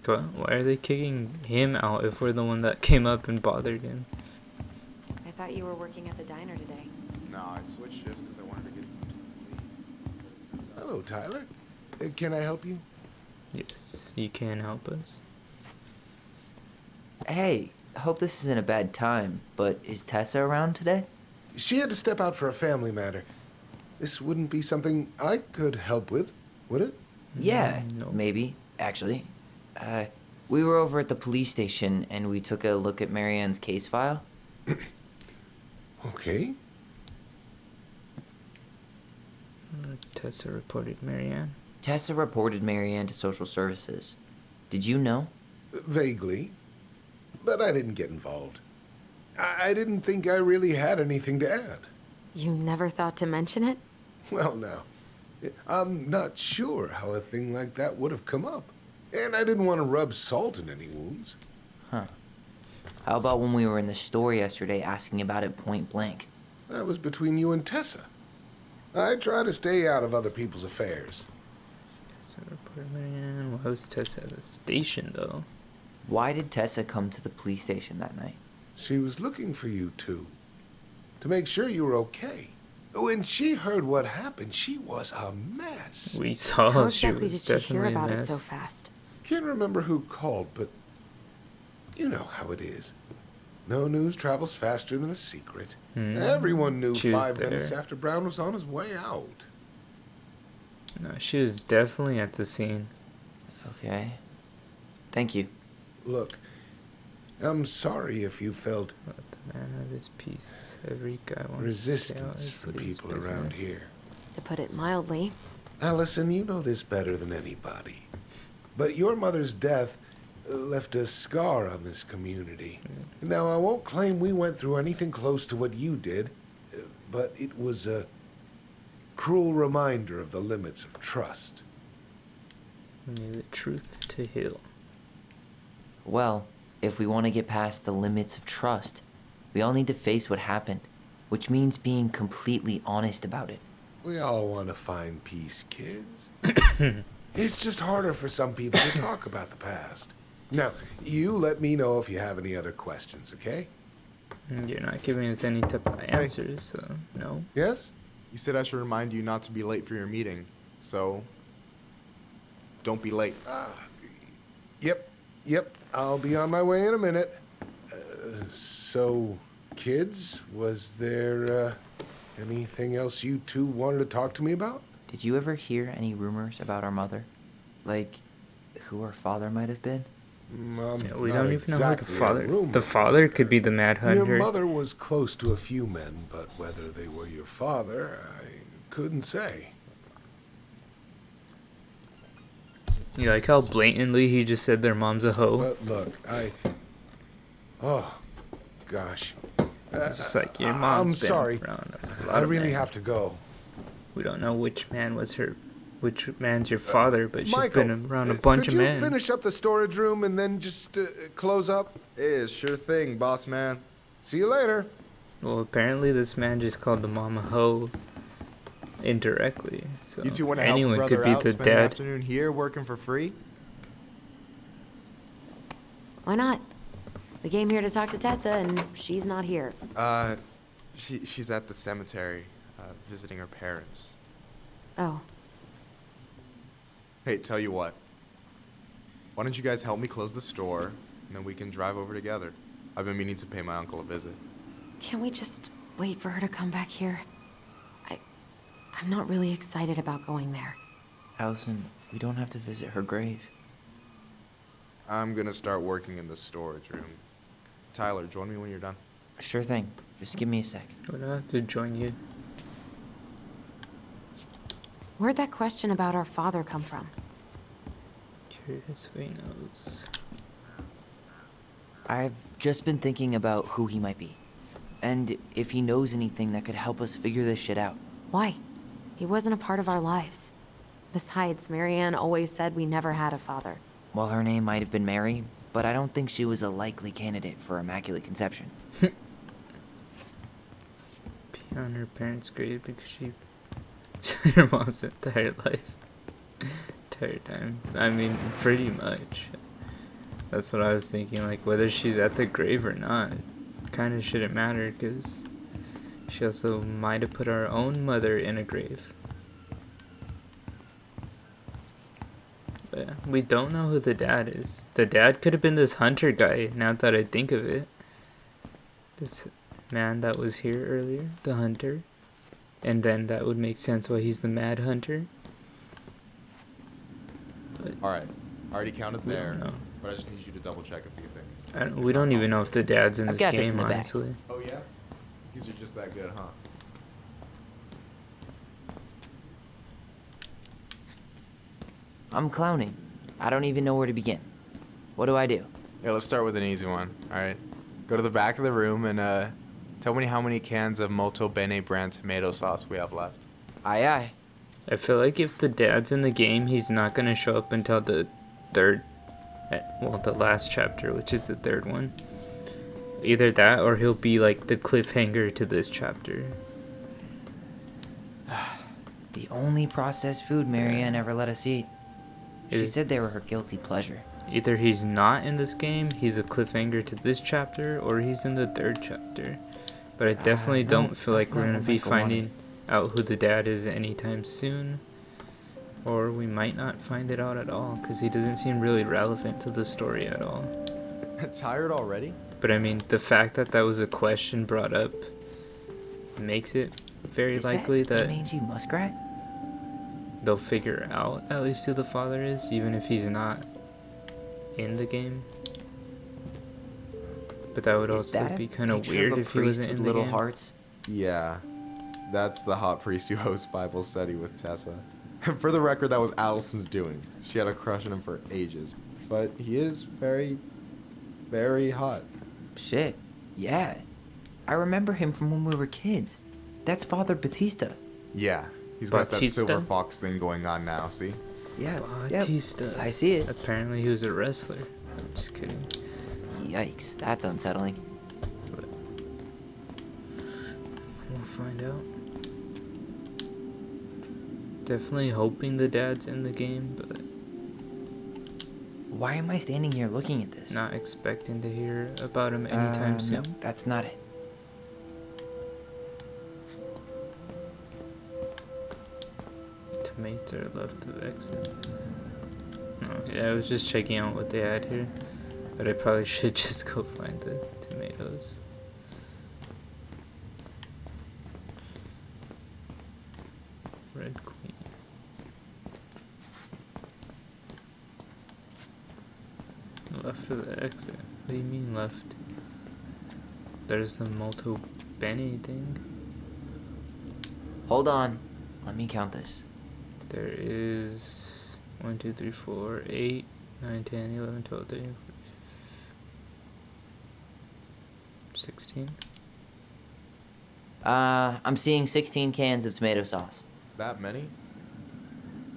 Why are they kicking him out if we're the one that came up and bothered him? I thought you were working at the diner today. No, I switched shifts because I wanted to get some sleep. Hello, Tyler. Can I help you? Yes, you can help us. Hey, I hope this isn't a bad time, but is Tessa around today? She had to step out for a family matter. This wouldn't be something I could help with, would it? Yeah, No. maybe, actually. We were over at the police station and we took a look at Marianne's case file. Okay. Tessa reported Marianne. Tessa reported Marianne to social services. Did you know? Vaguely. But I didn't get involved. I didn't think I really had anything to add. You never thought to mention it? Well, now, I'm not sure how a thing like that would have come up. And I didn't want to rub salt in any wounds. Huh. How about when we were in the store yesterday asking about it point blank? That was between you and Tessa. I try to stay out of other people's affairs. Tessa reported Marianne. Why was Tessa at the station, though? Why did Tessa come to the police station that night? She was looking for you two. To make sure you were okay. When she heard what happened, she was a mess. We saw How she exactly was did you hear definitely a about it mess. so fast? Can't remember who called, but you know how it is. No news travels faster than a secret. Everyone knew She was 5 minutes there. after Brown was on his way out. No, she was definitely at the scene. Okay. Thank you. Look, I'm sorry if you felt Let the man have his peace. Every guy wants resistance to from people around here. To put it mildly. Allison, you know this better than anybody. But your mother's death left a scar on this community. Now, I won't claim we went through anything close to what you did, but it was a cruel reminder of the limits of trust. We need the truth to heal. Well, if we want to get past the limits of trust, we all need to face what happened, which means being completely honest about it. We all want to find peace, kids. It's just harder for some people to talk about the past. Now, you let me know if you have any other questions, okay? You're not giving us any type of answers, so no. Yes? You said I should remind you not to be late for your meeting, so don't be late. Yep. I'll be on my way in a minute. So, kids, was there anything else you two wanted to talk to me about? Did you ever hear any rumors about our mother? Like, who her father might have been? Yeah, we don't even know who the exactly a father. rumor. The father could be the Mad Hunter. Your mother was close to a few men, but whether they were your father, I couldn't say. You like how blatantly he just said their mom's a hoe? But look, oh, gosh. It's just like, your mom's I'm sorry. around a lot I of really men. have to go. We don't know which man's your father, but she's Michael, been around a bunch of men. Could you finish up the storage room and then just close up? Yeah, sure thing, boss man. See you later. Well, apparently this man just called the mom a hoe indirectly. So You two want to help anyone your brother could be out, the spend the dad. afternoon here working for free? Why not? We came here to talk to Tessa, and she's not here. She's at the cemetery, visiting her parents. Oh. Hey, tell you what. Why don't you guys help me close the store, and then we can drive over together. I've been meaning to pay my uncle a visit. Can we just wait for her to come back here? I'm not really excited about going there. Allison, we don't have to visit her grave. I'm gonna start working in the storage room. Tyler, join me when you're done. Sure thing. Just give me a sec. I would have to join you. Where'd that question about our father come from? Curious who he knows. I've just been thinking about who he might be. And if he knows anything that could help us figure this shit out. Why? He wasn't a part of our lives. Besides, Marianne always said we never had a father. Well, her name might have been Mary, but I don't think she was a likely candidate for Immaculate Conception. Be on her parents' grave because she her mom's entire life. Entire time. I mean, pretty much. That's what I was thinking, like whether she's at the grave or not. Kind of shouldn't matter because she also might have put our own mother in a grave. But yeah, we don't know who the dad is. The dad could have been this hunter guy, now that I think of it. This man that was here earlier, the hunter. And then that would make sense why he's the mad hunter. Alright, I already counted We don't there, know. but I just need you to double check a few things. We don't even know if the dad's in I've this got this game, in the bag. honestly. Oh yeah? These are just that good, huh? I'm clowning. I don't even know where to begin. What do I do? Yeah, let's start with an easy one, alright? Go to the back of the room and tell me how many cans of Molto Bene brand tomato sauce we have left. Aye aye. I feel like if the dad's in the game, he's not gonna show up until the the last chapter, which is the third one. Either that, or he'll be like the cliffhanger to this chapter. The only processed food Marianne ever let us eat. She said they were her guilty pleasure. Either he's not in this game, he's a cliffhanger to this chapter, or he's in the third chapter. But I definitely no, don't feel like that's we're not gonna what be Michael wanted. finding out who the dad is anytime soon. Or we might not find it out at all, because he doesn't seem really relevant to the story at all. Tired already? But I mean, the fact that that was a question brought up makes it very Is likely that that mangy muskrat? they'll figure out at least who the father is, even if he's not in the game. But that would Is also that a be kind of picture weird of a if he wasn't priest in with the little game. hearts? Yeah. That's the hot priest who hosts Bible study with Tessa. For the record, that was Allison's doing. She had a crush on him for ages. But he is very, very hot. Shit. Yeah. I remember him from when we were kids. That's Father Batista. Yeah. He's got that Batista? silver fox thing going on now, see? Yeah. Batista. I see it. Apparently he was a wrestler. I'm just kidding. Yikes, that's unsettling. But we'll find out. Definitely hoping the dad's in the game, but Why am I standing here looking at this? not expecting to hear about him anytime soon. No, that's not it. Tomatoes are left of exit. Oh, yeah, I was just checking out what they had here. But I probably should just go find the tomatoes. Red Queen. Left of the exit. What do you mean left? There's the Molto Bene thing. Hold on. Let me count this. There is 1, 2, 3, 4, 8, 9, 10, 11, 12, 13, 16. I'm seeing 16 cans of tomato sauce. That many?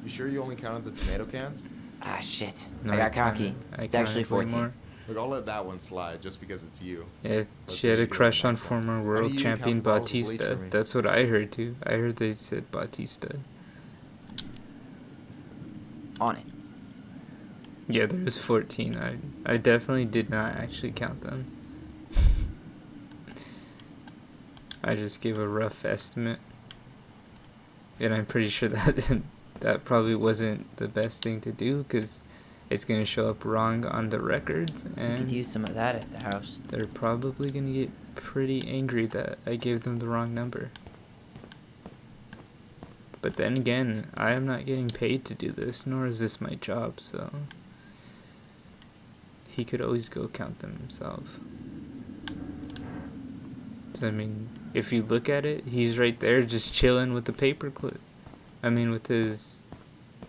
You sure you only counted the tomato cans? Ah, shit. No, I got cocky. I It's actually counted way 14. more. Look, I'll let that one slide just because it's you. Yeah, Let's she had see a you do crush the on next one. former I need world you to count champion the bottles of bleach Bautista. for me. That's what I heard too. I heard they said Bautista. On it. Yeah, there was 14. I definitely did not actually count them. I just gave a rough estimate. And I'm pretty sure that that probably wasn't the best thing to do because it's going to show up wrong on the records. You And could use some of that at the house. they're probably going to get pretty angry that I gave them the wrong number. But then again, I am not getting paid to do this, nor is this my job, so he could always go count them himself. So, I mean, if you look at it, he's right there just chilling with the paper clip. I mean, with his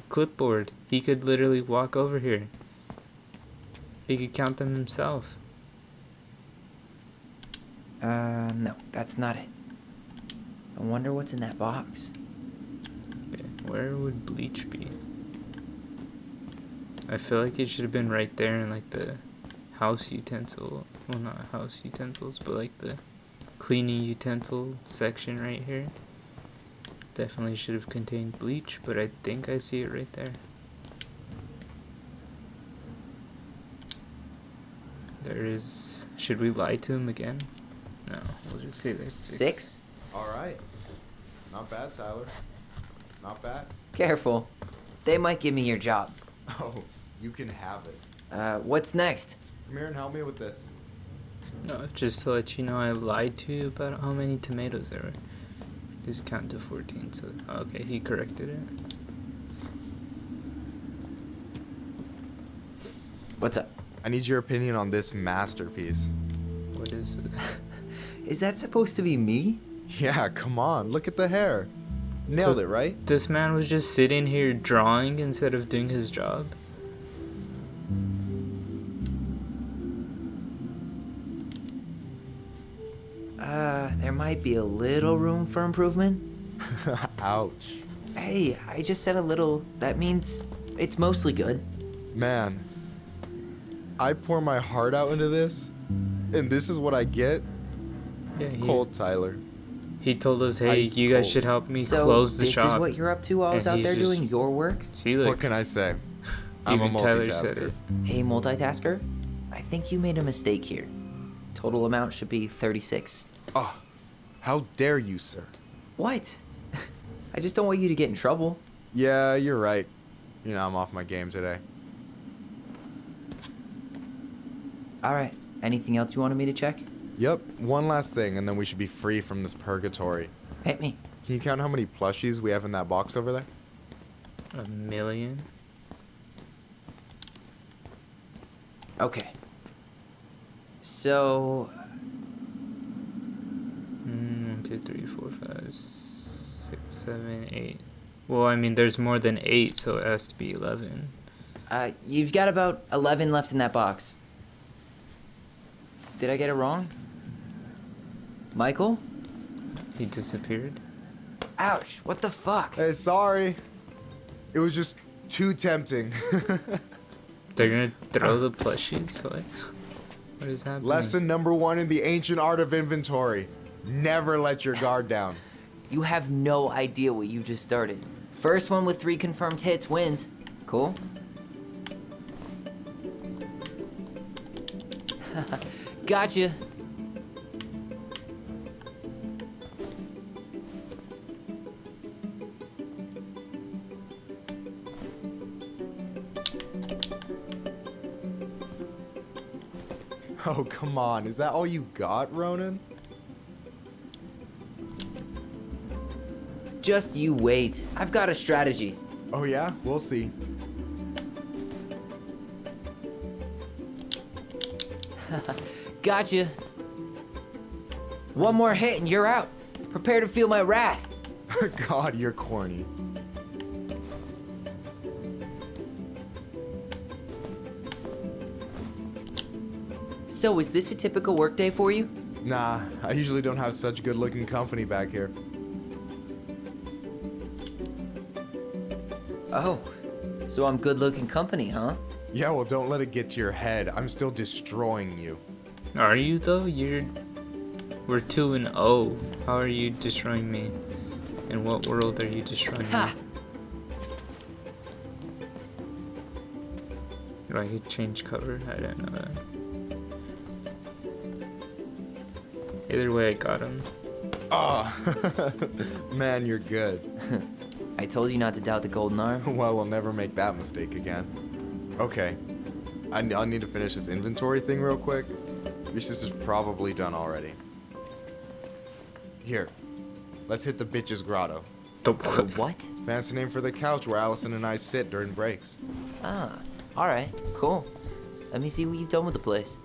clipboard. He could literally walk over here. He could count them himself. No, that's not it. I wonder what's in that box. Okay, where would bleach be? I feel like it should have been right there in like the house utensil. Well, not house utensils, but like the cleaning utensil section right here. Definitely should have contained bleach, but I think I see it right there. There is. Should we lie to him again? No, we'll just say there's 6. 6? All right. Not bad, Tyler. Not bad. Careful. They might give me your job. Oh, you can have it. What's next? Come here and help me with this. No, just to let you know, I lied to you about how many tomatoes there were. Just count to 14, so... Okay, he corrected it. What's up? I need your opinion on this masterpiece. What is this? Is that supposed to be me? Yeah, come on. Look at the hair. Nailed it, right? This man was just sitting here drawing instead of doing his job. There might be a little room for improvement. Ouch. Hey, I just said a little. That means it's mostly good. Man, I pour my heart out into this, and this is what I get? Yeah, Cold Tyler. He told us, hey, Ice you guys cold. should help me So close the this shop. is what you're up to while I was And out he's there just- doing your work? See, look. What can I say? I'm a Even Tyler said multitasker. it. Hey, multitasker. I think you made a mistake here. Total amount should be 36. Oh, how dare you, sir? What? I just don't want you to get in trouble. Yeah, you're right. You know, I'm off my game today. All right. Anything else you wanted me to check? Yep, one last thing, and then we should be free from this purgatory. Hit me. Can you count how many plushies we have in that box over there? 1 million? Okay. So, 1, 2, 3, 4, 5, 6, 7, 8. Well, I mean, there's more than 8, so it has to be 11. you've got about 11 left in that box. Did I get it wrong? Michael? He disappeared? Ouch, what the fuck? Hey, sorry. It was just too tempting. They're gonna throw the plushies? What is happening? Lesson number 1 in the ancient art of inventory. Never let your guard down. You have no idea what you just started. First one with 3 confirmed hits wins. Cool? Gotcha. Oh, come on. Is that all you got, Ronan? Just you wait. I've got a strategy. Oh, yeah? We'll see. Gotcha. One more hit and you're out. Prepare to feel my wrath. God, you're corny. So, is this a typical workday for you? Nah, I usually don't have such good-looking company back here. Oh, so I'm good-looking company, huh? Yeah, well, don't let it get to your head. I'm still destroying you. Are you though? We're 2-0. How are you destroying me? In what world are you destroying me? Do I could change cover? I didn't know that. Either way, I got him. Oh, man, you're good. I told you not to doubt the golden arm. Well, we'll never make that mistake again. Okay, I'll need to finish this inventory thing real quick. Your sister's probably done already. Here, let's hit the bitch's grotto. The what? Fancy name for the couch where Allison and I sit during breaks. Ah, alright, cool. Let me see what you've done with the place.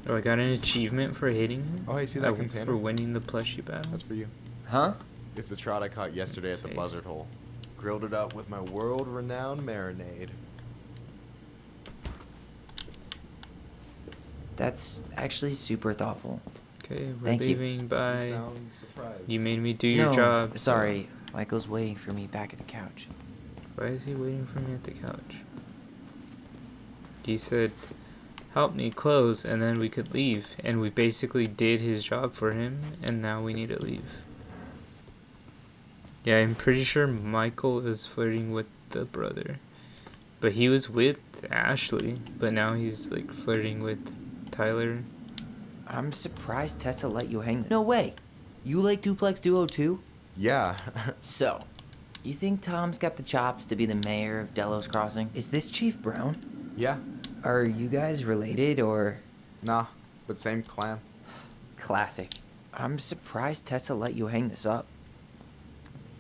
Oh, I got an achievement for hitting him? Oh, hey, see that container? For winning the plushie battle? That's for you. Huh? It's the trout I caught yesterday at the buzzard hole. Grilled it up with my world-renowned marinade. That's actually super thoughtful. Okay, we're Thank leaving. you. Bye. You sound surprised. You made me do your job. so- Sorry, Michael's waiting for me back at the couch. Why is he waiting for me at the couch? He said, help me close, and then we could leave. And we basically did his job for him, and now we need to leave. Yeah, I'm pretty sure Michael is flirting with the brother. But he was with Ashley, but now he's like flirting with Tyler. I'm surprised Tessa let you hang. No way! You like Duplex Duo too? Yeah. So, you think Tom's got the chops to be the mayor of Delos Crossing? Is this Chief Brown? Yeah. Are you guys related or? Nah, but same clan. Classic. I'm surprised Tessa let you hang this up.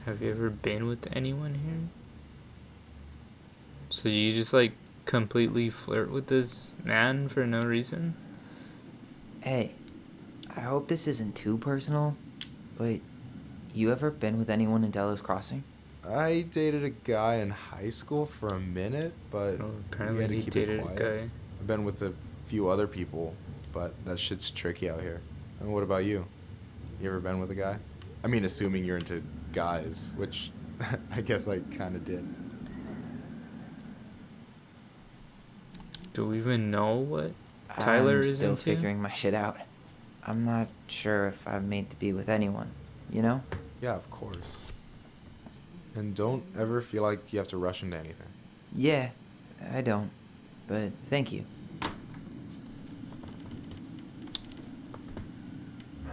Have you ever been with anyone here? So you just like completely flirt with this man for no reason? Hey, I hope this isn't too personal, but you ever been with anyone in Delos Crossing? I dated a guy in high school for a minute, but Oh, we apparently had to he keep dated it a quiet. guy. I've been with a few other people, but that shit's tricky out here. And what about you? You ever been with a guy? I mean, assuming you're into guys, which I guess I kind of did. Do we even know what Tyler I'm is still into? figuring my shit out. I'm not sure if I'm made to be with anyone, you know? Yeah, of course. And don't ever feel like you have to rush into anything. Yeah, I don't. But thank you.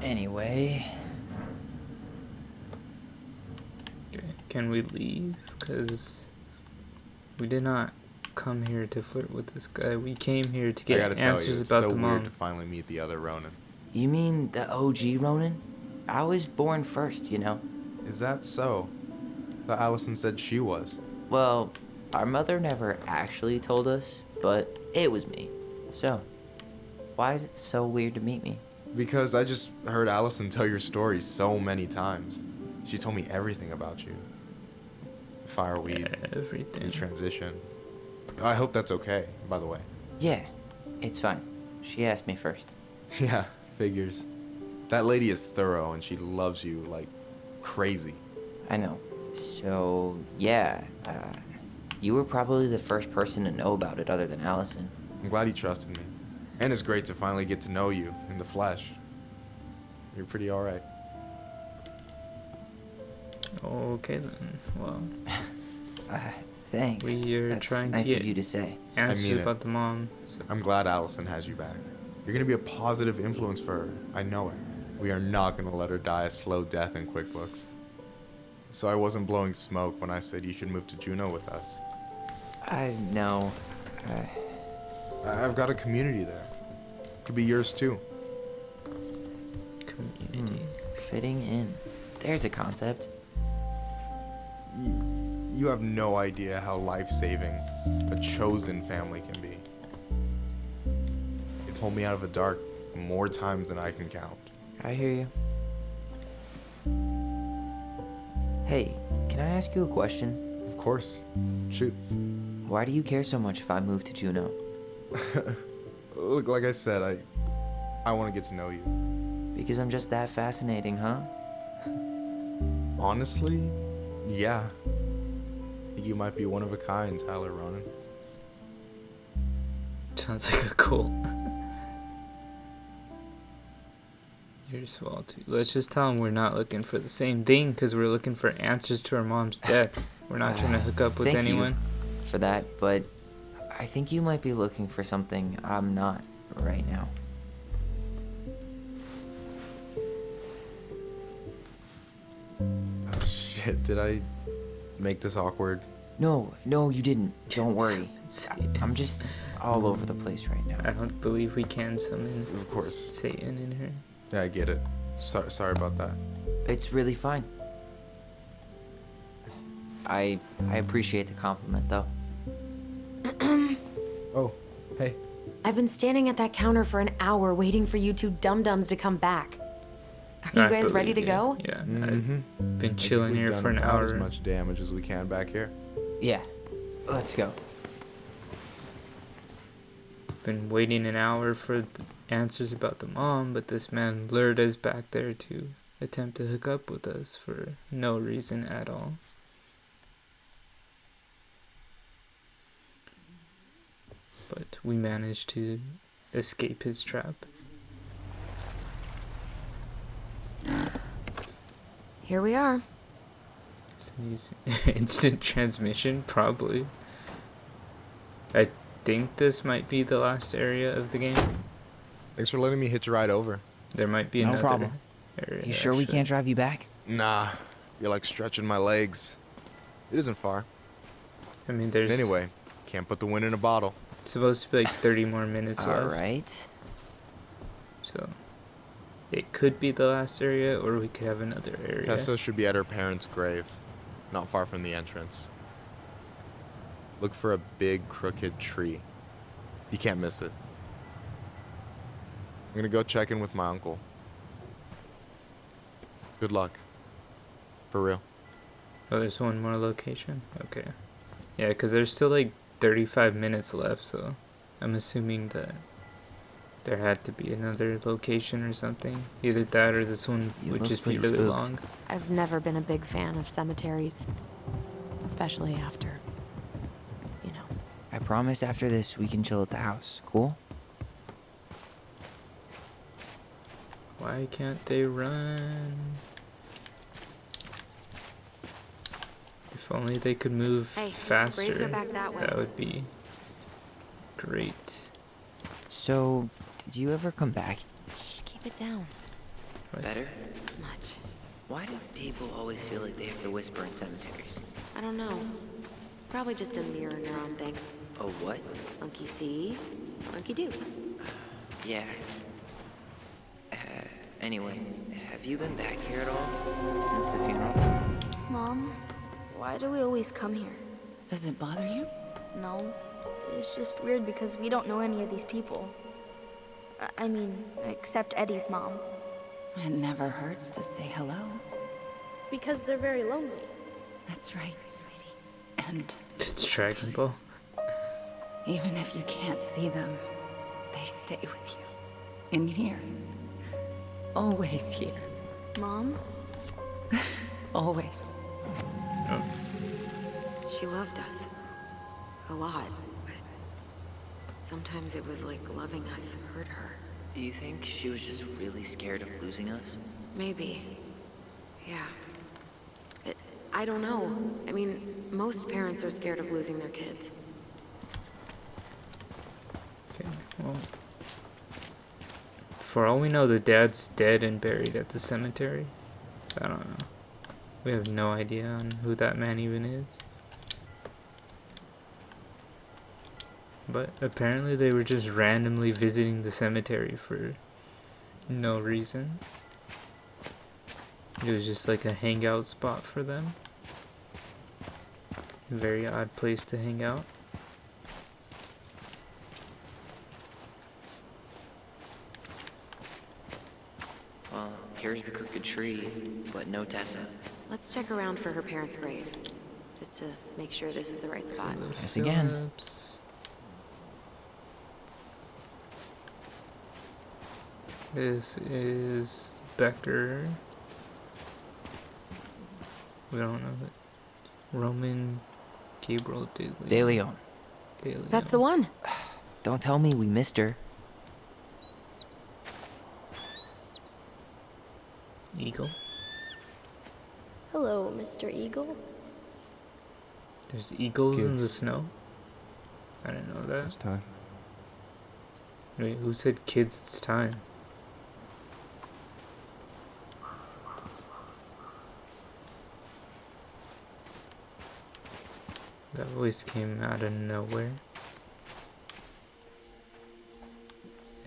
Anyway, Okay, can we leave? Because we did not come here to flirt with this guy. We came here to I get gotta tell you, answers it's about so the weird mom. to finally meet the other Ronan. you mean the OG Ronan? I was born first, you know? Is that so? Thought Allison said she was. Well, our mother never actually told us, but it was me. So, why is it so weird to meet me? Because I just heard Allison tell your story so many times. She told me everything about you. Fireweed. Everything. The transition. I hope that's okay, by the way. Yeah, it's fine. She asked me first. Yeah, figures. That lady is thorough and she loves you like crazy. I know. So, yeah, you were probably the first person to know about it other than Allison. I'm glad you trusted me. And it's great to finally get to know you in the flesh. You're pretty alright. Okay then. Well, Thanks. we are That's trying nice to get of you to say. answers I mean it. about the mom. So. I'm glad Allison has you back. You're gonna be a positive influence for her. I know it. We are not gonna let her die a slow death in QuickBooks. So I wasn't blowing smoke when I said you should move to Juneau with us. I know. I've got a community there. Could be yours too. Community. Fitting in. There's a concept. You have no idea how life-saving a chosen family can be. It pulled me out of the dark more times than I can count. I hear you. Hey, can I ask you a question? Of course. Shoot. Why do you care so much if I move to Juneau? Look, like I said, I want to get to know you. Because I'm just that fascinating, huh? Honestly, yeah. I think you might be one of a kind, Tyler Ronan. Sounds like a cult. You're swell too. Let's just tell him we're not looking for the same thing because we're looking for answers to our mom's death. We're not trying to hook up with Thank anyone. You for that, but I think you might be looking for something I'm not right now. Oh, shit, did I make this awkward? No, you didn't. Don't worry. I'm just all over the place right now. I don't believe we can summon Of course. Satan in here. Yeah, I get it. Sorry about that. It's really fine. I appreciate the compliment, though. Oh, hey. I've been standing at that counter for an hour waiting for you two dum-dums to come back. Are you guys ready to go? Yeah. Mm-hmm. I've been chilling here for an hour. As much damage as we can back here. Yeah. Let's go. Been waiting an hour for the answers about the mom, but this man lured us back there to attempt to hook up with us for no reason at all. But we managed to escape his trap. Here we are. So use instant transmission, probably. I think this might be the last area of the game. Thanks for letting me hitch a ride over. There might be No another problem. area. You sure we can't drive you back? Nah, you're like stretching my legs. It isn't far. I mean, there's... Anyway, can't put the wind in a bottle. It's supposed to be like 30 more minutes left. Alright. So, it could be the last area, or we could have another area. Tessa should be at her parents' grave, not far from the entrance. Look for a big, crooked tree. You can't miss it. I'm gonna go check in with my uncle. Good luck. For real. Oh, there's one more location? Okay. Yeah, because there's still like 35 minutes left, so I'm assuming that there had to be another location or something. Either that or this one would just be really long. I've never been a big fan of cemeteries, especially after, you know. I promise after this we can chill at the house. Cool? Why can't they run? If only they could move faster, Braves are back that way. that would be great. So, did you ever come back? Shh, keep it down. Better? Much. Why do people always feel like they have to whisper in cemeteries? I don't know. Probably just a mirror neuron thing. Oh, what? Monkey see, monkey do. Yeah. Anyway, have you been back here at all since the funeral? Mom, why do we always come here? Does it bother you? No, it's just weird because we don't know any of these people. I mean, except Eddie's mom. It never hurts to say hello. Because they're very lonely. That's right, sweetie. And It's Dragon Ball. even if you can't see them, they stay with you. In here. Always here. Mom? Always. Oh. She loved us. A lot. But sometimes it was like loving us hurt her. Do you think she was just really scared of losing us? Maybe. Yeah. But I don't know. I mean, most parents are scared of losing their kids. Okay, well. For all we know, the dad's dead and buried at the cemetery. I don't know. We have no idea on who that man even is. But apparently they were just randomly visiting the cemetery for no reason. It was just like a hangout spot for them. A very odd place to hang out. Well, here's the crooked tree, but no Tessa. Let's check around for her parents' grave. just to make sure this is the right spot. Yes, again. Phillips. This is Becker. We don't know that. Roman Gabriel De Leon. That's the one. Don't tell me we missed her. Eagle. Hello, Mr. Eagle. There's eagles in Kids. the snow? I didn't know that. It's time. Wait, who said kids it's time? That voice came out of nowhere.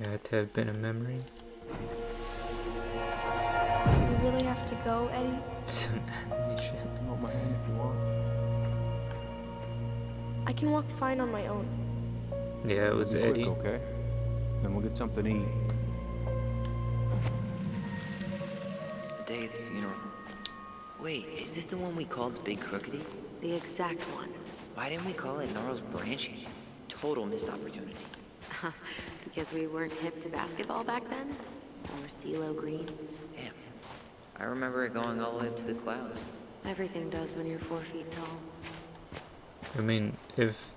It had to have been a memory. You really have to go, Eddie? Some animation. Hold my hand if you want. I can walk fine on my own. Yeah, it was Be quick, Eddie. okay? Then we'll get something to eat. The day of the funeral. Wait, is this the one we called the Big Crookedy? The exact one. Why didn't we call it Gnarls Branching? Total missed opportunity. Because we weren't hip to basketball back then? Or CeeLo Green? Damn. I remember it going all the way up to the clouds. Everything does when you're 4 feet tall. I mean, if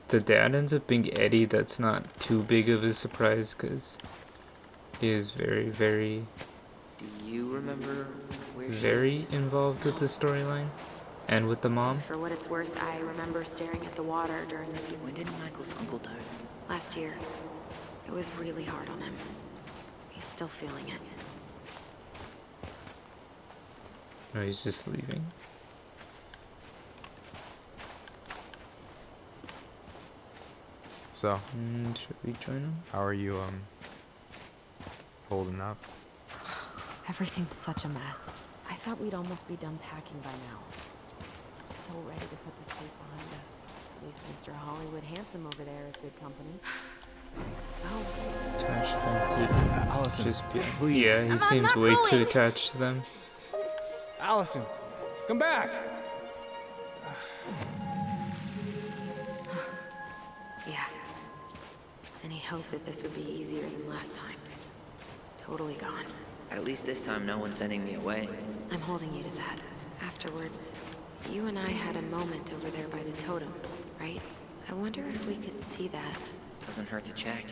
the dad ends up being Eddie, that's not too big of a surprise because he is very, very, Do you remember where she very was? involved with the storyline and with the mom. For what it's worth, I remember staring at the water during the funeral. When did Michael's uncle die? Last year. It was really hard on him. He's still feeling it. No, he's just leaving. So, Should we join him? how are you, holding up? Everything's such a mess. I thought we'd almost be done packing by now. I'm so ready to put this place behind us. At least Mr. Hollywood Handsome over there is good company. Oh, Attach them to Allison, just be, please. yeah, he I'm seems not way too going. attached to them. Allison, come back! yeah. Any hope that this would be easier than last time? Totally gone. At least this time no one's sending me away. I'm holding you to that. Afterwards, you and I had a moment over there by the totem, right? I wonder if we could see that. Doesn't hurt to check.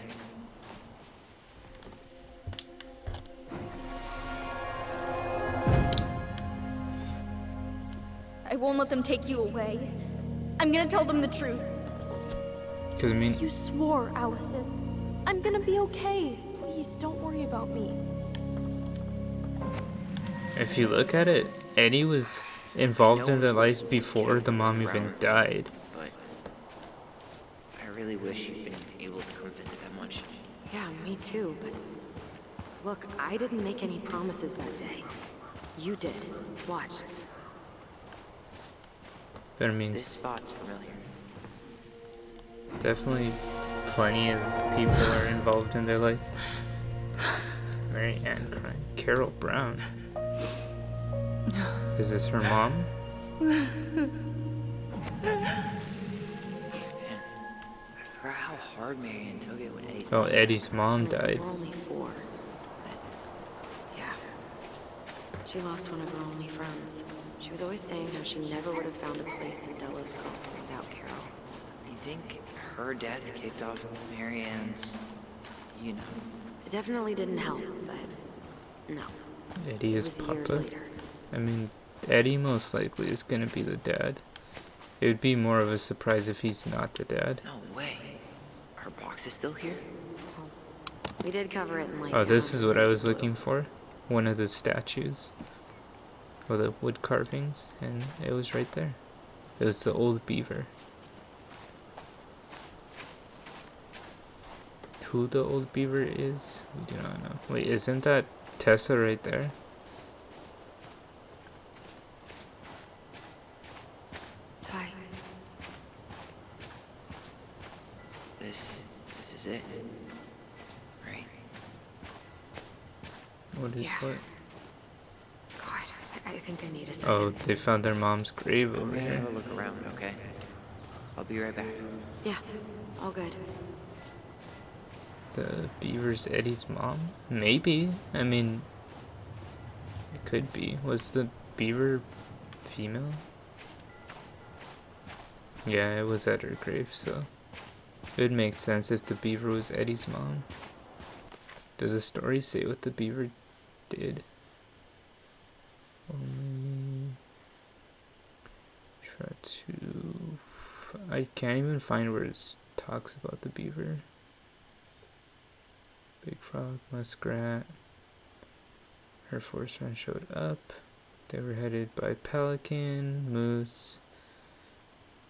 I won't let them take you away. I'm gonna tell them the truth. Because, I mean, You swore, Allison. I'm gonna be okay. Please, don't worry about me. if you look at it, Eddie was involved in their life before the mom even died. But I really wish you'd been able to come visit that much. Yeah, me too, but... Look, I didn't make any promises that day. You did. Watch. But I This mean, spot's familiar. definitely plenty of people are involved in their life. Mary Ann crying. Carol Brown. Is this her mom? I forgot how hard Marianne took it when Eddie's Oh, mom- Eddie's mom We died. were only 4, but... Yeah. She lost one of her only friends. She was always saying how she never would have found a place in Delos Crossing without Carol. You think her death kicked off Marianne's, you know? It definitely didn't help, but... No. Eddie is It was years Papa. later. I mean, Eddie most likely is gonna be the dad. It would be more of a surprise if he's not the dad. No way. Her box is still here? We did cover it in like... Oh, this is what I was blue. looking for. One of the statues. Or the wood carvings. And it was right there. It was the old beaver. Who the old beaver is, we do not know. Wait, isn't that Tessa right there? Ty. This is it. Right? What is Yeah. what? God, I I think I need a Oh, second. they found their mom's grave I'm over gonna here. have a look around, okay? I'll be right back. Yeah, all good. The beaver's Eddie's mom? Maybe. I mean, it could be. Was the beaver female? Yeah, it was at her grave, so it would make sense if the beaver was Eddie's mom. Does the story say what the beaver did? Try to... I can't even find where it talks about the beaver. Big frog, muskrat. Her forest friend showed up. They were headed by pelican, moose,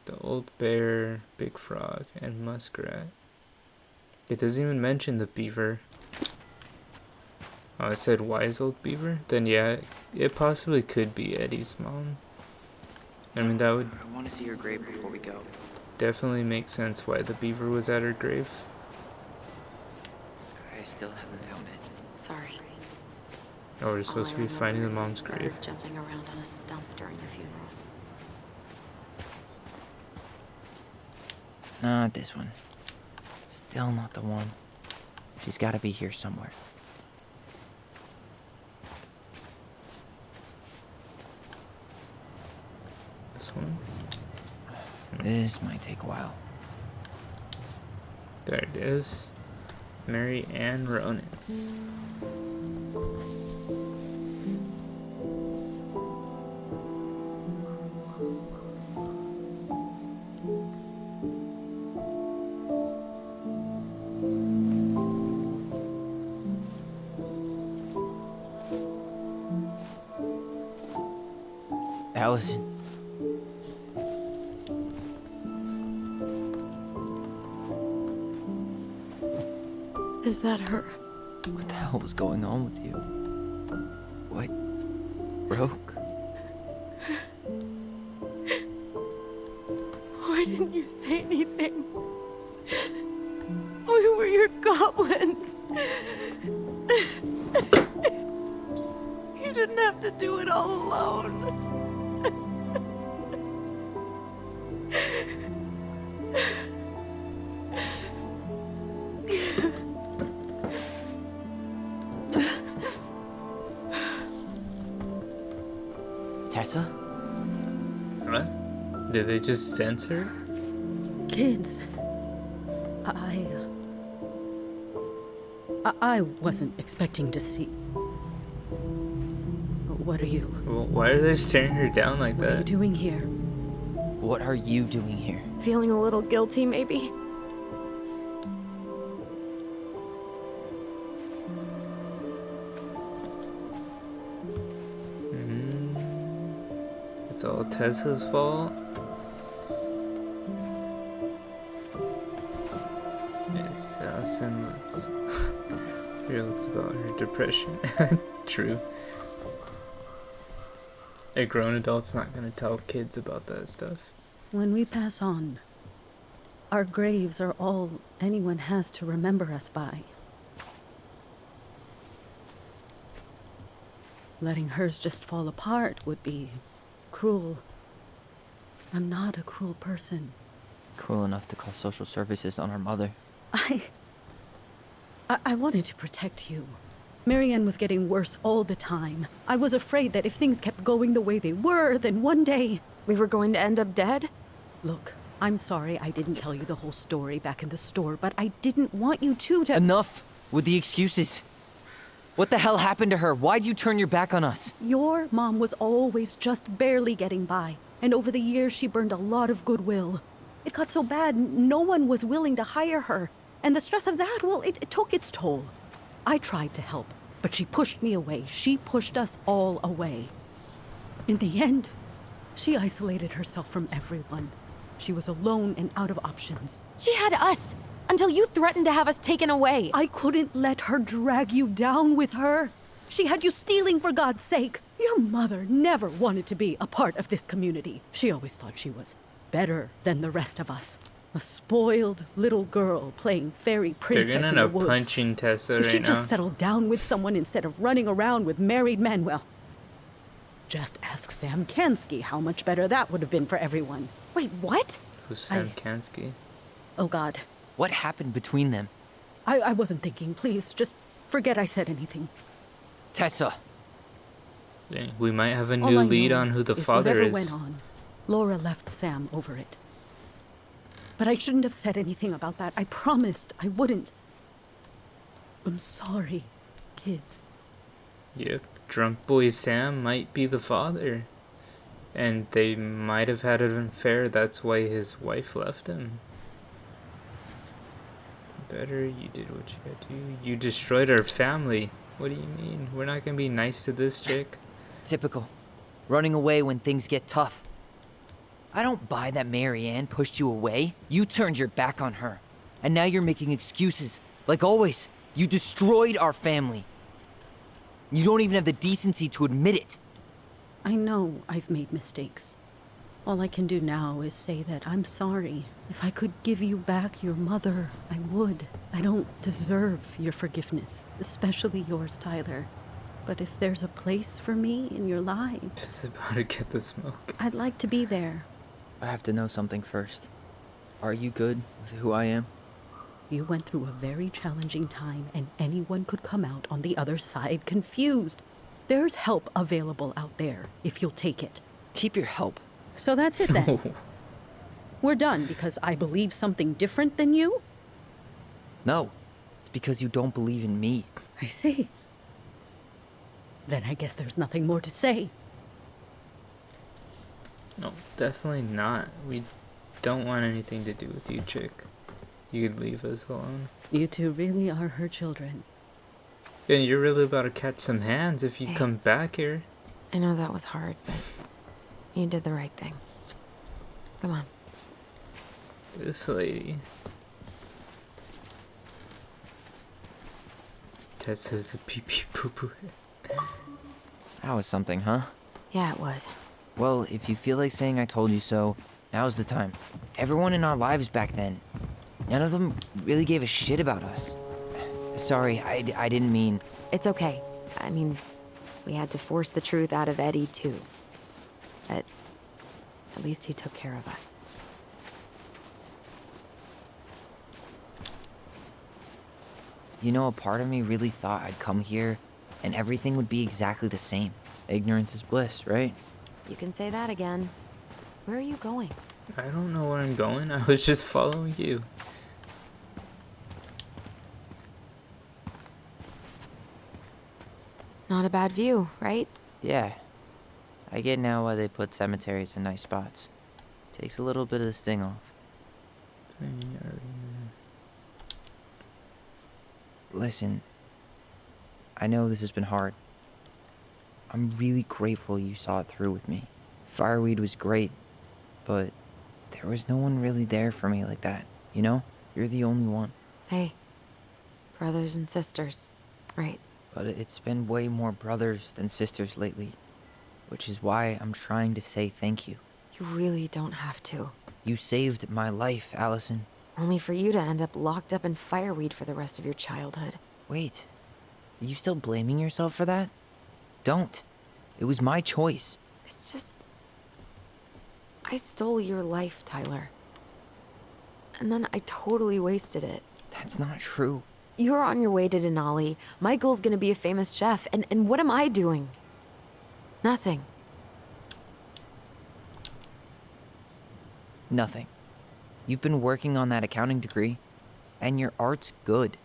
the old bear, big frog, and muskrat. It doesn't even mention the beaver. Oh, it said wise old beaver? Then yeah, it possibly could be Eddie's mom. I mean, that would I want to see your grave before we go. definitely make sense why the beaver was at her grave. I still haven't found it. Sorry. Oh, we're supposed to be finding the All I mom's remember is a grave. bird jumping around on a stump during the funeral. Not this one. Still not the one. She's gotta be here somewhere. This one? This might take a while. There it is. Mary Ann Ronan. Allison. Is that her? What the hell was going on with you? What broke? Why didn't you say anything? We were your goblins. You didn't have to do it all alone. Tessa? What? Did they just censor? Kids, I wasn't expecting to see. What are you? Well, why are they staring her down like What are you that? doing here? What are you doing here? Feeling a little guilty, maybe? It's all Tessa's fault. Yes, Allison was real about her depression. True. A grown adult's not gonna tell kids about that stuff. When we pass on, our graves are all anyone has to remember us by. Letting hers just fall apart would be cruel. I'm not a cruel person. Cruel enough to call social services on our mother. I wanted to protect you. Marianne was getting worse all the time. I was afraid that if things kept going the way they were, then one day... We were going to end up dead? Look, I'm sorry I didn't tell you the whole story back in the store, but I didn't want you to... Enough with the excuses. What the hell happened to her? Why'd you turn your back on us? Your mom was always just barely getting by, and over the years she burned a lot of goodwill. It got so bad, no one was willing to hire her, and the stress of that, well, it took its toll. I tried to help, but she pushed me away. She pushed us all away. In the end, she isolated herself from everyone. She was alone and out of options. She had us until you threatened to have us taken away. I couldn't let her drag you down with her. She had you stealing for God's sake. Your mother never wanted to be a part of this community. She always thought she was better than the rest of us. A spoiled little girl playing fairy princess They're in gonna the end up woods. punching Tessa If she right just now. settled down with someone instead of running around with married men, well, Just ask Sam Kansky how much better that would have been for everyone. Wait, what? Who's Sam Kansky? Oh, God. What happened between them? I wasn't thinking. Please, just forget I said anything. Tessa! Dang, we might have a All new I lead know on who the is father whatever is. went on, Laura left Sam over it. But I shouldn't have said anything about that. I promised I wouldn't. I'm sorry, kids. Yep, drunk boy Sam might be the father. And they might have had an affair, that's why his wife left him. Better, you did what you had to do. You destroyed our family. What do you mean? We're not gonna be nice to this chick? Typical. Running away when things get tough. I don't buy that Mary Ann pushed you away. You turned your back on her. And now you're making excuses. Like always, you destroyed our family. You don't even have the decency to admit it. I know I've made mistakes. All I can do now is say that I'm sorry. If I could give you back your mother, I would. I don't deserve your forgiveness, especially yours, Tyler. But if there's a place for me in your lives... Just about to get the smoke. I'd like to be there. I have to know something first. Are you good with who I am? You went through a very challenging time, and anyone could come out on the other side confused. There's help available out there, if you'll take it. Keep your help. So that's it then. We're done because I believe something different than you? No, it's because you don't believe in me. I see. Then I guess there's nothing more to say. No, definitely not. We don't want anything to do with you, chick. You could leave us alone. You two really are her children. And you're really about to catch some hands if you come back here. I know that was hard, but you did the right thing. Come on. This lady. Tessa's a pee-pee poo-poo. That was something, huh? Yeah, it was. Well, if you feel like saying I told you so, now's the time. Everyone in our lives back then, none of them really gave a shit about us. Sorry, I didn't mean... It's okay. I mean, we had to force the truth out of Eddie, too. At least he took care of us. You know, a part of me really thought I'd come here and everything would be exactly the same. Ignorance is bliss, right? You can say that again. Where are you going? I don't know where I'm going. I was just following you. Not a bad view, right? Yeah. I get now why they put cemeteries in nice spots. Takes a little bit of the sting off. Listen, I know this has been hard. I'm really grateful you saw it through with me. Fireweed was great, but there was no one really there for me like that, you know? You're the only one. Hey, brothers and sisters, right? But it's been way more brothers than sisters lately, which is why I'm trying to say thank you. You really don't have to. You saved my life, Allison. Only for you to end up locked up in fireweed for the rest of your childhood. Wait, are you still blaming yourself for that? Don't. It was my choice. It's just... I stole your life, Tyler. And then I totally wasted it. That's not true. You're on your way to Denali. Michael's gonna be a famous chef, and what am I doing? Nothing. Nothing. You've been working on that accounting degree, and your art's good.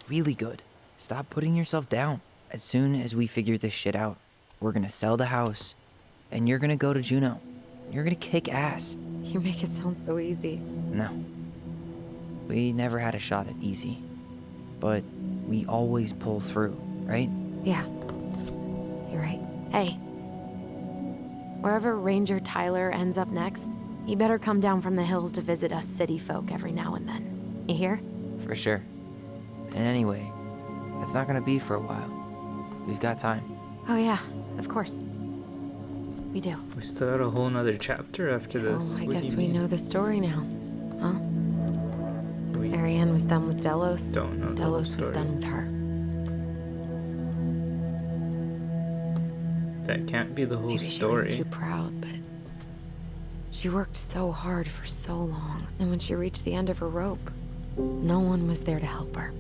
Really good. Stop putting yourself down. As soon as we figure this shit out, we're gonna sell the house, and you're gonna go to Juneau. You're gonna kick ass. You make it sound so easy. No. We never had a shot at easy. But we always pull through, right? Yeah. You're right. Hey. Wherever Ranger Tyler ends up next, he better come down from the hills to visit us city folk every now and then. You hear? For sure. And anyway, it's not gonna be for a while. We've got time. Oh yeah, of course. We do. We still got a whole nother chapter after this. I What do guess you we mean? know the story now. Huh? Marianne was done with Delos. Don't know the whole Delos was story. done with her. That can't be the whole Maybe story. she was too proud, but she worked so hard for so long. And when she reached the end of her rope, no one was there to help her.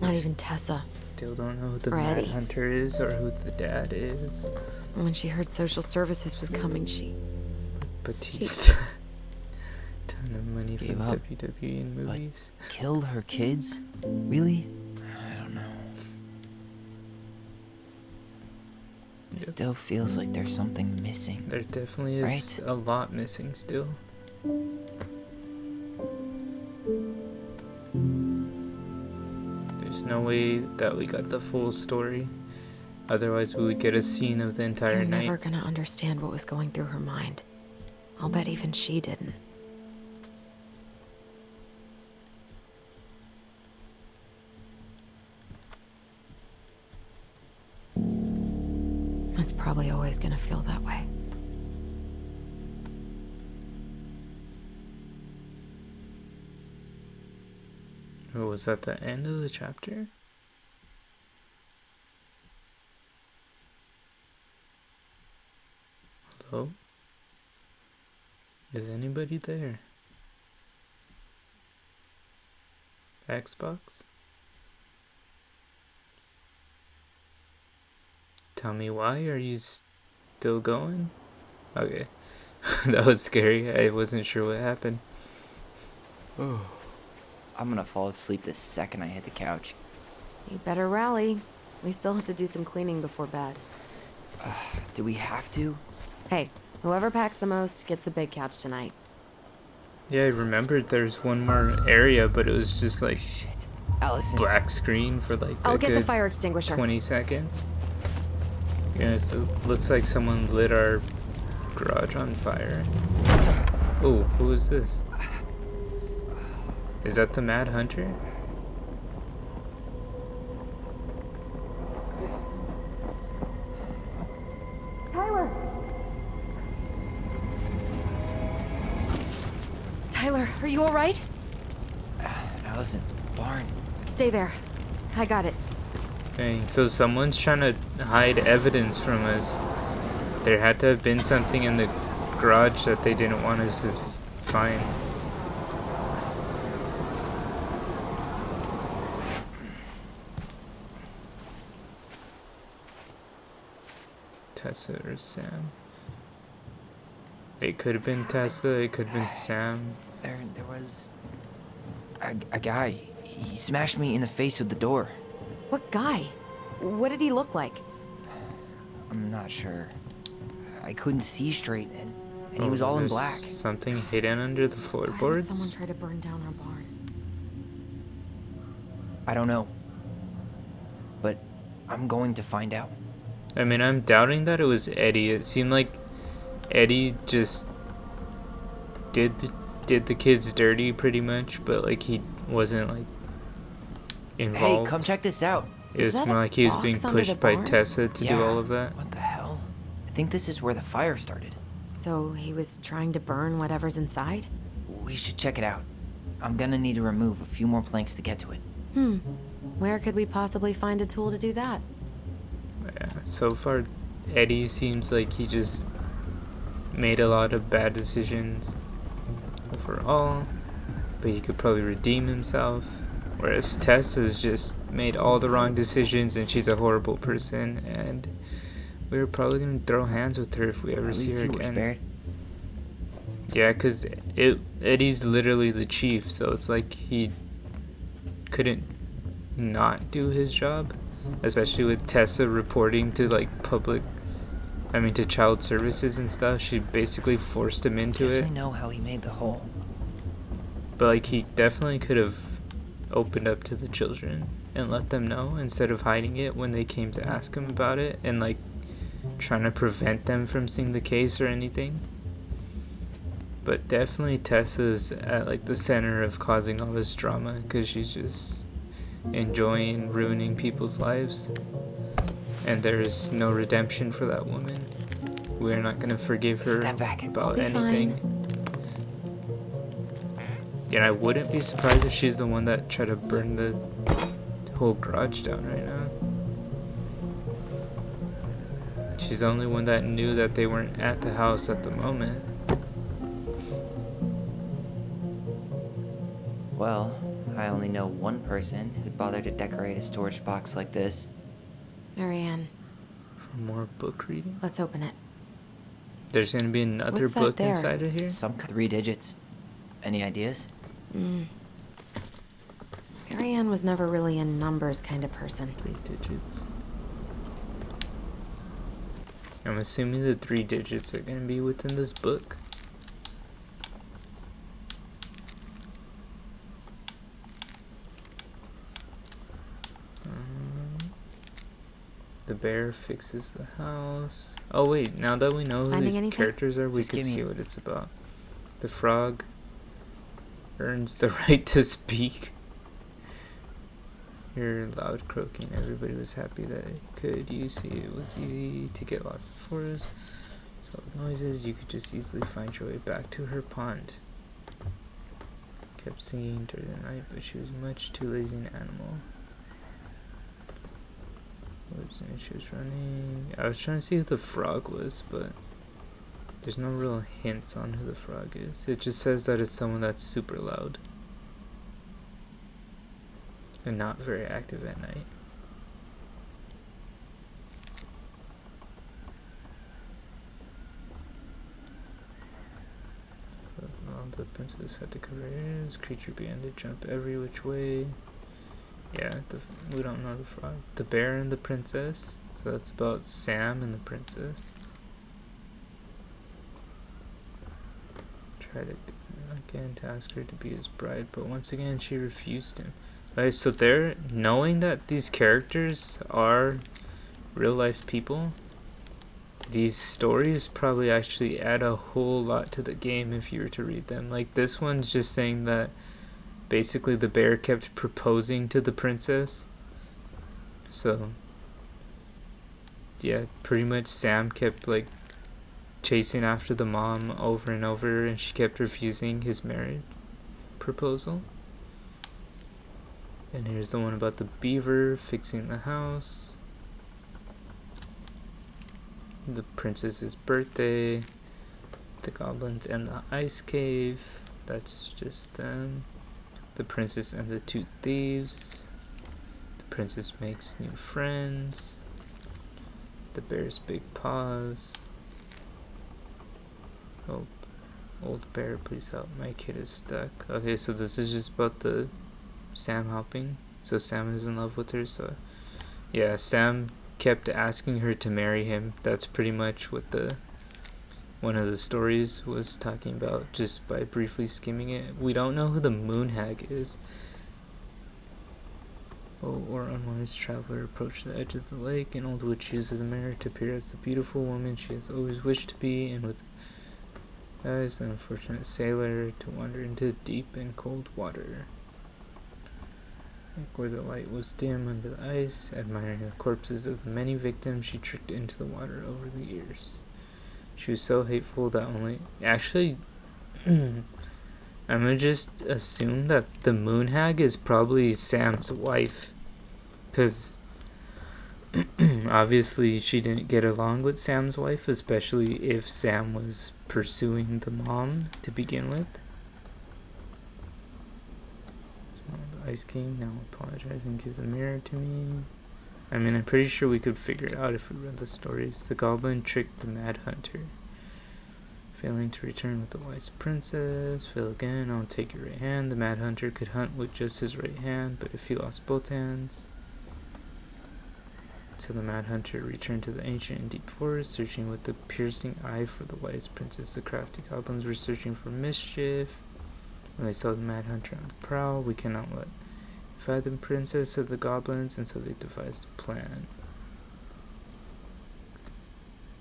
Not even Tessa. Still don't know who the Or Mad Eddie. Hunter is or who the dad is. And when she heard social services was coming, she Batista. Ton of money Gave from up. WWE and movies. Killed her kids? Really? I don't know. It still feels like there's something missing. There definitely is a lot missing still. There's no way that we got the full story. Otherwise, we would get a scene of the entire They're night. never gonna understand what was going through her mind. I'll bet even she didn't. It's probably always gonna feel that way. Or was that the end of the chapter? Hello? Is anybody there? Xbox? Tell me why are you still going? Okay. That was scary. I wasn't sure what happened. Oh. I'm gonna fall asleep the second I hit the couch. You better rally. We still have to do some cleaning before bed. Do we have to? Hey, whoever packs the most gets the big couch tonight. Yeah, I remembered there's one more area, but it was just like Allison. black screen for like I'll a get the good fire extinguisher. 20 seconds. Yeah, so it looks like someone lit our garage on fire. Oh, who is this? Is that the Mad Hunter? Tyler, are you all right? Allison, barn. Stay there. I got it. Dang, so someone's trying to hide evidence from us. There had to have been something in the garage that they didn't want us to find. Tessa or Sam? It could have been Tessa, it could have been Sam. There was a guy. He smashed me in the face with the door. What guy? What did he look like? I'm not sure. I couldn't see straight, and he Oh, was all in there black. Something hidden under the Why would floorboards? someone try to burn down our barn? I don't know. But I'm going to find out. I mean, I'm doubting that it was Eddie. It seemed like Eddie just did the kids dirty pretty much, but like he wasn't like involved. Hey, come check this out. It was more like he was being pushed by Tessa to do all of that. What the hell? I think this is where the fire started. So he was trying to burn whatever's inside? We should check it out. I'm gonna need to remove a few more planks to get to it. Where could we possibly find a tool to do that? Yeah, so far Eddie seems like he just made a lot of bad decisions overall, but he could probably redeem himself. Whereas Tess has just made all the wrong decisions and she's a horrible person, and we're probably gonna throw hands with her if we ever At see least her you were again. spared. Yeah, cause Eddie's literally the chief, so it's like he couldn't not do his job, especially with Tessa reporting to like to child services and stuff. She basically forced him into Guess it. we know how he made the hole. But like he definitely could have opened up to the children and let them know instead of hiding it when they came to ask him about it and like trying to prevent them from seeing the case or anything. But definitely Tessa's at like the center of causing all this drama because she's just enjoying ruining people's lives, and there's no redemption for that woman. We're not gonna forgive her about anything. And I wouldn't be surprised if she's the one that tried to burn the whole garage down right now. She's the only one that knew that they weren't at the house at the moment. Well, I only know one person who'd bother to decorate a storage box like this. Marianne, For more book reading? let's open it. There's gonna be another What's that book there? inside of here? Some 3 digits. Any ideas? Marianne was never really a numbers kind of person. 3 digits. I'm assuming the 3 digits are gonna be within this book. The bear fixes the house. Oh wait, now that we know who Finding these anything? characters are, we Just can give me- see what it's about. The frog earns the right to speak. Hear loud croaking. Everybody was happy that it could. You see, it was easy to get lost in the forest. So with noises, you could just easily find your way back to her pond. Kept singing during the night, but she was much too lazy an animal. And she was running. I was trying to see who the frog was, but there's no real hints on who the frog is. It just says that it's someone that's super loud and not very active at night. The princess had to cover her ears. Creature began to jump every which way. Yeah, we don't know the frog. The bear and the princess. So that's about Sam and the princess. Tried again to ask her to be his bride, but once again she refused him. Right, so they're knowing that these characters are real life people. These stories probably actually add a whole lot to the game if you were to read them. Like this one's just saying that basically the bear kept proposing to the princess. So yeah, pretty much Sam kept like chasing after the mom over and over, and she kept refusing his marriage proposal. And here's the one about the beaver fixing the house. The princess's birthday. The goblins and the ice cave. That's just them. The princess and the 2 thieves. The princess makes new friends. The bear's big paws. Oh, old bear, please help. My kid is stuck. Okay, so this is just about the Sam helping. So Sam is in love with her. So yeah, Sam kept asking her to marry him. That's pretty much what one of the stories was talking about, just by briefly skimming it. We don't know who the moon hag is. Or unwise traveler approached the edge of the lake. An old witch uses a mirror to appear as the beautiful woman she has always wished to be, and with eyes an unfortunate sailor to wander into deep and cold water. Like where the light was dim under the ice, admiring the corpses of the many victims she tricked into the water over the years. She was so hateful that only... Actually, I'm gonna just assume that the moon hag is probably Sam's wife. Because obviously she didn't get along with Sam's wife, especially if Sam was pursuing the mom to begin with. The Ice King now apologizing, gives the mirror to me. I mean, I'm pretty sure we could figure it out if we read the stories. The goblin tricked the mad hunter, failing to return with the wise princess. Fail again, I'll take your right hand. The mad hunter could hunt with just his right hand, but if he lost both hands... So the mad hunter returned to the ancient and deep forest, searching with the piercing eye for the wise princess. The crafty goblins were searching for mischief. When they saw the mad hunter on the prowl, we cannot let fathom princess, said the goblins, and so they devised a plan.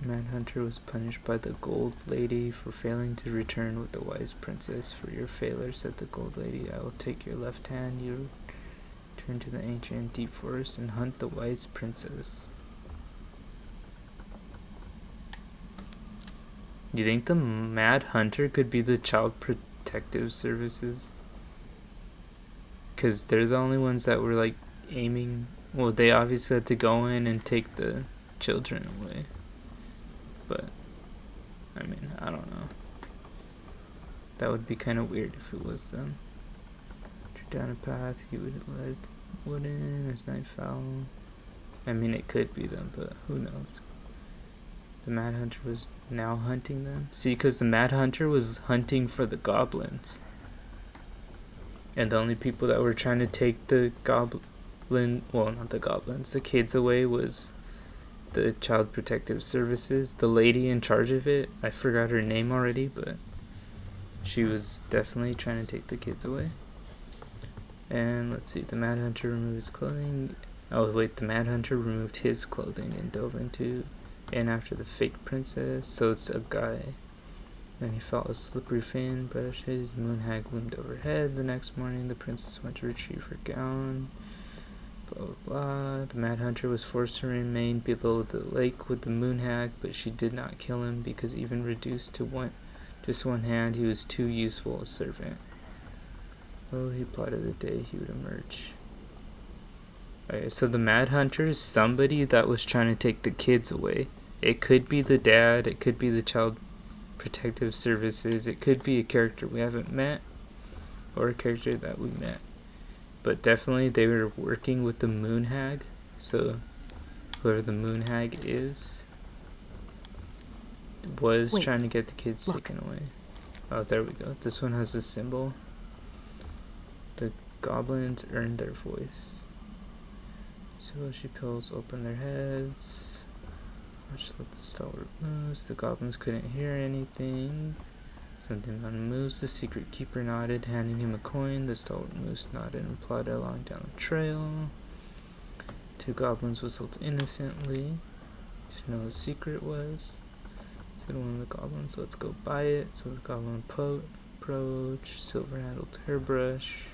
Mad hunter was punished by the gold lady for failing to return with the wise princess. For your failure, said the gold lady, I will take your left hand. You return to the ancient and deep forest and hunt the wise princess. Do you think the mad hunter could be the child protective services? Because they're the only ones that were like aiming. Well, they obviously had to go in and take the children away. But, I mean, I don't know. That would be kind of weird if it was them. Down a path, he would like wooden as night foul. I mean, it could be them, but who knows? The Mad Hunter was now hunting them. See, because the Mad Hunter was hunting for the goblins. And the only people that were trying to take the well, not the goblins, the kids away was the Child Protective Services. The lady in charge of it, I forgot her name already, but she was definitely trying to take the kids away. And let's see, the Mad Hunter removed his clothing. Oh wait, the Mad Hunter removed his clothing and dove into and after the fake princess. So it's a guy. Then he felt a slippery fin brush. His moon hag loomed overhead. The next morning, the princess went to retrieve her gown. Blah blah blah. The Mad Hunter was forced to remain below the lake with the moon hag, but she did not kill him because even reduced to just one hand, he was too useful a servant. Oh, he plotted the day he would emerge. Okay, so the Mad Hunter is somebody that was trying to take the kids away. It could be the dad, it could be the Child Protective Services, it could be a character we haven't met, or a character that we met. But definitely they were working with the Moon Hag, so whoever the Moon Hag is was trying to get the kids taken away. Oh, there we go. This one has a symbol. The goblins earned their voice. So she pills open their heads. Just let the stalwart moves. The goblins couldn't hear anything. Something moves. The secret keeper nodded, handing him a coin. The stalwart moose nodded and plodded along down the trail. Two goblins whistled innocently to know what the secret was. Said one of the goblins, "Let's go buy it." So the goblin approached. Silver-handled hairbrush.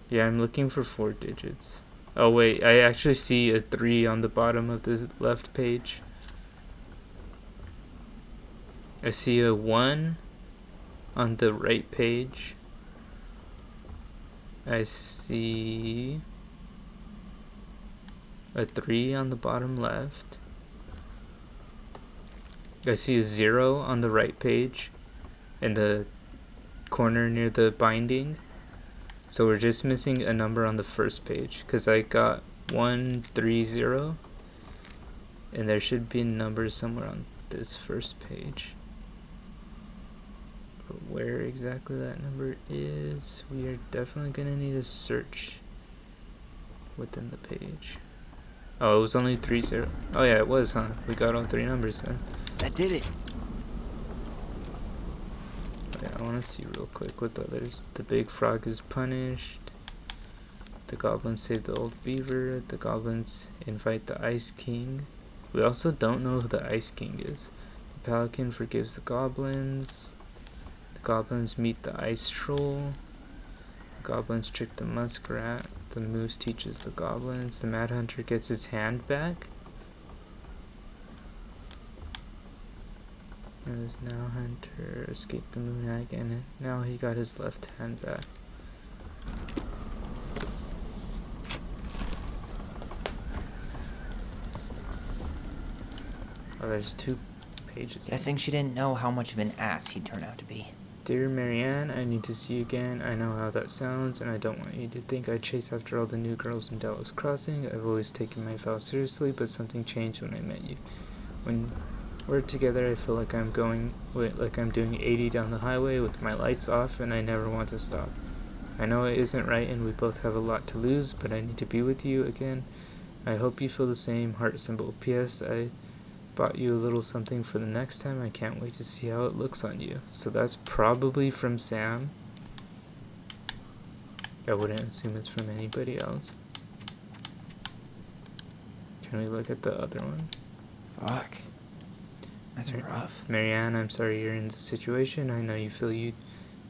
Yeah, I'm looking for 4 digits. Oh wait, I actually see a 3 on the bottom of the left page. I see a 1 on the right page. I see a 3 on the bottom left. I see a 0 on the right page in the corner near the binding. So we're just missing a number on the first page because I got 130 and there should be numbers somewhere on this first page. But where exactly that number is, we are definitely going to need a search within the page. Oh, it was only 30. Oh yeah, it was, huh? We got all 3 numbers then. That did it. Yeah, I want to see real quick what the others. The big frog is punished. The goblins save the old beaver. The goblins invite the Ice King. We also don't know who the Ice King is. The pelican forgives the goblins. The goblins meet the ice troll. The goblins trick the muskrat. The moose teaches the goblins. The Mad Hunter gets his hand back. There's now Hunter escaped the moon hag, and now he got his left hand back. Oh, there's 2 pages. Guessing she didn't know how much of an ass he'd turn out to be. Dear Marianne, I need to see you again. I know how that sounds, and I don't want you to think I chase after all the new girls in Dallas Crossing. I've always taken my vow seriously, but something changed when I met you. When we're together, I feel like I'm doing 80 down the highway with my lights off, and I never want to stop. I know it isn't right, and we both have a lot to lose, but I need to be with you again. I hope you feel the same. Heart symbol. P.S. I bought you a little something for the next time. I can't wait to see how it looks on you. So that's probably from Sam. I wouldn't assume it's from anybody else. Can we look at the other one? Fuck. That's rough. Marianne, I'm sorry you're in this situation. I know you feel you'd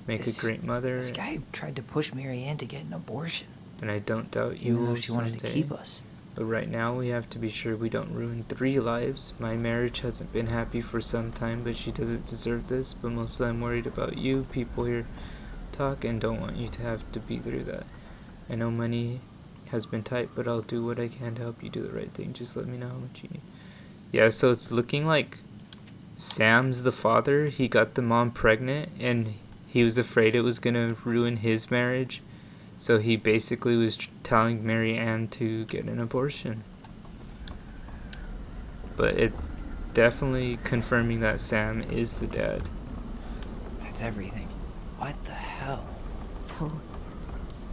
make a great mother. This guy tried to push Marianne to get an abortion. And I don't doubt you Even though will she wanted to someday. keep us. But right now we have to be sure we don't ruin 3 lives. My marriage hasn't been happy for some time, but she doesn't deserve this. But mostly I'm worried about you. People here talk and don't want you to have to be through that. I know money has been tight, but I'll do what I can to help you do the right thing. Just let me know how much you need. Yeah, so it's looking like Sam's the father. He got the mom pregnant, and he was afraid it was gonna ruin his marriage. So he basically was telling Mary Ann to get an abortion. But it's definitely confirming that Sam is the dad. That's everything. What the hell? So,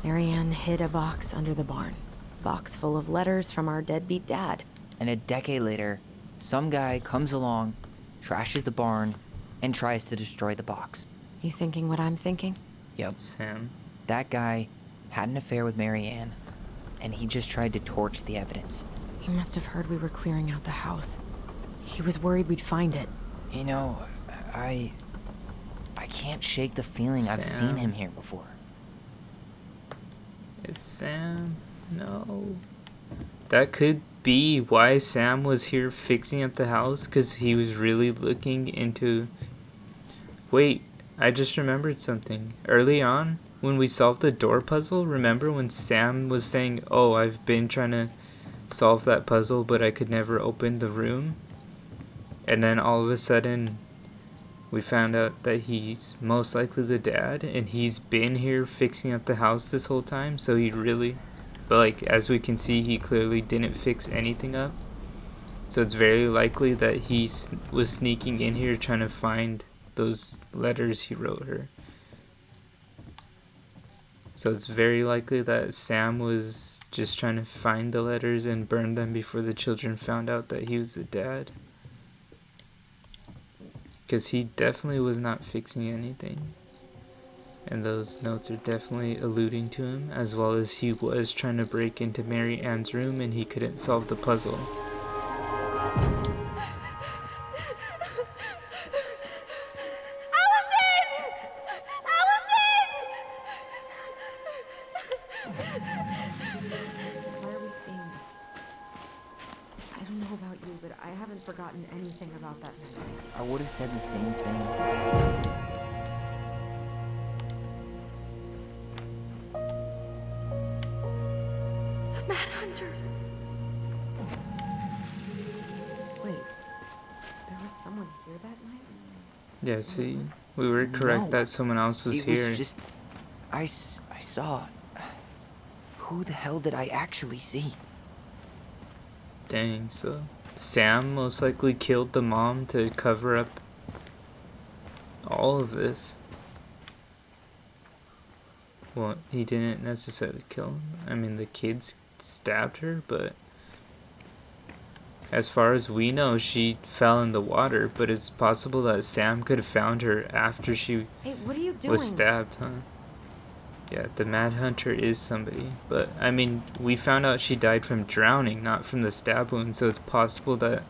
Marianne hid a box under the barn. Box full of letters from our deadbeat dad. And a decade later, some guy comes along, trashes the barn, and tries to destroy the box. You thinking what I'm thinking? Yep. Sam. That guy had an affair with Mary Ann, and he just tried to torch the evidence. He must have heard we were clearing out the house. He was worried we'd find it. You know, I can't shake the feeling I've seen Sam. him here before. It's Sam. No. That could be why Sam was here fixing up the house, because he was really looking into... Wait, I just remembered something. Early on, when we solved the door puzzle, remember when Sam was saying, oh, I've been trying to solve that puzzle, but I could never open the room? And then all of a sudden, we found out that he's most likely the dad, and he's been here fixing up the house this whole time, so he really... But, like, as we can see, he clearly didn't fix anything up. So it's very likely that he was sneaking in here trying to find those letters he wrote her. So it's very likely that Sam was just trying to find the letters and burn them before the children found out that he was the dad. Because he definitely was not fixing anything. And those notes are definitely alluding to him, as well as he was trying to break into Mary Ann's room and he couldn't solve the puzzle. Why are we seeing this? I don't know about you, but I haven't forgotten anything about that night. I would have said the same thing. The Mad Hunter. Wait, there was someone here that night? Yeah, see, we were correct No, that someone else was it here. was just... I saw... Who the hell did I actually see? Dang, so Sam most likely killed the mom to cover up all of this. Well, he didn't necessarily kill him. I mean, the kids stabbed her, but as far as we know, she fell in the water, but it's possible that Sam could have found her after she Hey, what are you doing? was stabbed, huh? Yeah, the Mad Hunter is somebody, but I mean, we found out she died from drowning, not from the stab wound, so it's possible that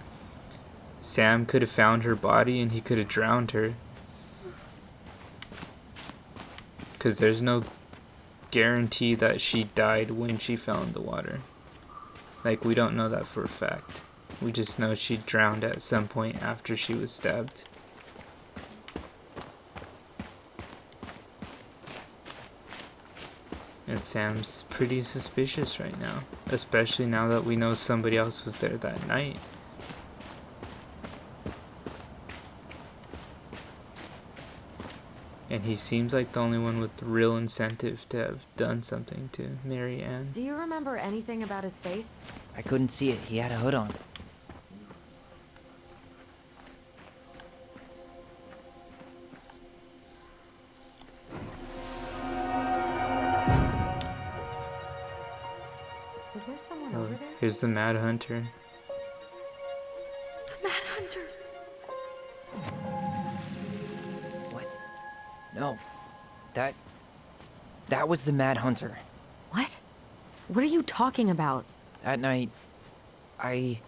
Sam could have found her body and he could have drowned her. Because there's no guarantee that she died when she fell in the water. Like, we don't know that for a fact. We just know she drowned at some point after she was stabbed. And Sam's pretty suspicious right now, especially now that we know somebody else was there that night. And he seems like the only one with real incentive to have done something to Mary Ann. Do you remember anything about his face? I couldn't see it. He had a hood on. Is there someone Oh, over there? here's the Mad Hunter. The Mad Hunter. What? No. That was the Mad Hunter. What? What are you talking about? That night, I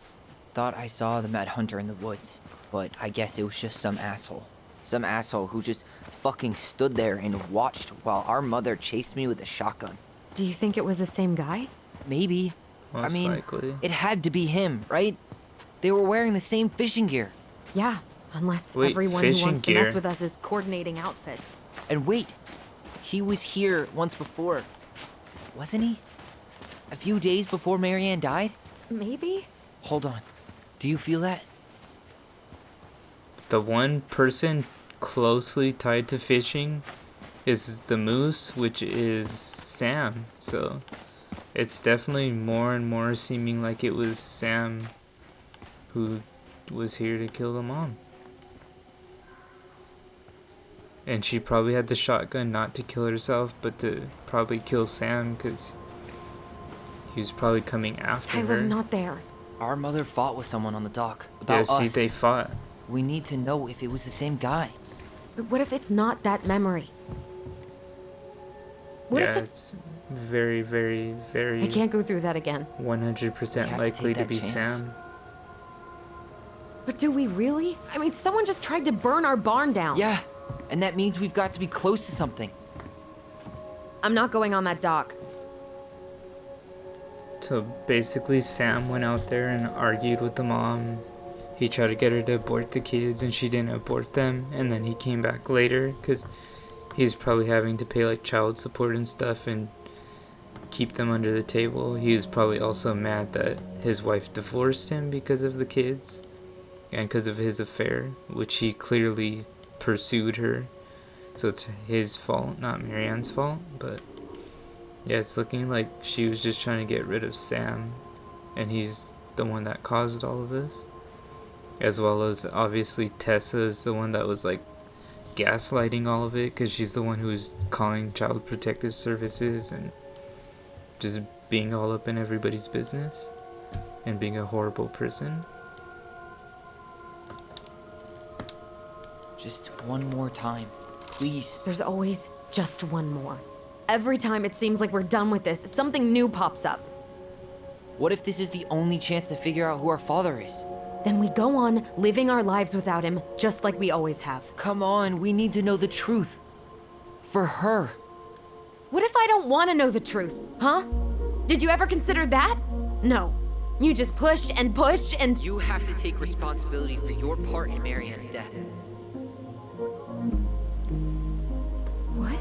thought I saw the Mad Hunter in the woods, but I guess it was just some asshole. Some asshole who just fucking stood there and watched while our mother chased me with a shotgun. Do you think it was the same guy? Maybe. I Most mean, likely. it had to be him, right? They were wearing the same fishing gear. Yeah, unless Wait, everyone who fishing wants to gear? mess with us is coordinating outfits. And wait, he was here once before, wasn't he? A few days before Marianne died? Maybe? Hold on. Do you feel that? the one person closely tied to fishing is the moose, which is Sam. So it's definitely more and more seeming like it was Sam who was here to kill the mom. And she probably had the shotgun not to kill herself, but to probably kill Sam, because he was probably coming after Tyler, her. not there. Our mother fought with someone on the dock. Without Yeah, see, us. they fought. We need to know if it was the same guy. But what if it's not that memory? What Yeah, if it's... very, very, very... I can't go through that again. 100% likely to be Sam. But do we really? I mean, someone just tried to burn our barn down. Yeah, and that means we've got to be close to something. I'm not going on that dock. So basically Sam went out there and argued with the mom. He tried to get her to abort the kids and she didn't abort them. And then he came back later because he's probably having to pay like child support and stuff and keep them under the table. He was probably also mad that his wife divorced him because of the kids and because of his affair, which he clearly pursued her. So it's his fault, not Marianne's fault. But yeah, it's looking like she was just trying to get rid of Sam, and he's the one that caused all of this. As well as obviously Tessa is the one that was like gaslighting all of it, because she's the one who's calling Child Protective Services and just being all up in everybody's business and being a horrible person. Just one more time, please. There's always just one more. Every time it seems like we're done with this, something new pops up. What if this is the only chance to figure out who our father is? Then we go on living our lives without him, just like we always have. Come on, we need to know the truth. For her. What if I don't want to know the truth, huh? Did you ever consider that? No. You just push and push and... You have to take responsibility for your part in Marianne's death. What?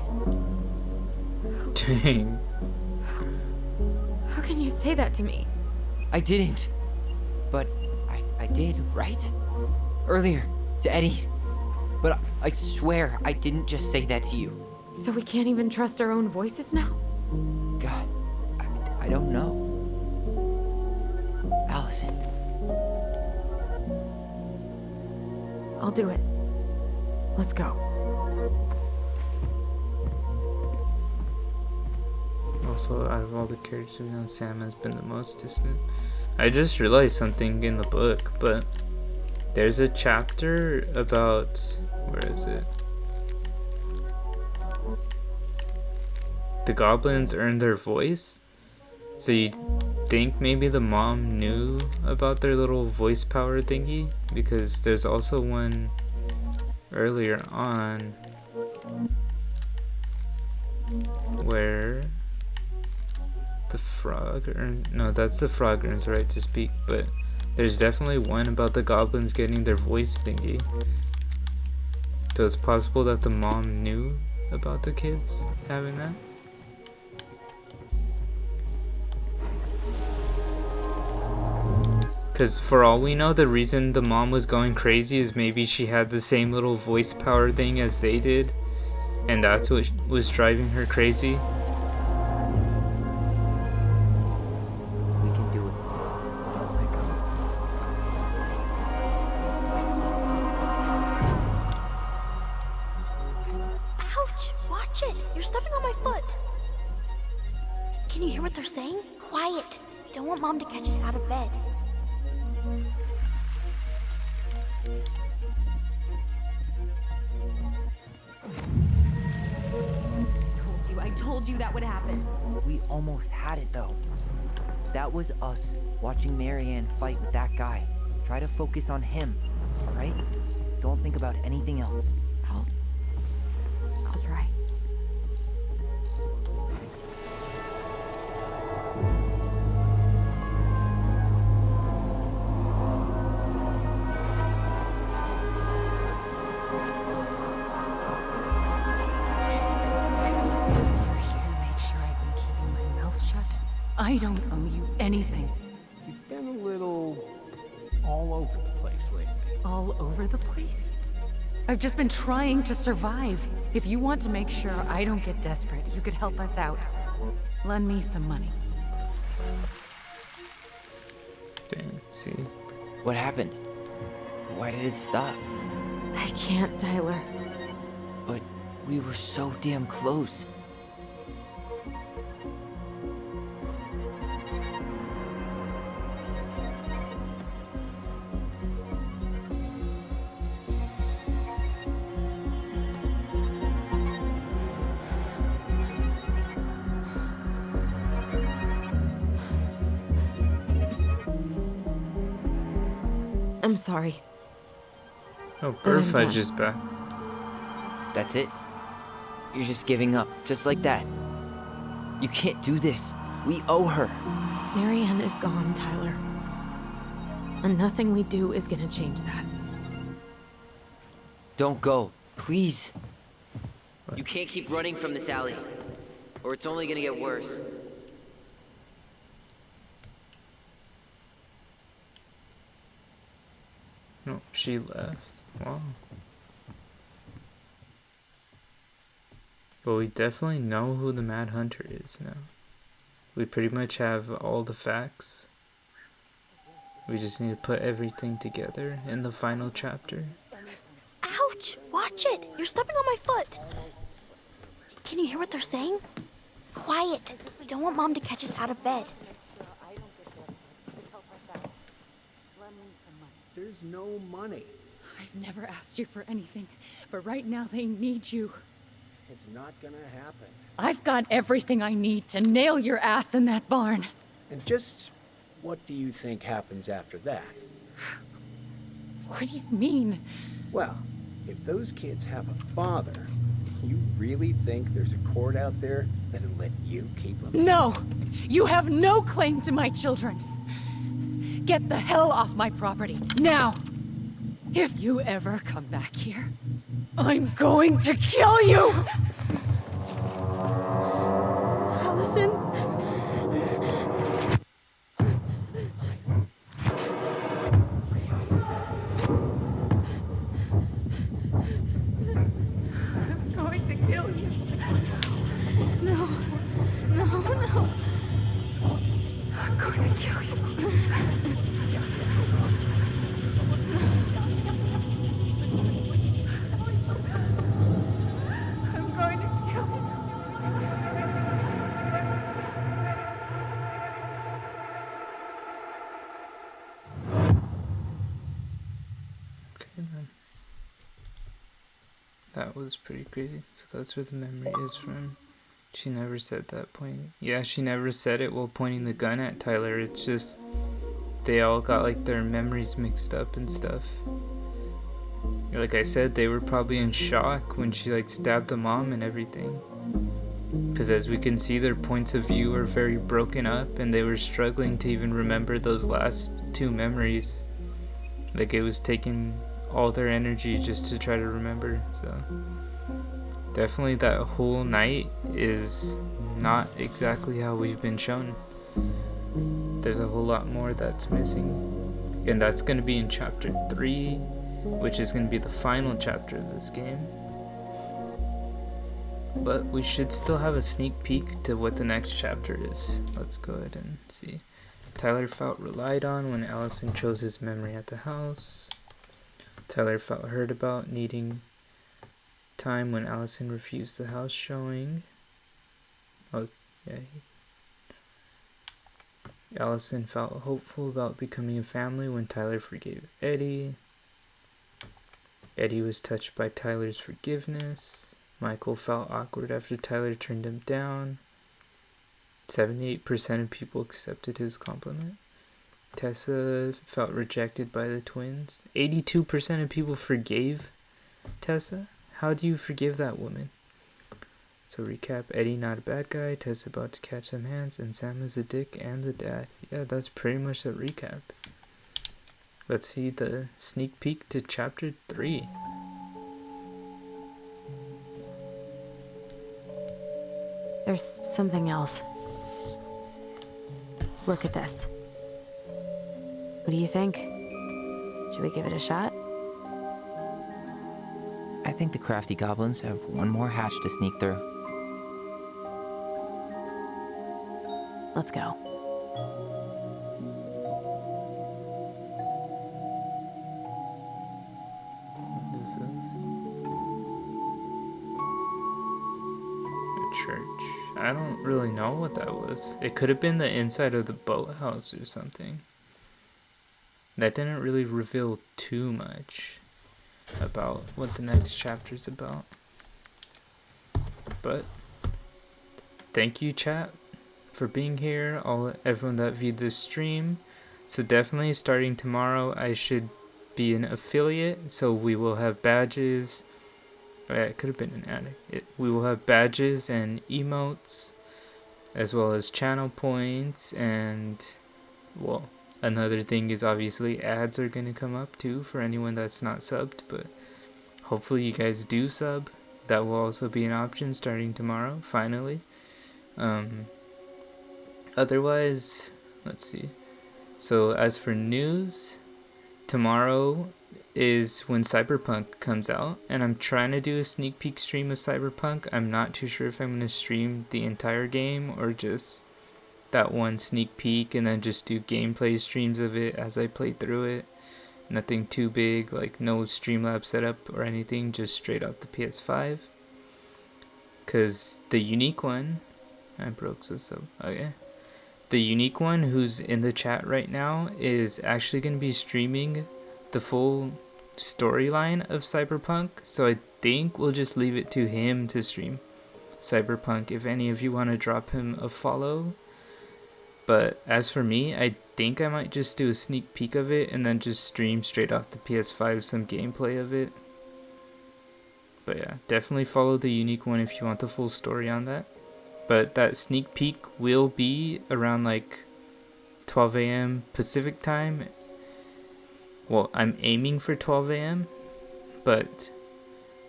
Dang. How can you say that to me? I didn't. But I did, right? Earlier, to Eddie. But I swear I didn't just say that to you. So we can't even trust our own voices now? God, I don't know. Allison. I'll do it. Let's go. Also, out of all the characters we know, Sam has been the most distant. I just realized something in the book, but there's a chapter about... Where is it? The goblins earn their voice? So you think maybe the mom knew about their little voice power thingy? Because there's also one earlier on where the frog earned... No, that's the frog earns the right to speak, but there's definitely one about the goblins getting their voice thingy. So it's possible that the mom knew about the kids having that? Because for all we know, the reason the mom was going crazy is maybe she had the same little voice power thing as they did, and that's what was driving her crazy. We can do it. Ouch! Watch it! You're stepping on my foot! Can you hear what they're saying? Quiet! We don't want Mom to catch us out of bed. I told you that would happen. We almost had it though. That was us watching Marianne fight with that guy. Try to focus on him, alright? Don't think about anything else. I'll try. So you're here to make sure I've been keeping my mouth shut? I don't owe you anything. You've been a little all over the place lately? All over the place? I've just been trying to survive. If you want to make sure I don't get desperate, you could help us out. Lend me some money. Dang, see? What happened? Why did it stop? I can't, Tyler. But we were so damn close. I'm sorry. Oh, But I'm Birdfudge done. is back. That's it? You're just giving up, just like that. You can't do this. We owe her. Marianne is gone, Tyler. And nothing we do is gonna change that. Don't go, please. You can't keep running from this alley, or it's only gonna get worse. No, she left. Wow. But we definitely know who the Mad Hunter is now. We pretty much have all the facts. We just need to put everything together in the final chapter. Ouch! Watch it! You're stepping on my foot! Can you hear what they're saying? Quiet! We don't want Mom to catch us out of bed. There's no money. I've never asked you for anything, but right now they need you. It's not gonna happen. I've got everything I need to nail your ass in that barn. And just what do you think happens after that? What do you mean? Well, if those kids have a father, you really think there's a court out there that'll let you keep them? No! You have no claim to my children. Get the hell off my property, now! If you ever come back here, I'm going to kill you! Allison? I'm going to kill you. No. No, no. I'm going to kill you. I'm going to kill you. Okay then. That was pretty crazy. So that's where the memory is from. She never said that point. Yeah, she never said it while pointing the gun at Tyler. It's just they all got like their memories mixed up and stuff. Like I said, they were probably in shock when she like stabbed the mom and everything. Because as we can see, their points of view are very broken up and they were struggling to even remember those last two memories. Like it was taking all their energy just to try to remember. So definitely that whole night is not exactly how we've been shown. There's a whole lot more that's missing. And that's going to be in chapter 3, which is going to be the final chapter of this game. But we should still have a sneak peek to what the next chapter is. Let's go ahead and see. Tyler felt relied on when Allison chose his memory at the house. Tyler felt heard about, needing time when Allison refused the house showing. Oh, yeah. Allison felt hopeful about becoming a family when Tyler forgave Eddie. Eddie was touched by Tyler's forgiveness. Michael felt awkward after Tyler turned him down. 78% of people accepted his compliment. Tessa felt rejected by the twins. 82% of people forgave Tessa. How do you forgive that woman? So recap, Eddie not a bad guy, Tessa about to catch some hands, and Sam is a dick and the dad. Yeah, that's pretty much the recap. Let's see the sneak peek to chapter 3. There's something else. Look at this. What do you think? Should we give it a shot? I think the crafty goblins have one more hatch to sneak through. Let's go. What is this? A church. I don't really know what that was. It could have been the inside of the boathouse or something. That didn't really reveal too much about what the next chapter's about. But thank you, chat, for being here, everyone that viewed this stream. So definitely starting tomorrow, I should be an affiliate, so we will have badges. Oh yeah, it could have been an ad. We will have badges and emotes, as well as channel points, and well, another thing is obviously ads are gonna come up too for anyone that's not subbed, but hopefully you guys do sub. That will also be an option starting tomorrow, finally. Otherwise, let's see. So as for news, tomorrow is when Cyberpunk comes out, and I'm trying to do a sneak peek stream of Cyberpunk. I'm not too sure if I'm going to stream the entire game or just that one sneak peek and then just do gameplay streams of it as I play through it. Nothing too big, like no Streamlabs setup or anything, just straight off the PS5. Because the unique one, I broke so okay. The unique one who's in the chat right now is actually going to be streaming the full storyline of Cyberpunk. So I think we'll just leave it to him to stream Cyberpunk if any of you want to drop him a follow. But as for me, I think I might just do a sneak peek of it and then just stream straight off the PS5 some gameplay of it. But yeah, definitely follow the unique one if you want the full story on that. But that sneak peek will be around like 12 a.m. Pacific time. Well, I'm aiming for 12 a.m. But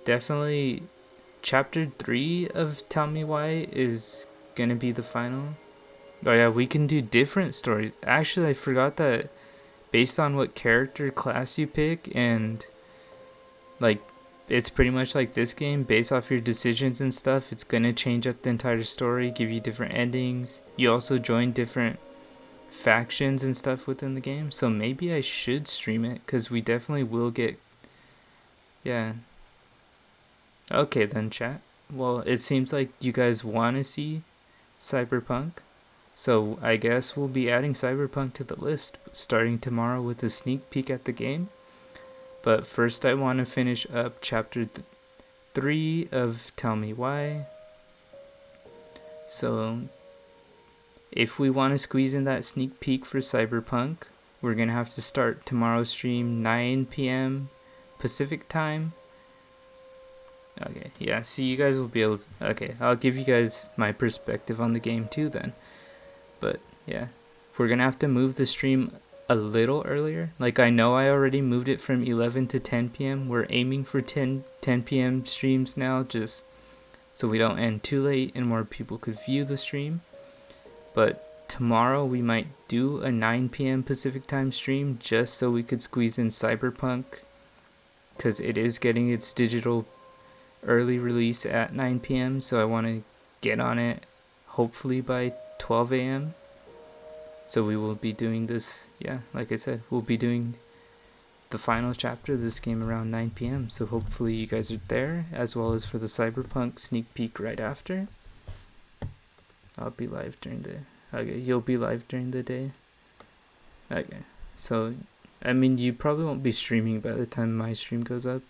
definitely chapter 3 of Tell Me Why is gonna be the final. Oh yeah, we can do different stories. Actually, I forgot that based on what character class you pick, and like it's pretty much like this game, based off your decisions and stuff, it's gonna change up the entire story, give you different endings. You also join different factions and stuff within the game, so maybe I should stream it, because we definitely will get, yeah. Okay then, chat. Well, it seems like you guys want to see Cyberpunk, so I guess we'll be adding Cyberpunk to the list starting tomorrow with a sneak peek at the game. But first I want to finish up chapter 3 of Tell Me Why. So if we want to squeeze in that sneak peek for Cyberpunk, we're going to have to start tomorrow's stream 9 p.m. Pacific time. Okay, yeah, so you guys will be able to... Okay, I'll give you guys my perspective on the game too then. But yeah, we're going to have to move the stream a little earlier. Like, I know I already moved it from 11 to 10 p.m. We're aiming for 10 p.m. streams now, just so we don't end too late and more people could view the stream. But tomorrow we might do a 9 p.m. Pacific time stream just so we could squeeze in Cyberpunk, because it is getting its digital early release at 9 p.m. So I want to get on it hopefully by 12 a.m. So we will be doing this, yeah, like I said, we'll be doing the final chapter of this game around 9 p.m. So hopefully you guys are there, as well as for the Cyberpunk sneak peek right after. I'll be live during the... Okay, you'll be live during the day. Okay, so, I mean, you probably won't be streaming by the time my stream goes up.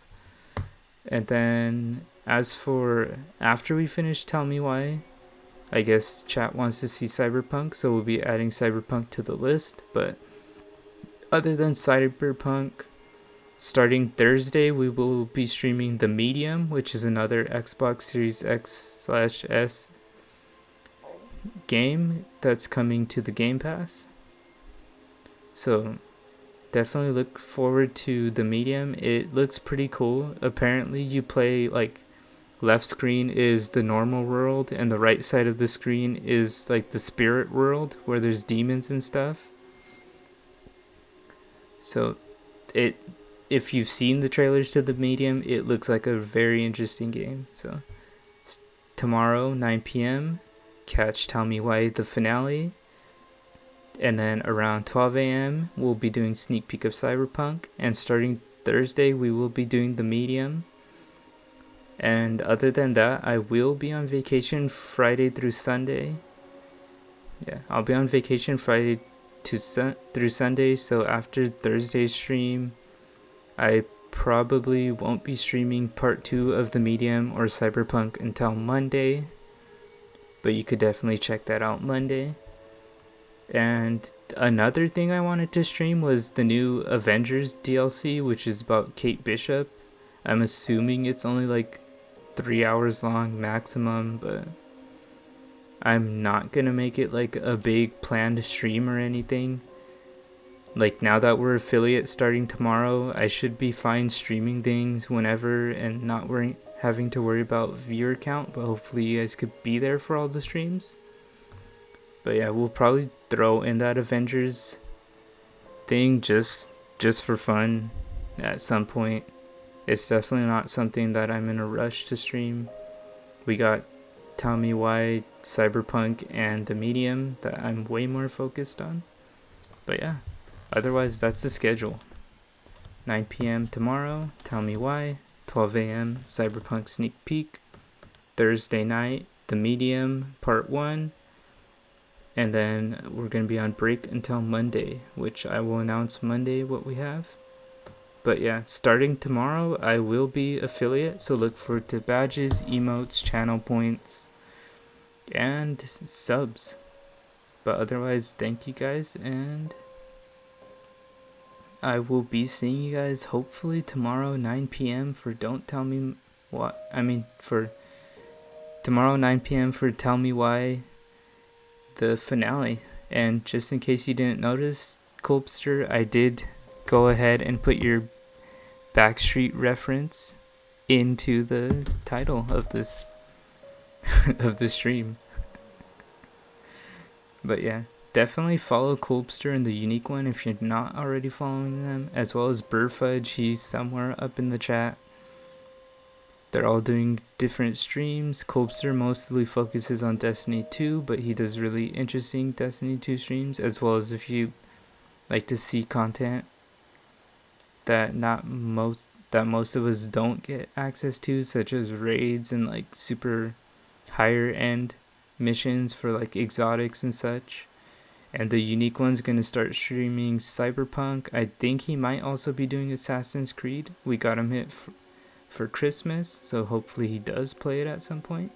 And then, as for after we finish Tell Me Why, I guess chat wants to see Cyberpunk, so we'll be adding Cyberpunk to the list. But other than Cyberpunk, starting Thursday, we will be streaming The Medium, which is another Xbox Series X/S game that's coming to the Game Pass. So definitely look forward to The Medium. It looks pretty cool. Apparently you play, like, left screen is the normal world and the right side of the screen is like the spirit world where there's demons and stuff. So it if you've seen the trailers to the medium, it looks like a very interesting game. So tomorrow 9 p.m. catch Tell Me Why the finale, and then around 12 a.m. we'll be doing sneak peek of Cyberpunk, and starting Thursday we will be doing the medium. And other than that, I will be on vacation Friday through Sunday. Yeah, I'll be on vacation Friday through Sunday, so after Thursday's stream, I probably won't be streaming part 2 of the medium or Cyberpunk until Monday, but you could definitely check that out Monday. And another thing I wanted to stream was the new Avengers DLC, which is about Kate Bishop. I'm assuming it's only like 3 hours long maximum, but I'm not gonna make it like a big planned stream or anything. Like, now that we're affiliate starting tomorrow, I should be fine streaming things whenever and not having to worry about viewer count, but hopefully you guys could be there for all the streams. But yeah, we'll probably throw in that Avengers thing just for fun at some point. It's definitely not something that I'm in a rush to stream. We got Tell Me Why, Cyberpunk, and the medium that I'm way more focused on. But yeah, otherwise that's the schedule. 9 p.m. tomorrow, Tell Me Why. 12 a.m. Cyberpunk sneak peek. Thursday night, the medium part 1. And then we're going to be on break until Monday, which I will announce Monday what we have. But yeah, starting tomorrow, I will be affiliate, so look forward to badges, emotes, channel points, and subs. But otherwise, thank you guys, and I will be seeing you guys hopefully tomorrow 9 p.m. for Don't Tell Me What. For tomorrow 9 p.m. for Tell Me Why, the finale. And just in case you didn't notice, Colpster, I did go ahead and put your Backstreet reference into the title of this of the stream. But yeah, definitely follow Colpster and the Unique One if you're not already following them, as well as Burfudge. He's somewhere up in the chat. They're all doing different streams. Colpster mostly focuses on Destiny 2, but he does really interesting Destiny 2 streams, as well as if you like to see content that most of us don't get access to, such as raids and like super higher end missions for like exotics and such. And the Unique One's gonna start streaming Cyberpunk. I think he might also be doing Assassin's Creed. We got him hit for Christmas, so hopefully he does play it at some point.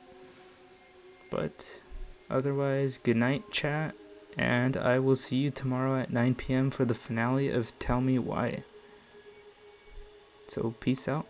But otherwise, good night, chat, and I will see you tomorrow at 9 p.m. for the finale of Tell Me Why. So peace out.